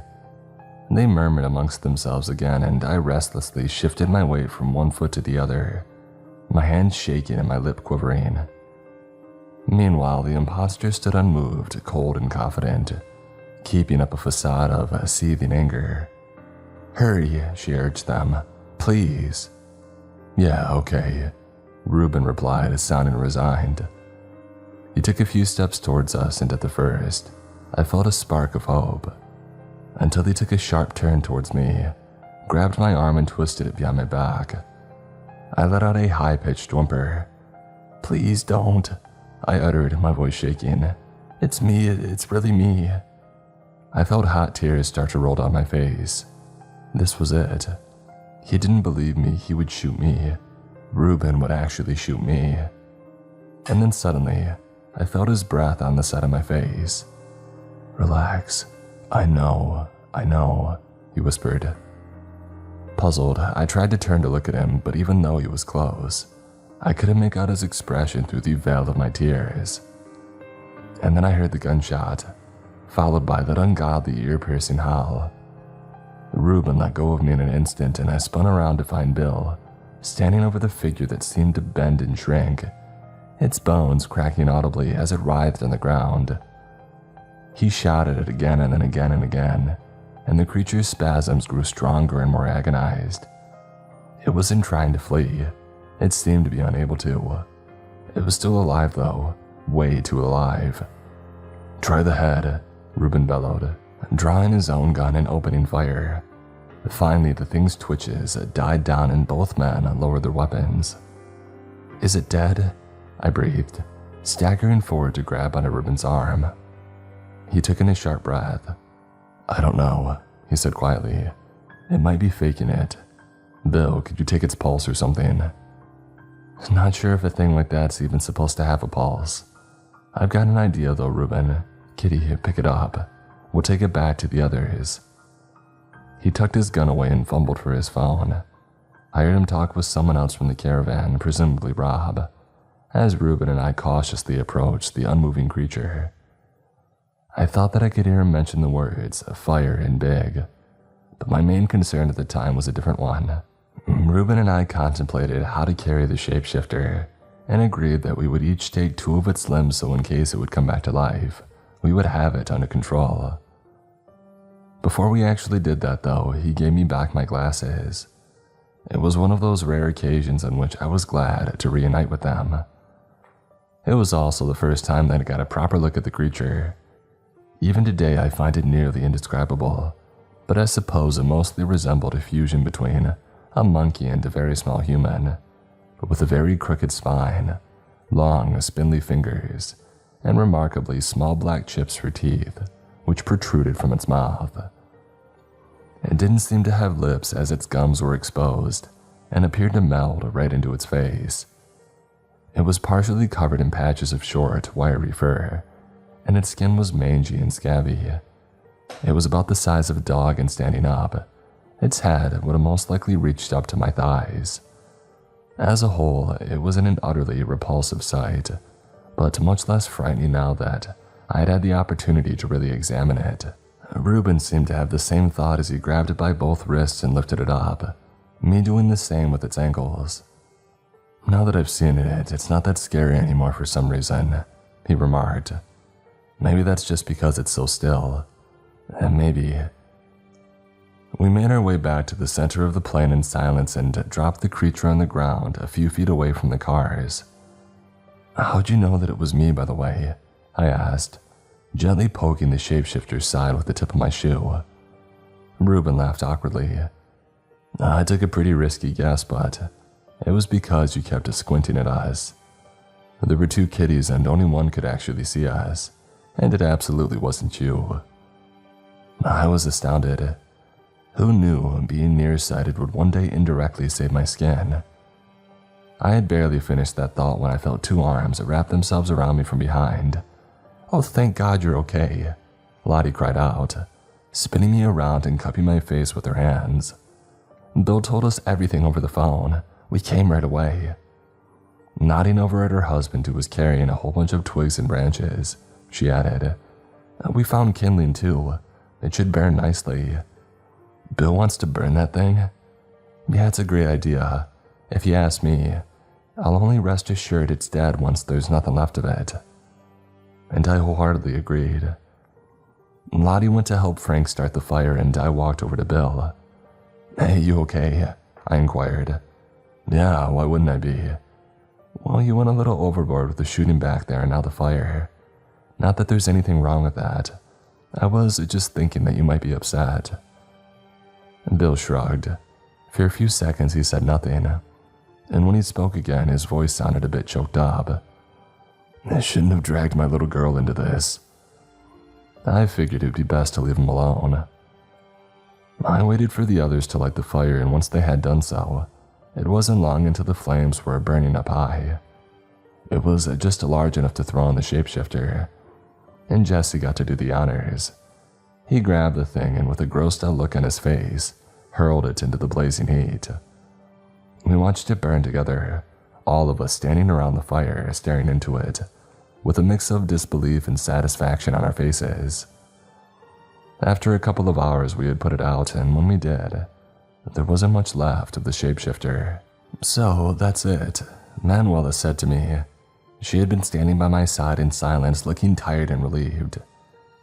They murmured amongst themselves again, and I restlessly shifted my weight from one foot to the other, my hands shaking and my lip quivering. Meanwhile, the imposter stood unmoved, cold and confident, keeping up a facade of seething anger. "Hurry," she urged them. "Please." "Yeah, okay," Ruben replied, sounding resigned. He took a few steps towards us, and at the first, I felt a spark of hope, until he took a sharp turn towards me, grabbed my arm and twisted it behind my back. I let out a high-pitched whimper. "Please don't," I uttered, my voice shaking. "It's me, it's really me." I felt hot tears start to roll down my face. This was it. He didn't believe me, he would shoot me. Ruben would actually shoot me. And then suddenly, I felt his breath on the side of my face. "Relax. I know, he whispered. Puzzled, I tried to turn to look at him, but even though he was close, I couldn't make out his expression through the veil of my tears. And then I heard the gunshot, followed by that ungodly ear-piercing howl. Ruben let go of me in an instant, and I spun around to find Bill, standing over the figure that seemed to bend and shrink, its bones cracking audibly as it writhed on the ground. He shot at it again and then again and again, and the creature's spasms grew stronger and more agonized. It wasn't trying to flee. It seemed to be unable to. It was still alive though, way too alive. "Try the head," Ruben bellowed, drawing his own gun and opening fire. Finally, the thing's twitches died down and both men lowered their weapons. "Is it dead?" I breathed, staggering forward to grab onto Ruben's arm. He took in a sharp breath. "I don't know," he said quietly. "It might be faking it. Bill, could you take its pulse or something?" "Not sure if a thing like that's even supposed to have a pulse. I've got an idea though, Ruben. Kitty, pick it up. We'll take it back to the others." He tucked his gun away and fumbled for his phone. I heard him talk with someone else from the caravan, presumably Rob, as Ruben and I cautiously approached the unmoving creature. I thought that I could hear him mention the words fire and big, but my main concern at the time was a different one. Ruben and I contemplated how to carry the shapeshifter and agreed that we would each take 2 of its limbs so in case it would come back to life, we would have it under control. Before we actually did that though, he gave me back my glasses. It was one of those rare occasions on which I was glad to reunite with them. It was also the first time that I got a proper look at the creature. Even today I find it nearly indescribable, but I suppose it mostly resembled a fusion between a monkey and a very small human, but with a very crooked spine, long spindly fingers, and remarkably small black chips for teeth, which protruded from its mouth. It didn't seem to have lips as its gums were exposed, and appeared to meld right into its face. It was partially covered in patches of short, wiry fur, and its skin was mangy and scabby. It was about the size of a dog and standing up. Its head would have most likely reached up to my thighs. As a whole, it was an utterly repulsive sight, but much less frightening now that I had had the opportunity to really examine it. Ruben seemed to have the same thought as he grabbed it by both wrists and lifted it up, me doing the same with its ankles. "Now that I've seen it, it's not that scary anymore for some reason," he remarked. "Maybe that's just because it's so still. And maybe..." We made our way back to the center of the plane in silence and dropped the creature on the ground a few feet away from the cars. "How'd you know that it was me, by the way?" I asked, gently poking the shapeshifter's side with the tip of my shoe. Reuben laughed awkwardly. "I took a pretty risky guess, but it was because you kept squinting at us. There were two kitties and only one could actually see us, and it absolutely wasn't you." I was astounded. Who knew being nearsighted would one day indirectly save my skin? I had barely finished that thought when I felt two arms wrap themselves around me from behind. "Oh, thank God you're okay," Lottie cried out, spinning me around and cupping my face with her hands. "Bill told us everything over the phone. We came right away." Nodding over at her husband, who was carrying a whole bunch of twigs and branches, she added, "We found kindling too. It should burn nicely." "Bill wants to burn that thing?" "Yeah, it's a great idea. If you ask me, I'll only rest assured it's dead once there's nothing left of it." And I wholeheartedly agreed. Lottie went to help Frank start the fire and I walked over to Bill. "Hey, you okay?" I inquired. "Yeah, why wouldn't I be?" "Well, you went a little overboard with the shooting back there and now the fire. Not that there's anything wrong with that. I was just thinking that you might be upset." Bill shrugged. For a few seconds he said nothing, and when he spoke again his voice sounded a bit choked up. "I shouldn't have dragged my little girl into this." I figured it would be best to leave him alone. I waited for the others to light the fire, and once they had done so, it wasn't long until the flames were burning up high. It was just large enough to throw on the shapeshifter, and Jesse got to do the honors. He grabbed the thing and with a grossed out look on his face, hurled it into the blazing heat. We watched it burn together, all of us standing around the fire staring into it, with a mix of disbelief and satisfaction on our faces. After a couple of hours we had put it out, and when we did, there wasn't much left of the shapeshifter. "So that's it," Manuela said to me. She had been standing by my side in silence, looking tired and relieved.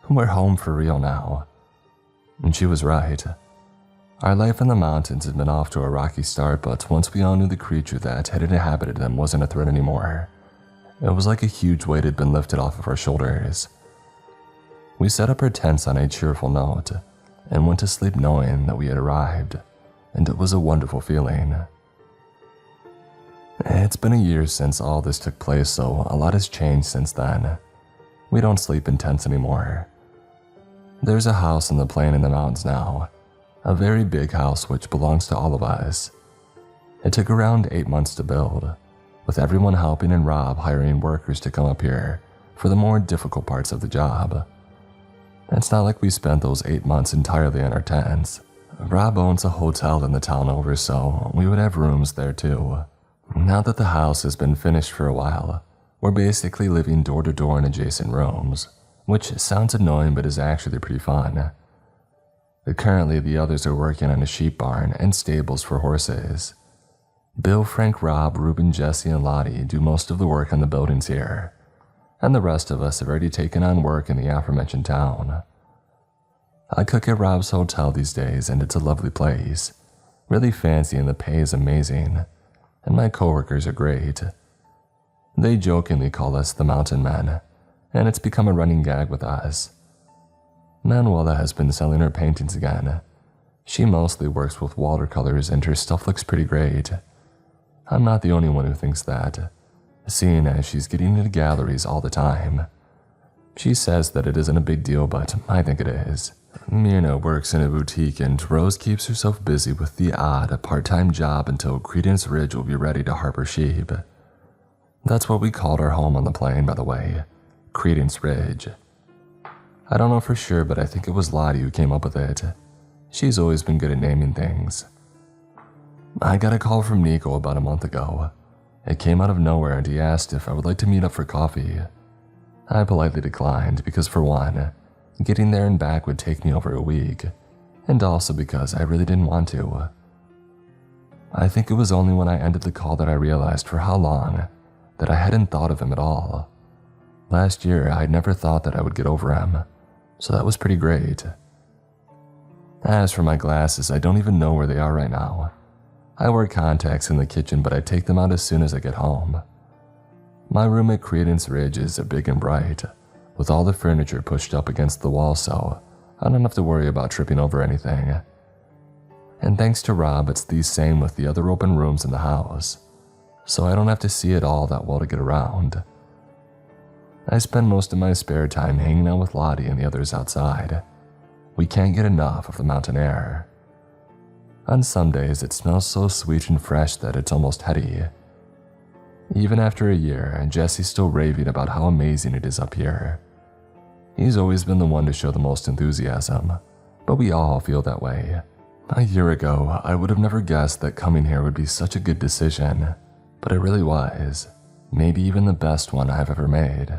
"We're home for real now." And she was right. Our life in the mountains had been off to a rocky start, but once we all knew the creature that had inhabited them wasn't a threat anymore, it was like a huge weight had been lifted off of our shoulders. We set up our tents on a cheerful note and went to sleep knowing that we had arrived, and it was a wonderful feeling. It's been a year since all this took place, so a lot has changed since then. We don't sleep in tents anymore. There's a house on the plain in the mountains now, a very big house which belongs to all of us. It took around 8 months to build, with everyone helping and Rob hiring workers to come up here for the more difficult parts of the job. It's not like we spent those 8 months entirely in our tents. Rob owns a hotel in the town over, so we would have rooms there too. Now that the house has been finished for a while, we're basically living door to door in adjacent rooms, which sounds annoying but is actually pretty fun. Currently, the others are working on a sheep barn and stables for horses. Bill, Frank, Rob, Reuben, Jesse, and Lottie do most of the work on the buildings here, and the rest of us have already taken on work in the aforementioned town. I cook at Rob's hotel these days, and it's a lovely place, really fancy, and the pay is amazing, and my coworkers are great. They jokingly call us the Mountain Men, and it's become a running gag with us. Manuela has been selling her paintings again. She mostly works with watercolors and her stuff looks pretty great. I'm not the only one who thinks that, seeing as she's getting into galleries all the time. She says that it isn't a big deal, but I think it is. Myrna works in a boutique and Rose keeps herself busy with the odd part-time job until Credence Ridge will be ready to harbor sheep. That's what we called our home on the plain, by the way, Credence Ridge. I don't know for sure, but I think it was Lottie who came up with it. She's always been good at naming things. I got a call from Nico about a month ago. It came out of nowhere and he asked if I would like to meet up for coffee. I politely declined because, for one, getting there and back would take me over a week, and also because I really didn't want to. I think it was only when I ended the call that I realized for how long that I hadn't thought of him at all. Last year, I'd never thought that I would get over him, so that was pretty great. As for my glasses, I don't even know where they are right now. I wear contacts in the kitchen, but I take them out as soon as I get home. My room at Credence Ridge is big and bright, with all the furniture pushed up against the wall, so I don't have to worry about tripping over anything. And thanks to Rob, it's the same with the other open rooms in the house, so I don't have to see it all that well to get around. I spend most of my spare time hanging out with Lottie and the others outside. We can't get enough of the mountain air. On some days, it smells so sweet and fresh that it's almost heady. Even after a year, Jesse's still raving about how amazing it is up here. He's always been the one to show the most enthusiasm, but we all feel that way. A year ago, I would have never guessed that coming here would be such a good decision, but it really was. Maybe even the best one I've ever made.